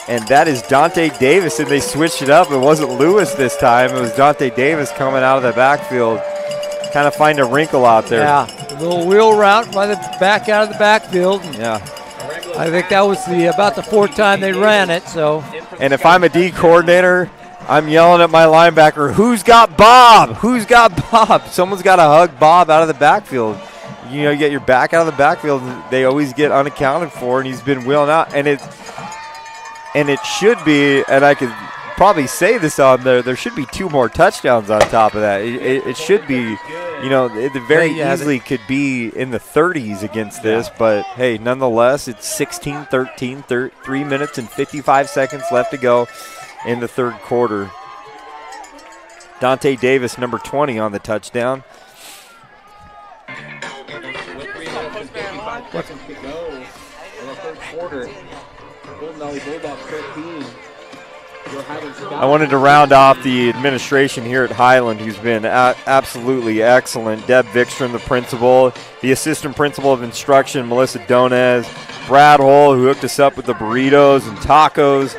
And that is Dante Davis, and they switched it up. It wasn't Lewis this time. It was Dante Davis coming out of the backfield. Kind of find a wrinkle out there. Yeah, a little wheel route by the back out of the backfield. Yeah. I think that was about the fourth time they ran it. So. And if I'm a D coordinator, I'm yelling at my linebacker, who's got Bob? Who's got Bob? Someone's got to hug Bob out of the backfield. You know, you get your back out of the backfield, they always get unaccounted for, and he's been wheeling out. And it should be, and I could probably say this on there should be 2 more touchdowns on top of that. It should be, you know, it very easily could be in the 30s against this, but hey, nonetheless, it's 16-13, 3 minutes and 55 seconds left to go in the third quarter. Dante Davis, number 20, on the touchdown. With 3 minutes and 55 seconds to go in the third quarter. Golden Valley Bulldogs 13. I wanted to round off the administration here at Highland, who's been absolutely excellent. Deb Vikstrom, the principal, the assistant principal of instruction, Melissa Donez, Brad Hull, who hooked us up with the burritos and tacos,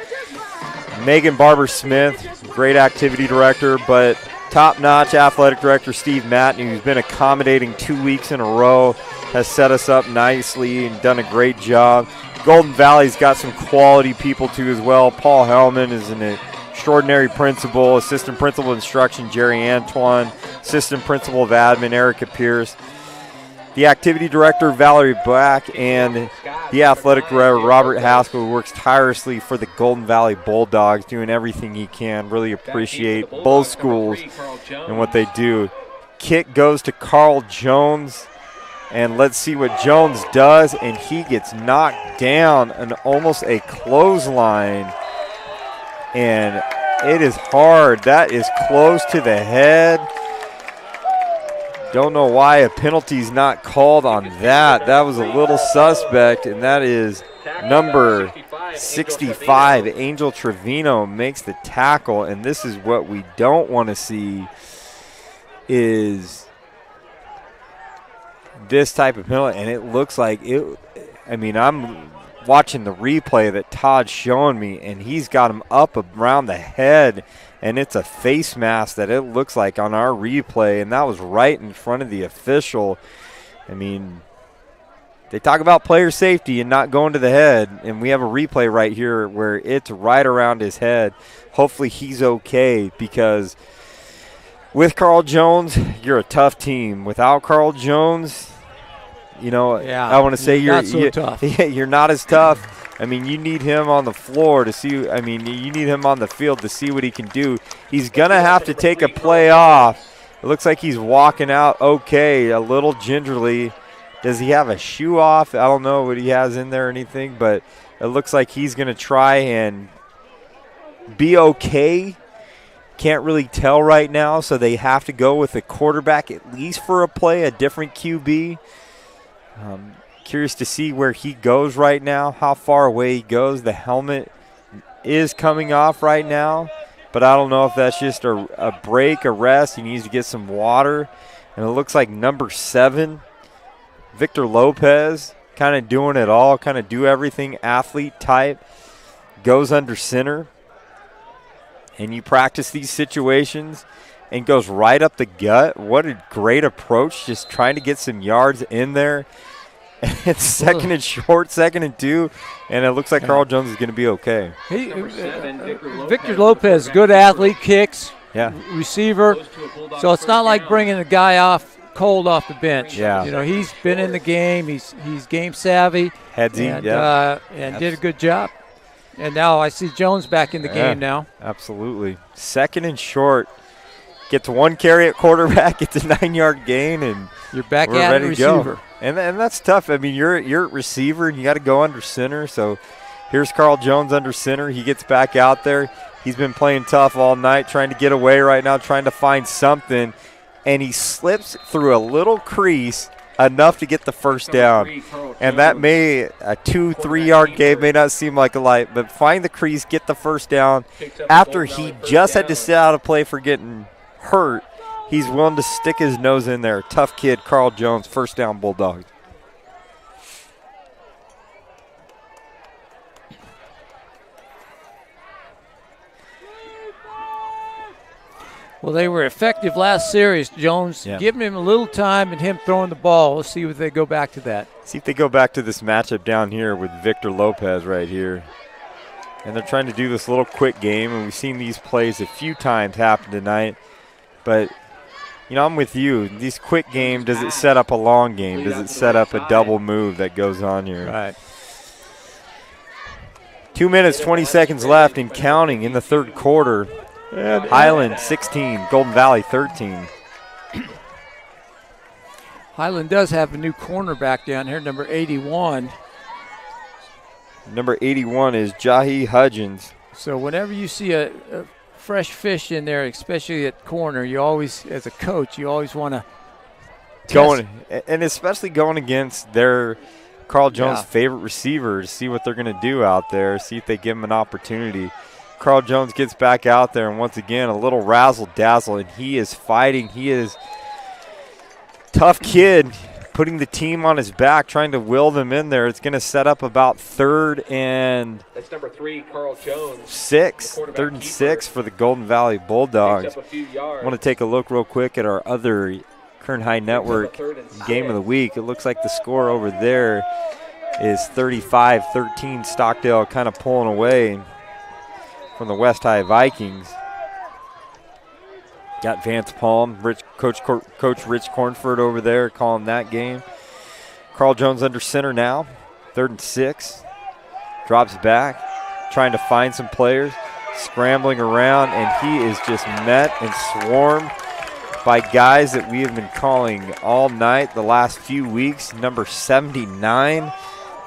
Megan Barber-Smith, great activity director, but top-notch athletic director Steve Matney, who's been accommodating 2 weeks in a row, has set us up nicely and done a great job. Golden Valley's got some quality people too as well. Paul Hellman is an extraordinary principal, assistant principal of instruction Jerry Antoine, assistant principal of admin Erica Pierce, the activity director Valerie Black, and the athletic director Robert Haskell, who works tirelessly for the Golden Valley Bulldogs, doing everything he can. Really appreciate both schools and what they do. Kick goes to Carl Jones. And let's see what Jones does, and he gets knocked down on almost a clothesline. And it is hard. That is close to the head. Don't know why a penalty's not called on that. That was a little suspect, and that is number 65. Angel Trevino makes the tackle, and this is what we don't want to see is this type of penalty, and it looks like it. I mean, I'm watching the replay that Todd's showing me, and he's got him up around the head, and it's a face mask that it looks like on our replay, and that was right in front of the official. I mean, they talk about player safety and not going to the head, and we have a replay right here where it's right around his head. Hopefully he's okay, because with Carl Jones, you're a tough team. Without Carl Jones, you know, I want to say not so tough. You're not as tough. I mean, you need him on the floor to see. I mean, you need him on the field to see what he can do. He's going to have to take a play off. It looks like he's walking out okay, a little gingerly. Does he have a shoe off? I don't know what he has in there or anything, but it looks like he's going to try and be okay. Can't really tell right now, so they have to go with a quarterback at least for a play, a different QB. Curious to see where he goes right now, how far away he goes. The helmet is coming off right now, but I don't know if that's just a break, a rest. He needs to get some water. And it looks like number 7, Victor Lopez, kind of doing it all, kind of do everything, athlete type, goes under center. And you practice these situations and goes right up the gut. What a great approach, just trying to get some yards in there. It's second and short, 2nd and 2, and it looks like Carl Jones is going to be okay. Victor Lopez, good athlete, kicks, yeah, receiver. So it's not like bringing a guy off cold off the bench. Yeah. You know, he's been in the game. He's game savvy. And did a good job. And now I see Jones back in the game now. Absolutely. 2nd and short. Gets 1 carry at quarterback, gets a 9-yard gain, and you're back we're at ready receiver. To go. And that's tough. I mean, you're at receiver, and you got to go under center. So here's Carl Jones under center. He gets back out there. He's been playing tough all night, trying to get away right now, trying to find something. And he slips through a little crease enough to get the first down. And that may, a 2-3 yard game may not seem like a lot, but find the crease, get the first down. After he just had to sit out of play for getting hurt, he's willing to stick his nose in there. Tough kid, Carl Jones, first down Bulldogs. Well, they were effective last series. Jones giving him a little time and him throwing the ball. Let's see if they go back to that. See if they go back to this matchup down here with Victor Lopez right here. And they're trying to do this little quick game, and we've seen these plays a few times happen tonight. But, you know, I'm with you. These quick game, does it set up a long game? Does it set up a double move that goes on here? Right. 2 minutes, 20 seconds left and counting in the third quarter. Highland 16, Golden Valley 13. Highland does have a new cornerback down here, number 81. Number 81 is Jahi Hudgens. So whenever you see a fresh fish in there, especially at corner, you always, as a coach, you always want to going, and especially going against their Carl Jones' favorite receiver to see what they're going to do out there, see if they give him an opportunity. Carl Jones gets back out there, and once again, a little razzle-dazzle, and he is fighting. He is tough kid, putting the team on his back, trying to will them in there. It's going to set up about 3rd and that's number 3, Carl Jones. 6, 3rd and 6 for the Golden Valley Bulldogs. I want to take a look real quick at our other Kern High Network game of the week. It looks like the score over there is 35-13. Stockdale kind of pulling away from the West High Vikings. Got Vance Palm, Coach Rich Cornford over there calling that game. Carl Jones under center now, 3rd and 6. Drops back, trying to find some players, scrambling around, and he is just met and swarmed by guys that we have been calling all night the last few weeks. Number 79,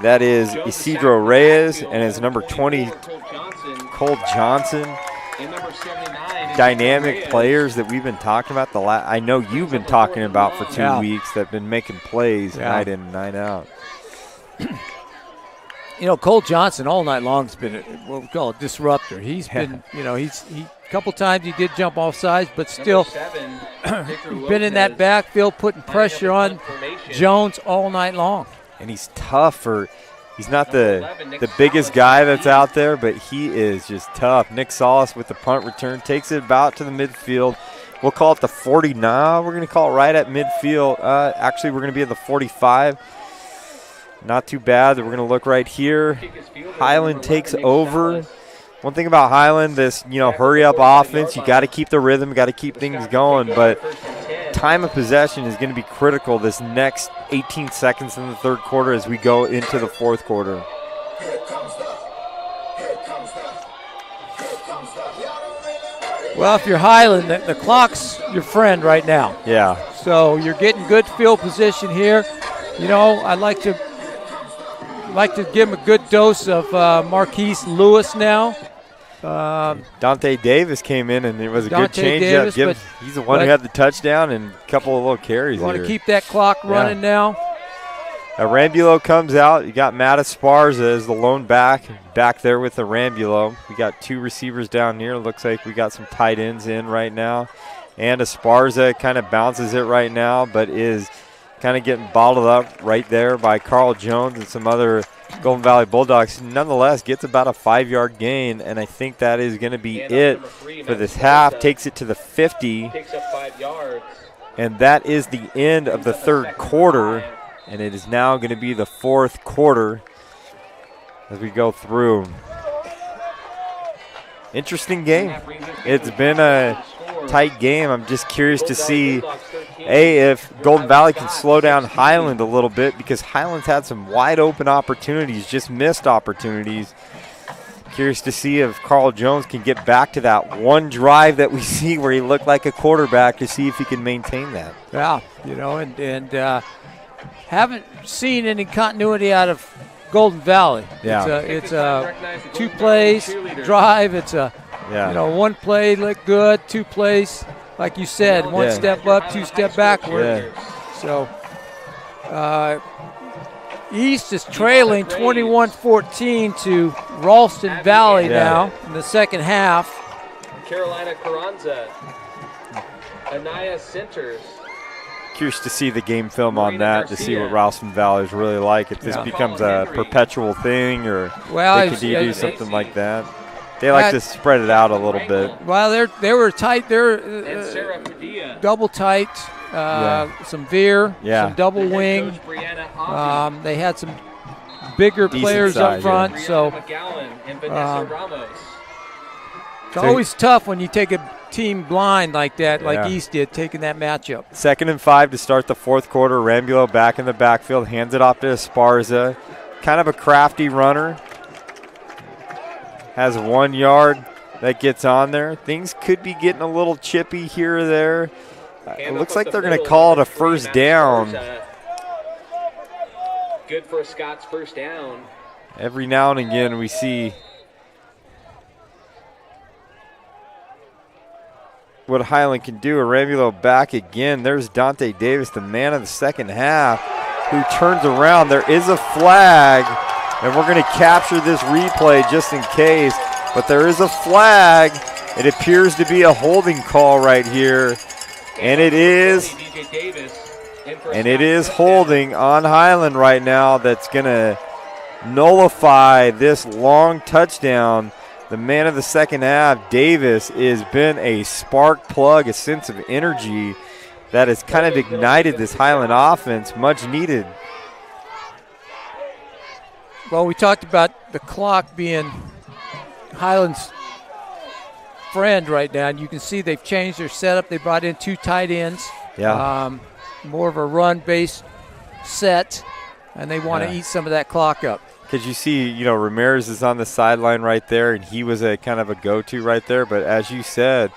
that is Isidro Reyes, and his number 20, Cole Johnson. Dynamic players that we've been talking about. I know you've been talking about for 2 weeks that have been making plays night in and night out. You know, Cole Johnson all night long has been what we call a disruptor. He's been, you know, a couple times he did jump off sides, but still been in that backfield putting pressure on Jones all night long. And he's tough he's not the biggest guy that's out there, but he is just tough. Nick Solis with the punt return takes it about to the midfield. We'll call it the 40 now. We're going to call it right at midfield. Actually, we're going to be at the 45. Not too bad. We're going to look right here. Highland takes over. One thing about Highland, this hurry up offense, you got to keep the rhythm, got to keep things going, but time of possession is going to be critical this next 18 seconds in the third quarter as we go into the fourth quarter. Well, if you're Highland, the clock's your friend right now. Yeah. So you're getting good field position here. I'd like to give him a good dose of Marquise Lewis now. Dante Davis came in, and it was a good Davis, change-up. He's the one who had the touchdown and a couple of little carries. You want to keep that clock running now. Rambulo comes out. You got Matt Esparza as the lone back there with the Rambulo. We got two receivers down here. Looks like we got some tight ends in right now. And Esparza kind of bounces it right now, but is kind of getting bottled up right there by Carl Jones and some other Golden Valley Bulldogs. Nonetheless, gets about a 5-yard gain, and I think that is going to be it for this half. Takes it to the 50. Takes up 5 yards. And that is the end of the third quarter. And it is now going to be the fourth quarter as we go through. Interesting game. It's been a tight game. I'm just curious to see, if Golden Valley can slow down Highland a little bit, because Highland's had some wide open opportunities, just missed opportunities. Curious to see if Carl Jones can get back to that one drive that we see where he looked like a quarterback, to see if he can maintain that. Yeah, and haven't seen any continuity out of Golden Valley. Yeah. It's a 2 plays drive. It's a one play look good, 2 plays, like you said, 1 step up, 2 step backward. So East is trailing 21-14 to Ralston Valley now in the second half. Carolina Carranza. Anaya Centers. Curious to see the game film on that, to see what Ralston Valley is really like, if this becomes a perpetual thing, or they could do something like that. They like to spread it out a little bit. Well, they were tight. They're double tight, some veer, some double wing. They had some bigger players up front, so it's always tough when you take a team blind like that, like East did, taking that matchup. 2nd and 5 to start the fourth quarter. Rambulo back in the backfield, hands it off to Esparza. Kind of a crafty runner. Has 1 yard that gets on there. Things could be getting a little chippy here or there. It looks like they're going to call it a first down. Good for Scott's first down. Every now and again we see what Highland can do. Rambulo back again. There's Dante Davis, the man of the second half, who turns around. There is a flag, and we're going to capture this replay just in case, but there is a flag. It appears to be a holding call right here, and it is holding on Highland right now. That's going to nullify this long touchdown. The man of the second half, Davis, has been a spark plug, a sense of energy that has kind of ignited this Highland offense, much needed. Well, we talked about the clock being Highland's friend right now, and you can see they've changed their setup. They brought in 2 tight ends, more of a run-based set, and they want to eat some of that clock up. Because you see, Ramirez is on the sideline right there, and he was a kind of a go-to right there. But as you said,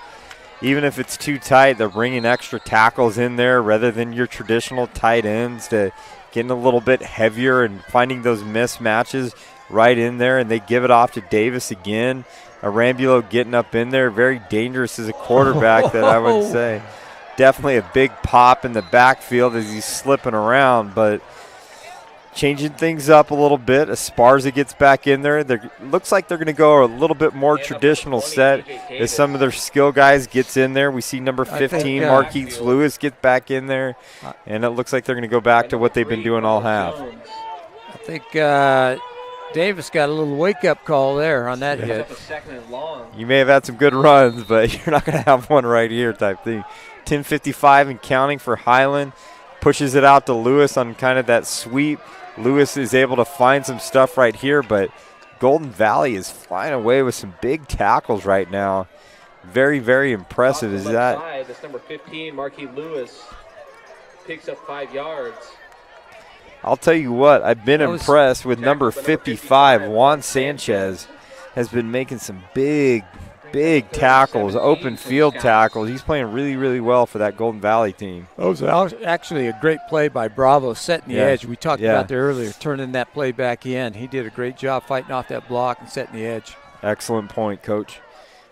even if it's too tight, they're bringing extra tackles in there rather than your traditional tight ends, to getting a little bit heavier and finding those mismatches right in there. And they give it off to Davis again. Rambulo getting up in there, very dangerous as a quarterback, that I would say. Definitely a big pop in the backfield as he's slipping around, but changing things up a little bit. Esparza gets back in there. Looks like they're going to go a little bit more traditional set as some of their skill guys gets in there. We see number 15, Marquise Lewis, get back in there, and it looks like they're going to go back to what they've been doing all half. I think Davis got a little wake-up call there on that hit. You may have had some good runs, but you're not going to have one right here type thing. 10:55 and counting for Highland. pushes it out to Lewis on kind of that sweep. Lewis is able to find some stuff right here, but Golden Valley is flying away with some big tackles right now. Very, very impressive. Is that? That's number 15, Marquis Lewis, picks up 5 yards. I'll tell you what, I've been impressed with number 55, Juan Sanchez, has been making some big tackles, open field tackles. He's playing really, really well for that Golden Valley team. That was actually a great play by Bravo, setting the edge. We talked about that earlier, turning that play back in. He did a great job fighting off that block and setting the edge. Excellent point, Coach.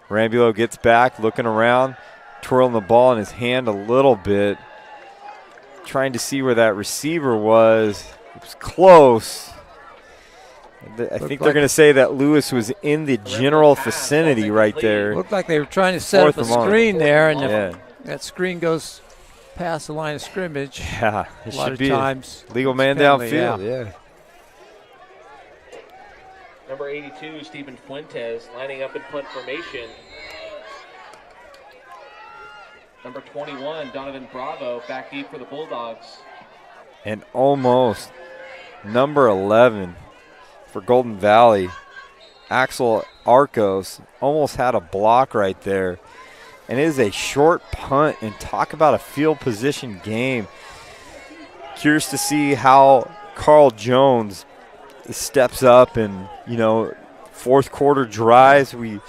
Rambulo gets back, looking around, twirling the ball in his hand a little bit, trying to see where that receiver was. It was close. I think they're going to say that Lewis was in the general vicinity right there. Looked like they were trying to set up a screen there, and that screen goes past the line of scrimmage. Yeah, it should be times legal man downfield. Yeah. Number 82, Stephen Fuentes, lining up in punt formation. Number 21, Donovan Bravo, back deep for the Bulldogs. And almost number 11 for Golden Valley, Axel Arcos, almost had a block right there. And it is a short punt, and talk about a field position game. Curious to see how Carl Jones steps up and, fourth quarter drives. We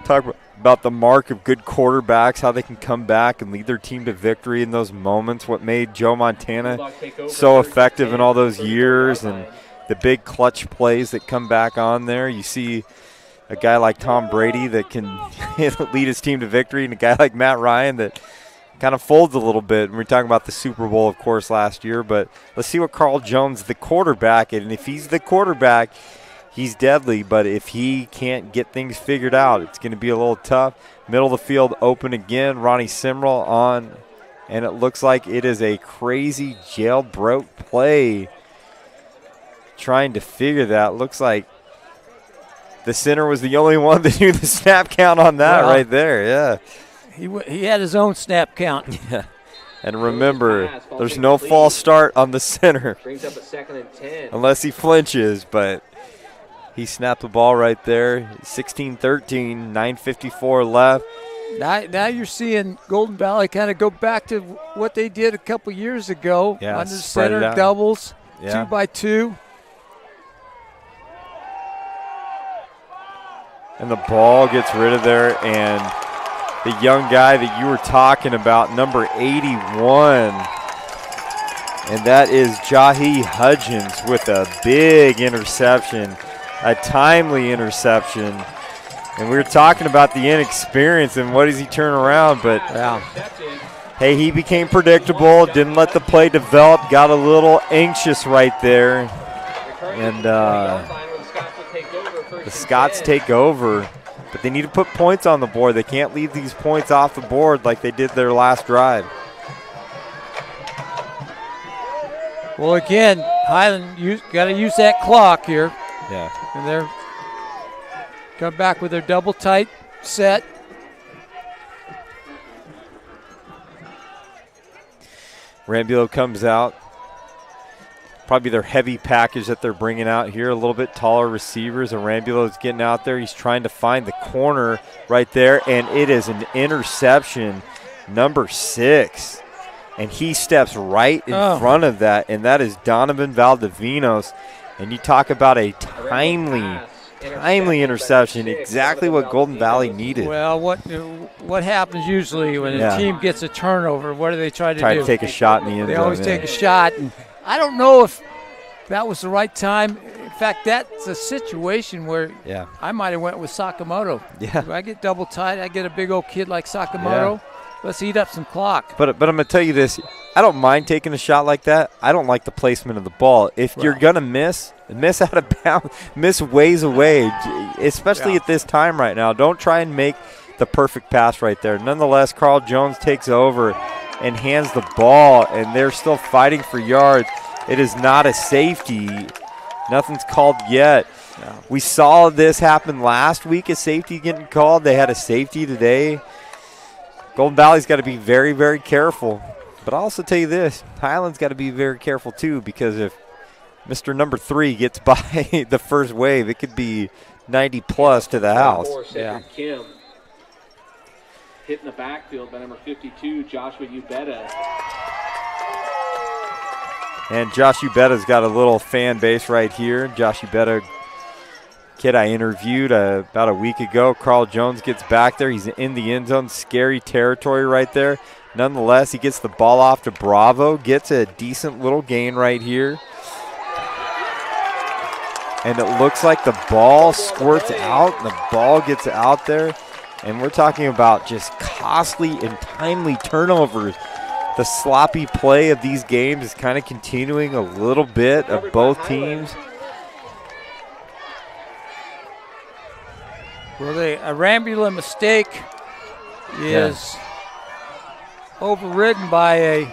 talk about the mark of good quarterbacks, how they can come back and lead their team to victory in those moments, what made Joe Montana so effective in all those years, and the big clutch plays that come back on there. You see a guy like Tom Brady that can lead his team to victory, and a guy like Matt Ryan that kind of folds a little bit. We're talking about the Super Bowl, of course, last year, but let's see what Carl Jones, the quarterback, and if he's the quarterback, he's deadly, but if he can't get things figured out, it's going to be a little tough. Middle of the field open again. Ronnie Simrel on, and it looks like it is a crazy jailbroke play. Trying to figure that. Looks like the center was the only one to do the snap count on that right there. Yeah. He had his own snap count. Yeah. And remember, there's no false start on the center. Brings up a 2nd and 10. Unless he flinches, but he snapped the ball right there. 16-13, 9:54 left. Now you're seeing Golden Valley kind of go back to what they did a couple years ago. Yeah, under center doubles, 2x2. And the ball gets rid of there, and the young guy that you were talking about, number 81, and that is Jahi Hudgens with a big interception, a timely interception. And we were talking about the inexperience and what does he turn around, but hey, he became predictable, didn't let the play develop, got a little anxious right there. And the Scots take over, but they need to put points on the board. They can't leave these points off the board like they did their last drive. Well, again, Highland got to use that clock here. Yeah. And they're come back with their double tight set. Rambulo comes out. Probably their heavy package that they're bringing out here. A little bit taller receivers, and Rambulo is getting out there. He's trying to find the corner right there, and it is an interception, number 6. And he steps right in front of that, and that is Donovan Valdivinos. And you talk about a timely interception, exactly what Golden Valley needed. Well, what happens usually when a team gets a turnover? What do they try to do? Try to take a shot in the end zone. They always take a shot, and I don't know if that was the right time. In fact, that's a situation where I might have went with Sakamoto. Yeah. If I get double tight, I get a big old kid like Sakamoto. Let's eat up some clock. But I'm going to tell you this. I don't mind taking a shot like that. I don't like the placement of the ball. If you're going to miss out of bounds, miss ways away, especially at this time right now. Don't try and make the perfect pass right there. Nonetheless, Carl Jones takes over and hands the ball, and they're still fighting for yards. It is not a safety. Nothing's called yet. No. We saw this happen last week, a safety getting called. They had a safety today. Golden Valley's got to be very, very careful. But I'll also tell you this, Highland's got to be very careful too, because if Mr. Number 3 gets by the first wave, it could be 90 plus to the house. Yeah. Kim hit in the backfield by number 52, Joshua Ubeda. And Josh Ubetta's got a little fan base right here. Josh Ubetta, kid I interviewed about a week ago. Carl Jones gets back there. He's in the end zone. Scary territory right there. Nonetheless, he gets the ball off to Bravo, gets a decent little gain right here. And it looks like the ball squirts out, and the ball gets out there. And we're talking about just costly and timely turnovers. The sloppy play of these games is kind of continuing a little bit of both teams. Well, a Rambula mistake is overridden by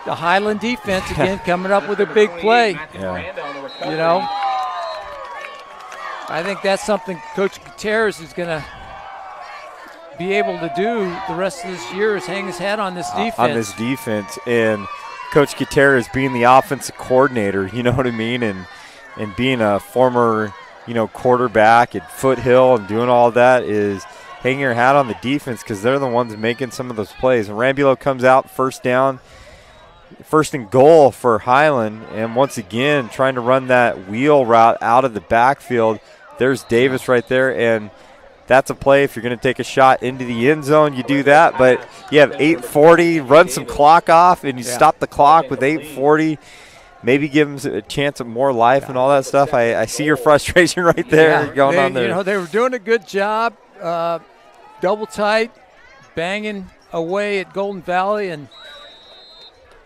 the Highland defense again, coming up with a big play. Yeah. You know, I think that's something Coach Gutierrez is going to be able to do the rest of this year, is hang his hat on this defense. And Coach Gutierrez being the offensive coordinator, you know what I mean, and being a former, quarterback at Foothill and doing all that, is hanging your hat on the defense, because they're the ones making some of those plays. And Rambulo comes out first down, first and goal for Highland, and once again trying to run that wheel route out of the backfield. There's Davis right there, and that's a play. If you're going to take a shot into the end zone, you do that. But you have 8:40, run some clock off, and you stop the clock with 8:40. Maybe give them a chance of more life and all that stuff. I see your frustration right there going on there. They were doing a good job, double tight, banging away at Golden Valley, and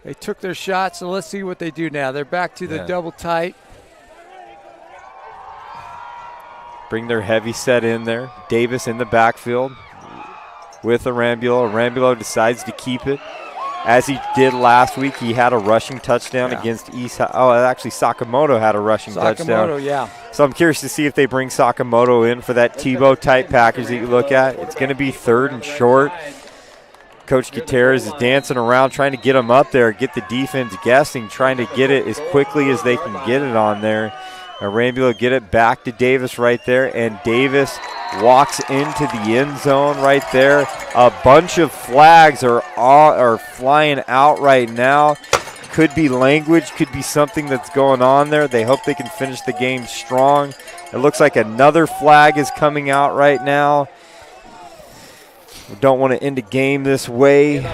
they took their shot. So let's see what they do now. They're back to the double tight. Bring their heavy set in there. Davis in the backfield with Arambulo. Arambulo decides to keep it. As he did last week, he had a rushing touchdown against East. Actually, Sakamoto had a rushing touchdown. Sakamoto, yeah. So I'm curious to see if they bring Sakamoto in for that Tebow-type package that you look at. It's going to be 3rd and short. Coach Gutierrez is dancing around, trying to get him up there, get the defense guessing, trying to get it as quickly as they can get it on there. Arambulo get it back to Davis right there, and Davis walks into the end zone right there. A bunch of flags are flying out right now. Could be language, could be something that's going on there. They hope they can finish the game strong. It looks like another flag is coming out right now. We don't want to end a game this way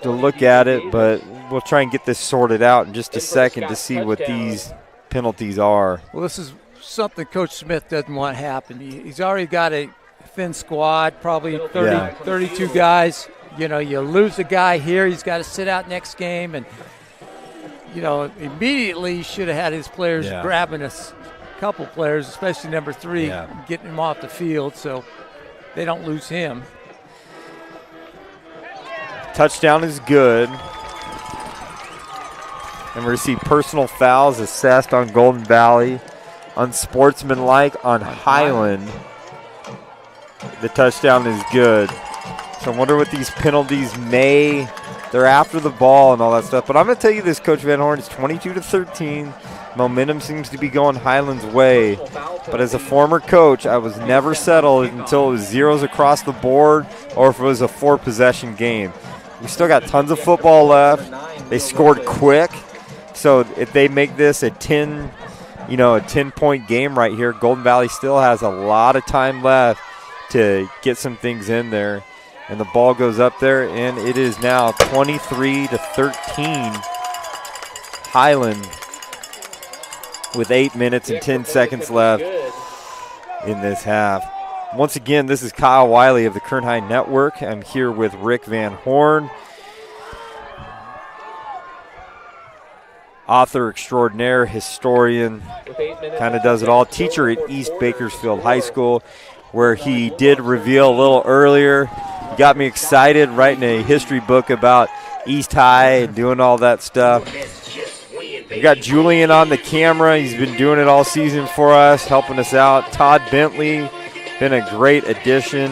to look at it, but we'll try and get this sorted out in just a second to see what these penalties are. Well, this is something Coach Smith doesn't want to happen. He's already got a thin squad, probably 32 guys. You lose a guy here, he's got to sit out next game, and immediately he should have had his players grabbing a couple players, especially number 3, getting him off the field so they don't lose him. Touchdown is good. And we're going to see personal fouls assessed on Golden Valley, unsportsmanlike on Highland. The touchdown is good. So I wonder what these penalties they're after the ball and all that stuff. But I'm going to tell you this, Coach Van Horn, it's 22-13. Momentum seems to be going Highland's way. But as a former coach, I was never settled until it was zeros across the board or if it was a 4-possession game. We still got tons of football left. They scored quick. So if they make this a 10-point game right here, Golden Valley still has a lot of time left to get some things in there. And the ball goes up there, and it is now 23-13. Highland with 8 minutes and 10 seconds left in this half. Once again, this is Kyle Wiley of the Kern High Network. I'm here with Rick Van Horn, author extraordinaire, historian, kind of does it all, teacher at East Bakersfield High School, where he did reveal a little earlier. He got me excited writing a history book about East High and doing all that stuff. We got Julian on the camera. He's been doing it all season for us, helping us out. Todd Bentley, been a great addition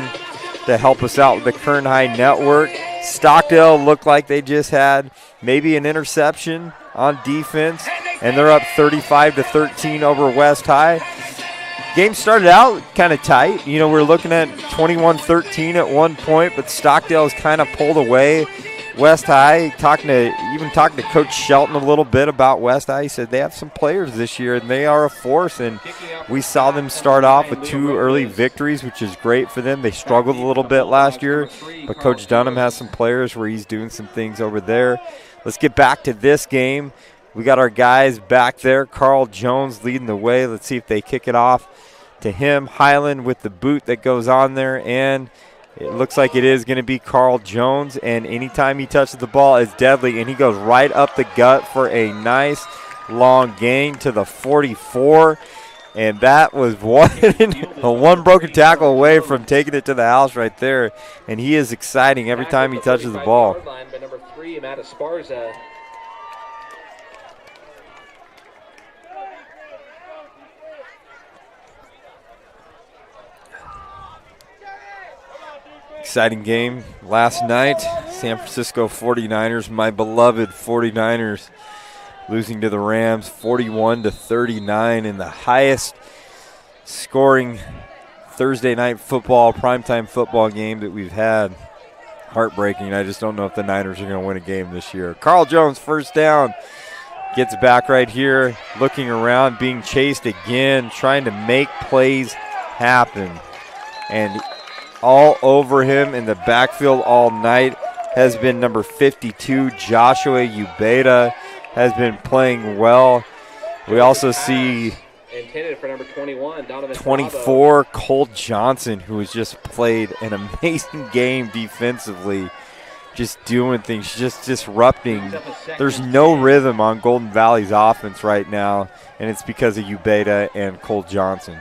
to help us out with the Kern High Network. Stockdale looked like they just had maybe an interception on defense, and they're up 35-13 over West High. Game started out kind of tight. You know, we're looking at 21-13 at one point, but Stockdale's kind of pulled away. West High, talking to Coach Shelton a little bit about West High. He said they have some players this year, and they are a force. And we saw them start off with 2 early victories, which is great for them. They struggled a little bit last year, but Coach Dunham has some players where he's doing some things over there. Let's get back to this game. We got our guys back there. Carl Jones leading the way. Let's see if they kick it off to him. Highland with the boot that goes on there, and it looks like it is going to be Carl Jones, and anytime he touches the ball, it's deadly, and he goes right up the gut for a nice long gain to the 44, and that was one broken tackle away from taking it to the house right there, and he is exciting every time he touches the ball. Number 3, Matt Esparza. Exciting game last night. San Francisco 49ers, my beloved 49ers, losing to the Rams 41-39 in the highest scoring Thursday night football, primetime football game that we've had. Heartbreaking. I just don't know if the Niners are going to win a game this year. Carl Jones, first down, gets back right here, looking around, being chased again, trying to make plays happen. And all over him in the backfield all night has been number 52, Joshua Ubeda, has been playing well. We also see intended for number 21, Donovan 24, Cole Johnson, who has just played an amazing game defensively, just doing things, just disrupting. There's no rhythm on Golden Valley's offense right now, and it's because of Ubeda and Cole Johnson.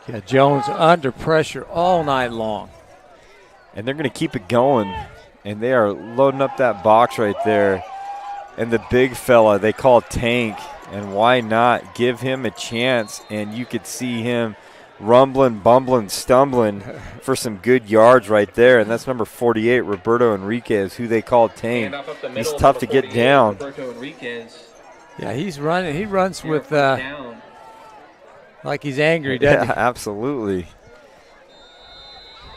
Yeah, Jones under pressure all night long. And they're going to keep it going, and they are loading up that box right there. And the big fella they call Tank, and why not give him a chance? And you could see him rumbling, bumbling, stumbling for some good yards right there. And that's number 48, Roberto Enriquez, who they call Tank. He's tough to get down. Yeah, he's running. He runs with like he's angry, doesn't he? Yeah, absolutely.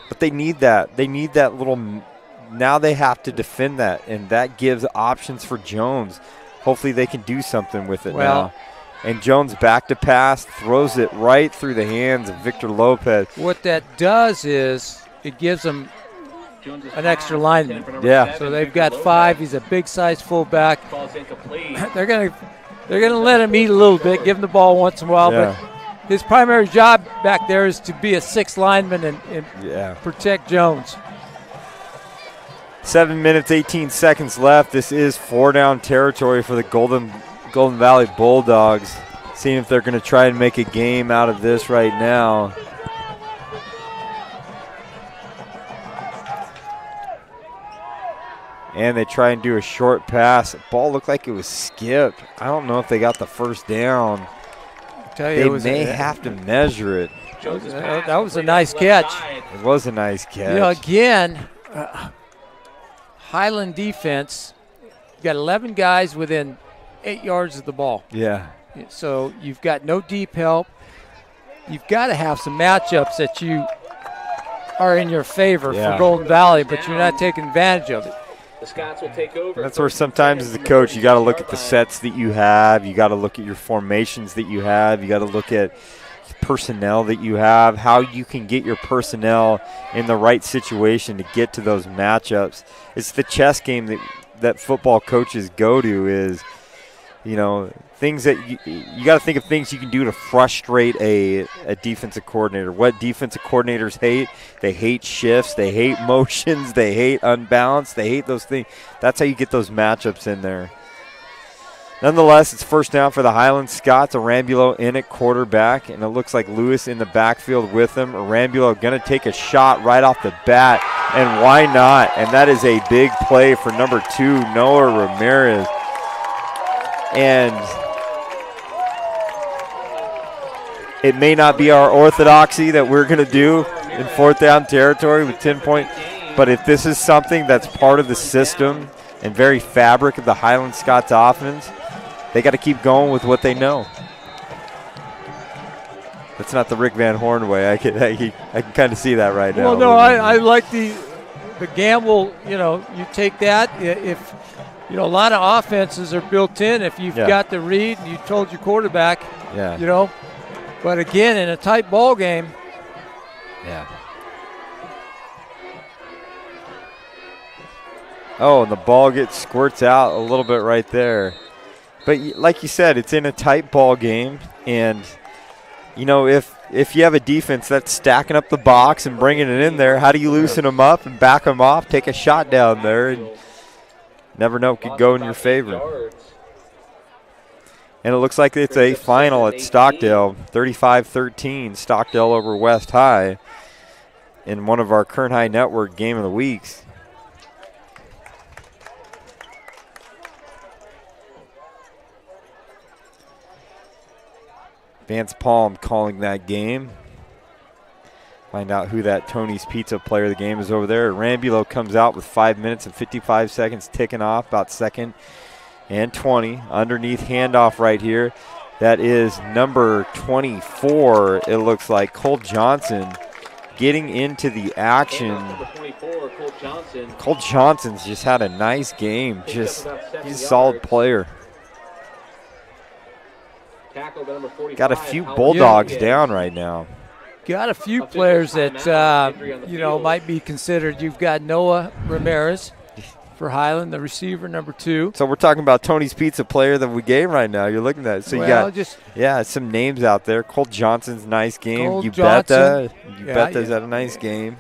But they need that. They need that little – now they have to defend that, and that gives options for Jones. Hopefully they can do something with it now. And Jones back to pass, throws it right through the hands of Victor Lopez. What that does is it gives them an extra lineman. Yeah. So they've got 5. He's a big-sized fullback. They're gonna let him eat a little bit, give him the ball once in a while, but his primary job back there is to be a 6th lineman and protect Jones. 7 minutes, 18 seconds left. This is 4-down territory for the Golden Valley Bulldogs. Seeing if they're going to try and make a game out of this right now. And they try and do a short pass. The ball looked like it was skipped. I don't know if they got the first down. They may have to measure it. That was a nice catch. It was a nice catch. You know, again, Highland defense, you got 11 guys within 8 yards of the ball. Yeah. So you've got no deep help. You've got to have some matchups that you are in your favor for Golden Valley, but you're not taking advantage of it. The Scots will take over. That's where sometimes as a coach you got to look at the sets that you have. You got to look at your formations that you have. You got to look at personnel that you have, how you can get your personnel in the right situation to get to those matchups. It's the chess game that football coaches go to is, you know, things that you got to think of things you can do to frustrate a defensive coordinator. What defensive coordinators hate? They hate shifts. They hate motions. They hate unbalanced. They hate those things. That's how you get those matchups in there. Nonetheless, it's first down for the Highland Scots. Arambulo in at quarterback, and it looks like Lewis in the backfield with him. Arambulo going to take a shot right off the bat, and why not? And that is a big play for number 2, Noah Ramirez. And It may not be our orthodoxy that we're going to do in fourth down territory with 10 points, but if this is something that's part of the system and very fabric of the Highland Scots offense, they got to keep going with what they know. That's not the Rick Van Horn way. I can kind of see that right now. Well, no, I like the gamble. You take that. If a lot of offenses are built in. If you've got the read and you told your quarterback, But again, in a tight ball game. Yeah. Oh, and the ball squirts out a little bit right there. But like you said, it's in a tight ball game, and if you have a defense that's stacking up the box and bringing it in there, how do you loosen them up and back them off, take a shot down there, and never know, it could go in your favor. And it looks like it's a final at Stockdale, 35-13, Stockdale over West High in one of our Kern High Network Game of the Weeks. Vance Palm calling that game. Find out who that Tony's Pizza player of the game is over there. Rambulo comes out with 5 minutes and 55 seconds ticking off, about second and 20. Underneath handoff right here. That is number 24, it looks like, Cole Johnson getting into the action. Cole Johnson's just had a nice game. He's a solid player. Got a few Bulldogs down right now. Got a few players that, might be considered. You've got Noah Ramirez for Highland, the receiver, number 2. So we're talking about Tony's Pizza player of the game right now. You're looking at it. So you got some names out there. Cole Johnson's nice game. Ubeta's had a nice game.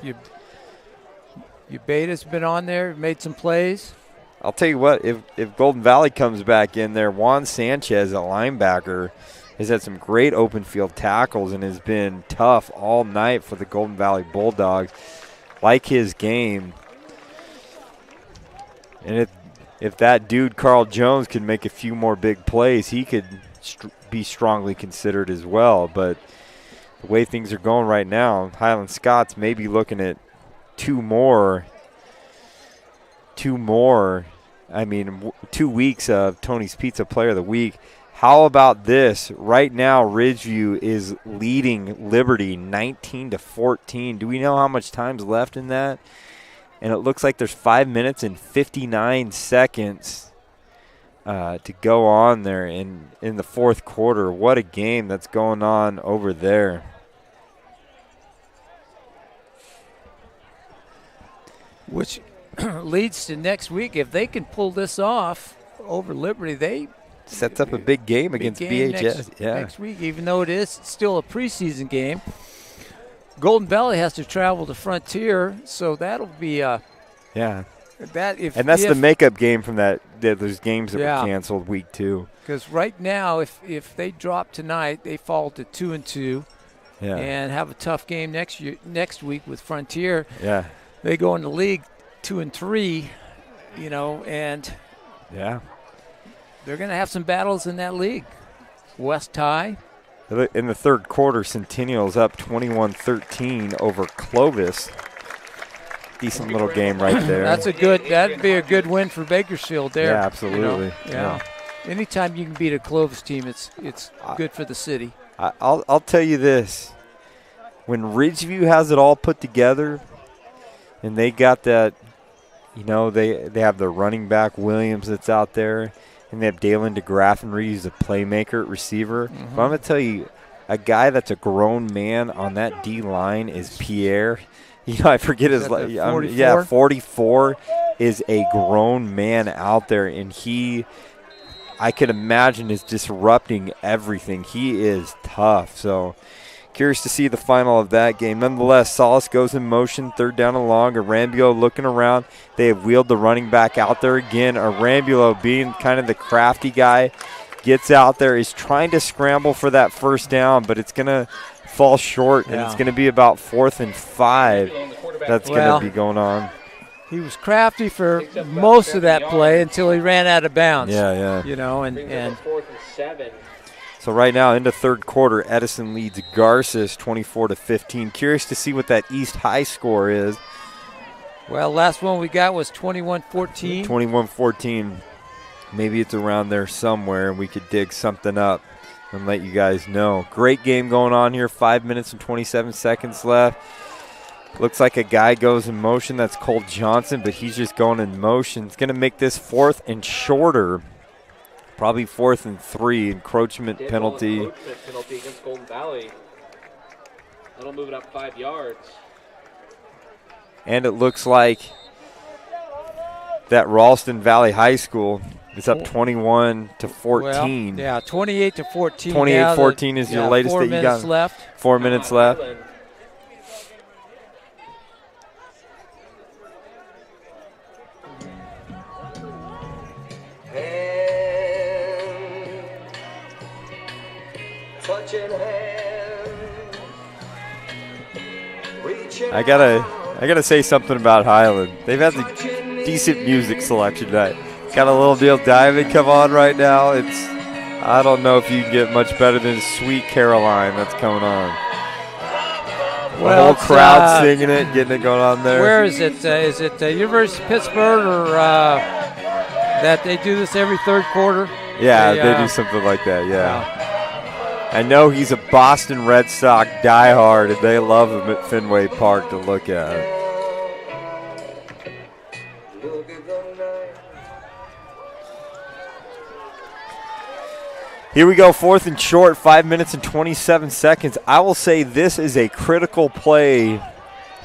Ubeta's been on there, made some plays. I'll tell you what, if Golden Valley comes back in there, Juan Sanchez, a linebacker, has had some great open field tackles and has been tough all night for the Golden Valley Bulldogs. Like his game. And if that dude, Carl Jones, could make a few more big plays, he could be strongly considered as well. But the way things are going right now, Highland Scots may be looking at two more. 2 weeks of Tony's Pizza Player of the Week. How about this? Right now, Ridgeview is leading Liberty 19-14. Do we know how much time's left in that? And it looks like there's 5 minutes and 59 seconds to go on there in the fourth quarter. What a game that's going on over there. Which leads to next week. If they can pull this off over Liberty, they sets up a big game against BHS. Next week, even though it is still a preseason game. Golden Valley has to travel to Frontier, so that'll be that's the makeup game from those games that were canceled week 2. Because right now, if they drop tonight, they fall to 2-2, and have a tough game next week with Frontier. Yeah, they go in the league 2-3, and they're going to have some battles in that league. West High. In the third quarter, Centennial's up 21-13 over Clovis. Decent little game right there. That'd be a good win for Bakersfield there. Yeah, absolutely. Anytime you can beat a Clovis team, it's good for the city. I'll tell you this. When Ridgeview has it all put together and they got that, they have their running back Williams that's out there, and they have Dalen DeGraffenreid, who's a playmaker at receiver. Mm-hmm. But I'm going to tell you, a guy that's a grown man on that D-line is Pierre. I forget his name. 44 is a grown man out there, and I could imagine, is disrupting everything. He is tough. So curious to see the final of that game. Nonetheless, Solace goes in motion, third down and long. Arambulo looking around. They have wheeled the running back out there again. Arambulo, being kind of the crafty guy, gets out there. He's trying to scramble for that first down, but it's going to fall short, and it's going to be about 4th and 5. That's going to be going on. He was crafty for most of that play until he ran out of bounds. Yeah. And 4th and 7. So right now into third quarter, Edison leads Garces 24-15. Curious to see what that East High score is. Well, last one we got was 21-14. 21-14. Maybe it's around there somewhere, and we could dig something up and let you guys know. Great game going on here. 5 minutes and 27 seconds left. Looks like a guy goes in motion. That's Cole Johnson, but he's just going in motion. It's going to make this 4th and shorter. Probably 4th and 3. Encroachment penalty. Encroachment penalty against Golden Valley. That'll move it up 5 yards. And it looks like that Ralston Valley High School is up 21-14. Well, yeah, 28-14. 28-14 is your latest that you got. 4 minutes left. 4 minutes left. I gotta say something about Highland. They've had the decent music selection tonight. Got a little Neil Diamond come on right now. I don't know if you can get much better than Sweet Caroline that's coming on. The whole crowd singing it, getting it going on there. Where is it? Is it University of Pittsburgh or that they do this every third quarter? Yeah, they do something like that, yeah. I know he's a Boston Red Sox diehard, and they love him at Fenway Park to look at. Here we go, 4th and short, 5 minutes and 27 seconds. I will say this is a critical play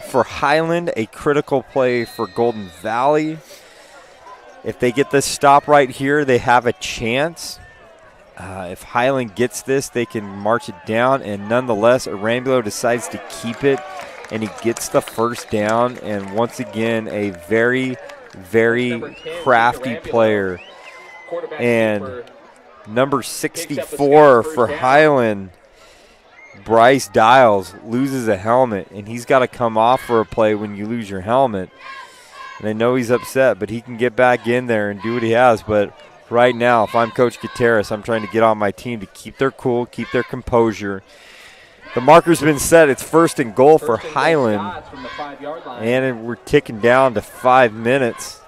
for Highland, a critical play for Golden Valley. If they get this stop right here, they have a chance. If Highland gets this, they can march it down, and nonetheless, Arambulo decides to keep it, and he gets the first down, and once again, a very, very crafty player. And number 64 for Highland, Bryce Dials, loses a helmet, and he's got to come off for a play when you lose your helmet. And I know he's upset, but he can get back in there and do what he has, but right now, if I'm Coach Gutierrez, I'm trying to get on my team to keep their cool, keep their composure. The marker's been set. It's 1st and goal for Highland. And we're ticking down to 5 minutes.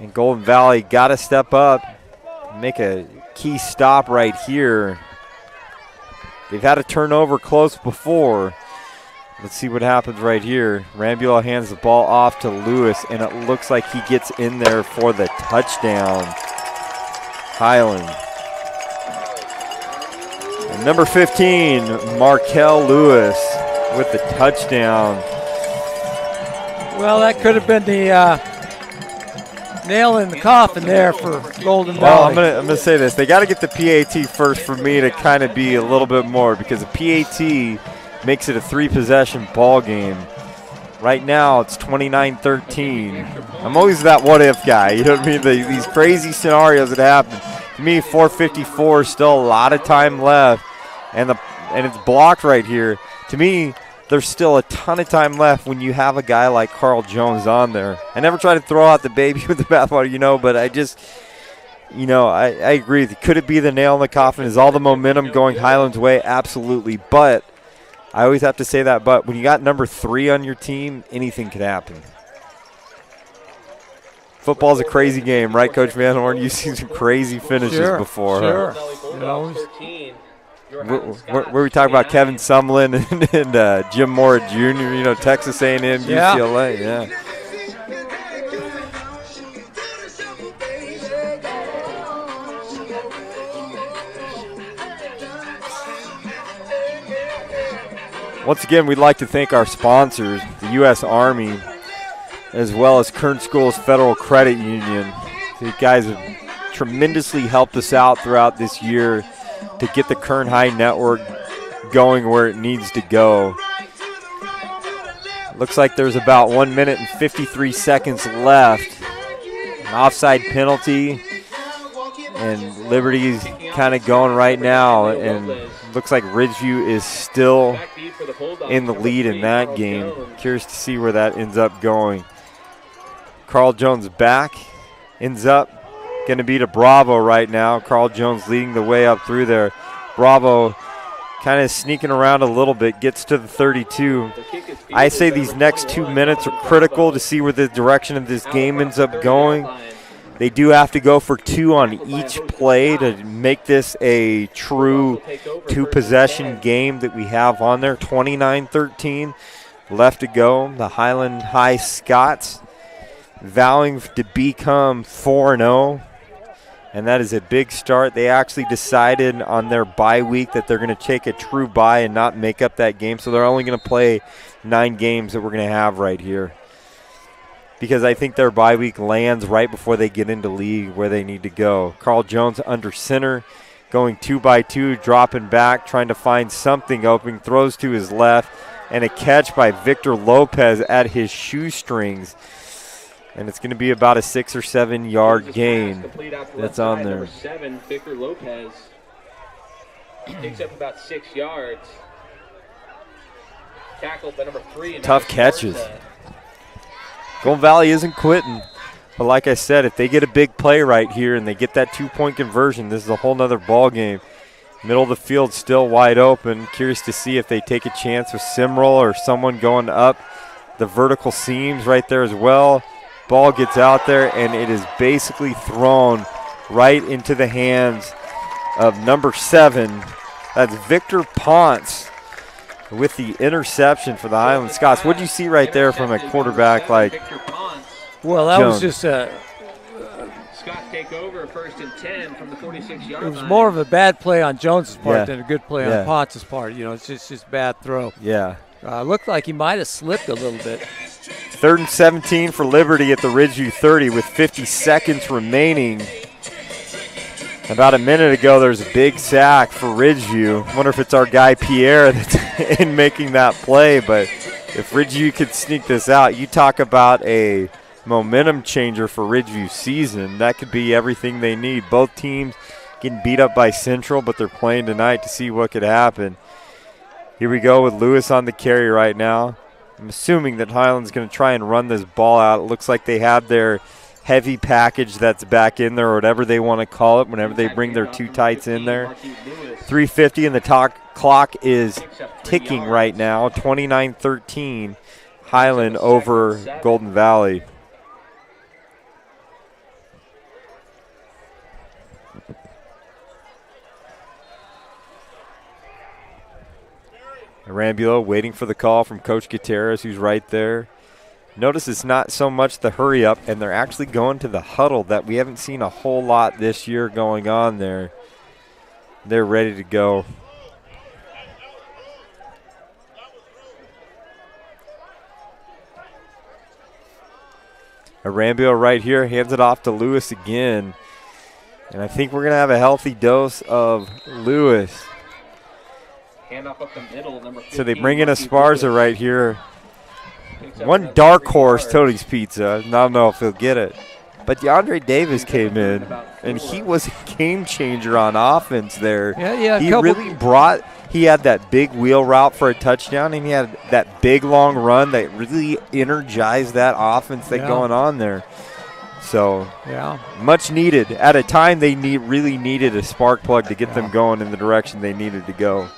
And Golden Valley got to step up, make a key stop right here. They've had a turnover close before. Let's see what happens right here. Rambulo hands the ball off to Lewis, and it looks like he gets in there for the touchdown. Highland. And number 15, Markel Lewis with the touchdown. Well, that could have been the nail in the coffin there for Golden Valley. Valley. I'm gonna say this. They got to get the PAT first for me to kind of be a little bit more, because the PAT makes it a 3-possession ball game. Right now, it's 29-13. I'm always that what-if guy. You know what I mean? These crazy scenarios that happen. To me, 4:54, still a lot of time left, and it's blocked right here. To me, there's still a ton of time left when you have a guy like Carl Jones on there. I never try to throw out the baby with the bathwater, but I just, I agree with you. Could it be the nail in the coffin? Is all the momentum going Highland's way? Absolutely. But I always have to say that. But when you got number 3 on your team, anything could happen. Football's a crazy game, right, Coach Van Horn? You've seen some crazy finishes before. Sure. Where we talk about Kevin Sumlin and Jim Mora Jr., Texas A&M, UCLA, yeah. Once again, we'd like to thank our sponsors, the U.S. Army, as well as Kern Schools Federal Credit Union. These guys have tremendously helped us out throughout this year to get the Kern High Network going where it needs to go. Looks like there's about 1 minute and 53 seconds left. An offside penalty, and Liberty's kind of going right now, and looks like Ridgeview is still in the lead in that game. Curious to see where that ends up going. Carl Jones back, ends up going to be to Bravo right now. Carl Jones leading the way up through there. Bravo kind of sneaking around a little bit, gets to the 32. I say these next 2 minutes are critical to see where the direction of this game ends up going. They do have to go for 2 on each play to make this a true 2-possession game that we have on there. 29-13 left to go. The Highland High Scots vowing to become 4-0. And that is a big start. They actually decided on their bye week that they're going to take a true bye and not make up that game. So they're only going to play 9 games that we're going to have right here. Because I think their bye week lands right before they get into league where they need to go. Carl Jones under center, going 2-by-2, dropping back, trying to find something open, throws to his left, and a catch by Victor Lopez at his shoestrings. And it's going to be about a 6 or 7 yard gain that's on there. Number 7, Victor Lopez, takes up about 6 yards. Tackled by number 3. Tough catches. Golden Valley isn't quitting. But like I said, if they get a big play right here and they get that 2-point conversion, this is a whole nother ball game. Middle of the field still wide open. Curious to see if they take a chance with Simrel or someone going up the vertical seams right there as well. Ball gets out there, and it is basically thrown right into the hands of number 7. That's Victor Ponce with the interception for the Highland Scots. What did you see right there from a quarterback like Well, that Jones? was just a Scots take over 1st and 10 from the 46-yard line. It was more of a bad play on Jones's part Yeah. than a good play Yeah. on Ponce's part. You know, it's just bad throw. Yeah. Looked like he might have slipped a little bit. 3rd and 17 for Liberty at the Ridgeview 30 with 50 seconds remaining. About a minute ago, there's a big sack for Ridgeview. Wonder if it's our guy Pierre that's in making that play. But if Ridgeview could sneak this out, you talk about a momentum changer for Ridgeview's season. That could be everything they need. Both teams getting beat up by Central, but they're playing tonight to see what could happen. Here we go with Lewis on the carry right now. I'm assuming that Highland's going to try and run this ball out. It looks like they have their heavy package that's back in there, or whatever they want to call it, whenever they bring their 2 tights in there. 3:50 and the clock is ticking right now. 29-13, Highland over Golden Valley. Arambulo waiting for the call from Coach Gutierrez, who's right there. Notice it's not so much the hurry up, and they're actually going to the huddle that we haven't seen a whole lot this year going on there. They're ready to go. Arambulo right here hands it off to Lewis again. And I think we're going to have a healthy dose of Lewis. Handoff up the middle, number 15. So they bring in Esparza right here. One dark horse, Tony's Pizza. I don't know if he'll get it. But DeAndre Davis came in, and he was a game changer on offense there. Yeah, he really brought – he had that big wheel route for a touchdown, and he had that big long run that really energized that offense that's going on there. So much needed. At a time they really needed a spark plug to get them going in the direction they needed to go.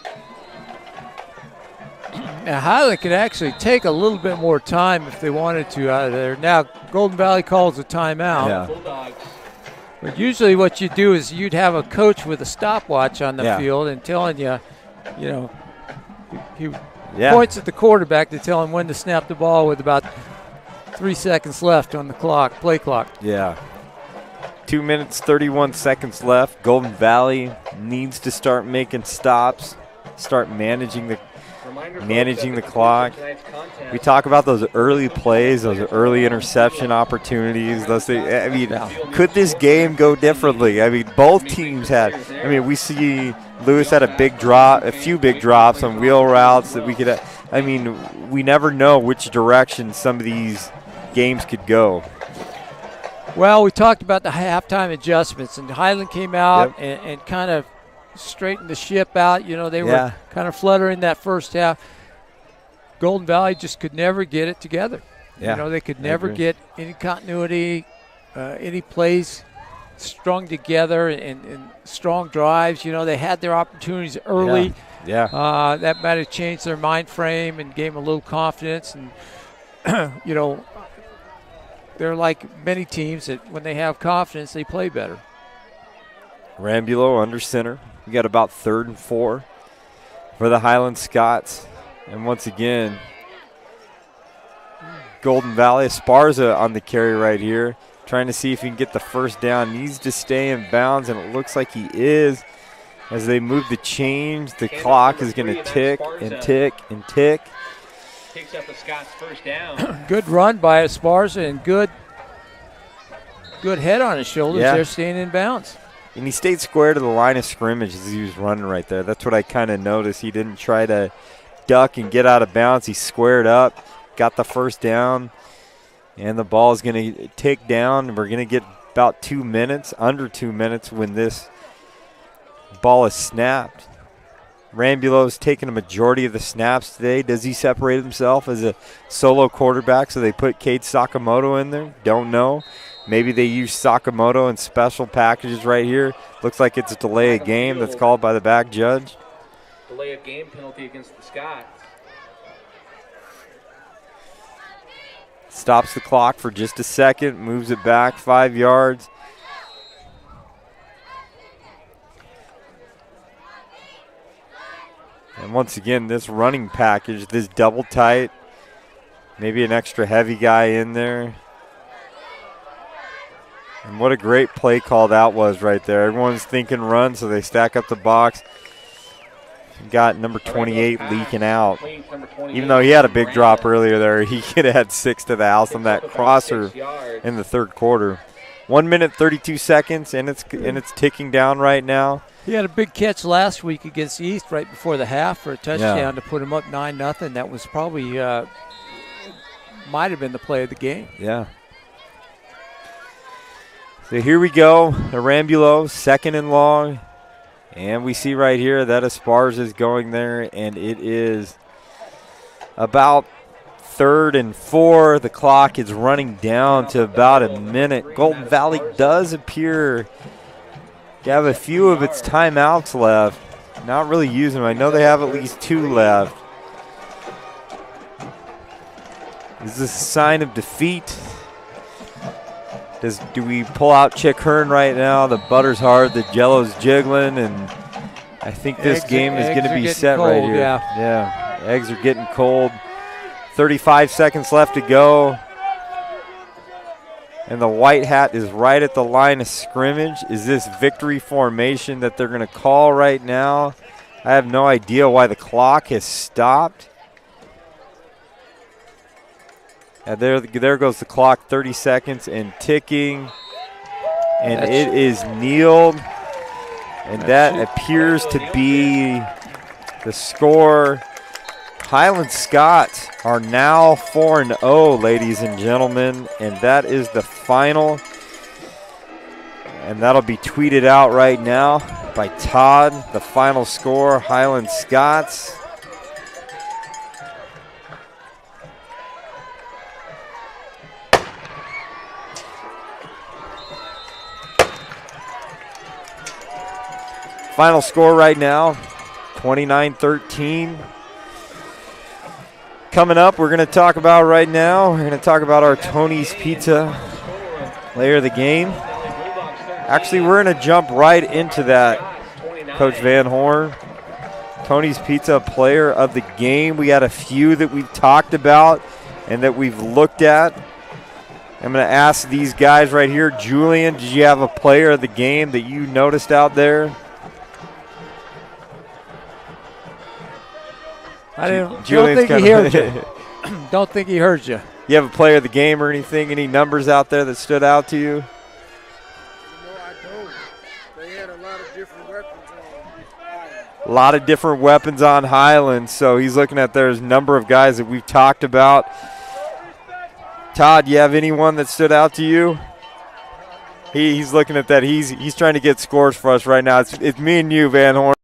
Now, Highland could actually take a little bit more time if they wanted to out of there. Now, Golden Valley calls a timeout. Yeah. But usually what you do is you'd have a coach with a stopwatch on the field and telling you, you know, he points at the quarterback to tell him when to snap the ball with about 3 seconds left on the clock, play clock. Yeah. 2 minutes, 31 seconds left. Golden Valley needs to start making stops, start managing the clock. We talk about those early plays, those early interception opportunities. Could this game go differently? I mean, both teams had. I mean, we see Lewis had a few big drops on wheel routes that we could. I mean, we never know which direction some of these games could go. Well, we talked about the halftime adjustments, and Highland came out and kind of straightened the ship out. You know, they were kind of fluttering that first half. Golden Valley just could never get it together. Yeah, you know, they could never get any continuity, any plays strung together and strong drives. You know, they had their opportunities early. Yeah. That might have changed their mind frame and gave them a little confidence. And, you know, they're like many teams that when they have confidence, they play better. Rambulo under center. We got about 3rd and 4 for the Highland Scots. And once again, Golden Valley, Esparza on the carry right here, trying to see if he can get the first down. Needs to stay in bounds, and it looks like he is. As they move the chains, the clock is going to tick and tick and tick. Picks up the Scots first down. Good run by Esparza and good head on his shoulders. Yeah. They're staying in bounds. And he stayed square to the line of scrimmage as he was running right there. That's what I kind of noticed. He didn't try to duck and get out of bounds. He squared up, got the first down, and the ball is going to tick down. We're going to get about 2 minutes, under 2 minutes when this ball is snapped. Rambulo's taking a majority of the snaps today. Does he separate himself as a solo quarterback so they put Cade Sakamoto in there? Don't know. Maybe they use Sakamoto in special packages right here. Looks like it's a delay of game that's called by the back judge. Delay of game penalty against the Scots. Stops the clock for just a second, moves it back 5 yards. And once again, this running package, this double tight, maybe an extra heavy guy in there. And what a great play call that was right there. Everyone's thinking run, so they stack up the box. Got number 28 leaking out. Even though he had a big drop earlier there, he could have had 6 to the house on that crosser in the 3rd quarter. 1 minute, 32 seconds, and it's ticking down right now. He had a big catch last week against East right before the half for a touchdown to put him up 9-0. That was probably might have been the play of the game. Yeah. So here we go. Rambulo, 2nd and long. And we see right here that Esparza is going there, and it is about 3rd and 4. The clock is running down to about a minute. Golden Valley does appear to have a few of its timeouts left. Not really using them. I know they have at least 2 left. Is this a sign of defeat? Do we pull out Chick Hearn right now? The butter's hard, the jello's jiggling, and I think this game is going to be set cold, right here. Yeah, eggs are getting cold. 35 seconds left to go. And the white hat is right at the line of scrimmage. Is this victory formation that they're going to call right now? I have no idea why the clock has stopped. And there goes the clock, 30 seconds and ticking. And it is kneeled. And that appears to be the score. Highland Scots are now 4-0, ladies and gentlemen. And that is the final. And that'll be tweeted out right now by Todd. The final score, Highland Scots. Final score right now, 29-13. Coming up, we're going to talk about right now, we're going to talk about our Tony's Pizza player of the game. Actually, we're going to jump right into that, Coach Van Horn. Tony's Pizza player of the game. We got a few that we've talked about and that we've looked at. I'm going to ask these guys right here. Julian, did you have a player of the game that you noticed out there? Don't think he heard you. Don't think he heard you. You have a player of the game or anything? Any numbers out there that stood out to you? No, I don't. They had a lot of different weapons on. A lot of different weapons on Highland. So he's looking at there's a number of guys that we've talked about. Todd, you have anyone that stood out to you? He's looking at that. He's trying to get scores for us right now. It's me and you, Van Horn.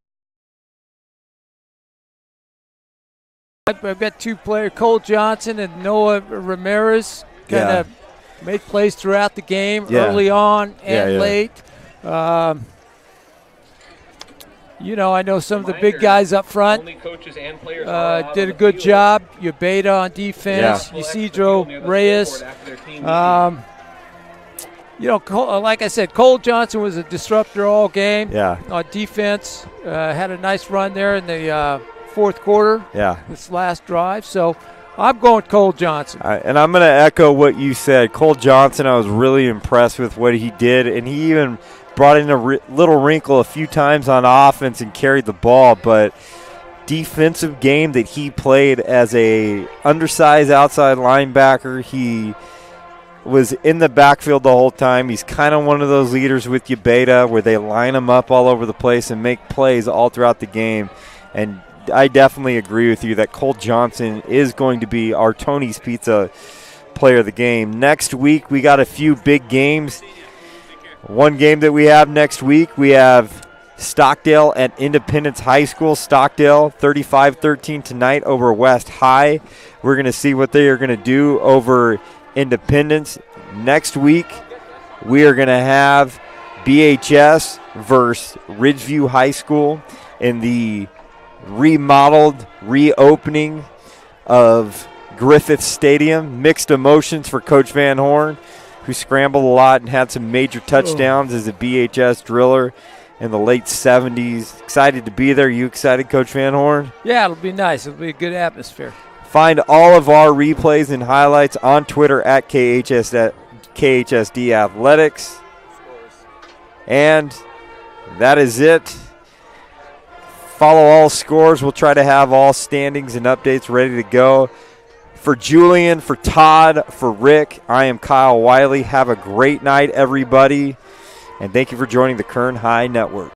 I've got 2 players, Cole Johnson and Noah Ramirez, kind of made plays throughout the game, Yeah. early on and Yeah. late. I know some of the big guys up front Only coaches and players are allowed did on a the good field. job. Ubeda on defense, Yeah. Isidro Reyes. After their team meeting. Like I said, Cole Johnson was a disruptor all game. Yeah. On defense, had a nice run there in the fourth quarter. Yeah. This last drive. So I'm going Cole Johnson. And I'm going to echo what you said. Cole Johnson, I was really impressed with what he did, and he even brought in a little wrinkle a few times on offense and carried the ball, but defensive game that he played as a undersized outside linebacker, he was in the backfield the whole time. He's kind of one of those leaders with Ubeda where they line him up all over the place and make plays all throughout the game. And I definitely agree with you that Cole Johnson is going to be our Tony's Pizza player of the game. Next week, we got a few big games. One game that we have next week, we have Stockdale at Independence High School. Stockdale 35-13 tonight over West High. We're going to see what they are going to do over Independence. Next week, we are going to have BHS versus Ridgeview High School in the reopening of Griffith Stadium. Mixed emotions for Coach Van Horn, who scrambled a lot and had some major touchdowns as a BHS driller in the late 70s. Excited to be there. You excited, Coach Van Horn? Yeah, it'll be nice. It'll be a good atmosphere. Find all of our replays and highlights on Twitter at KHSD Athletics. And that is it. Follow all scores. We'll try to have all standings and updates ready to go. For Julian, for Todd, for Rick, I am Kyle Wiley. Have a great night, everybody. And thank you for joining the Kern High Network.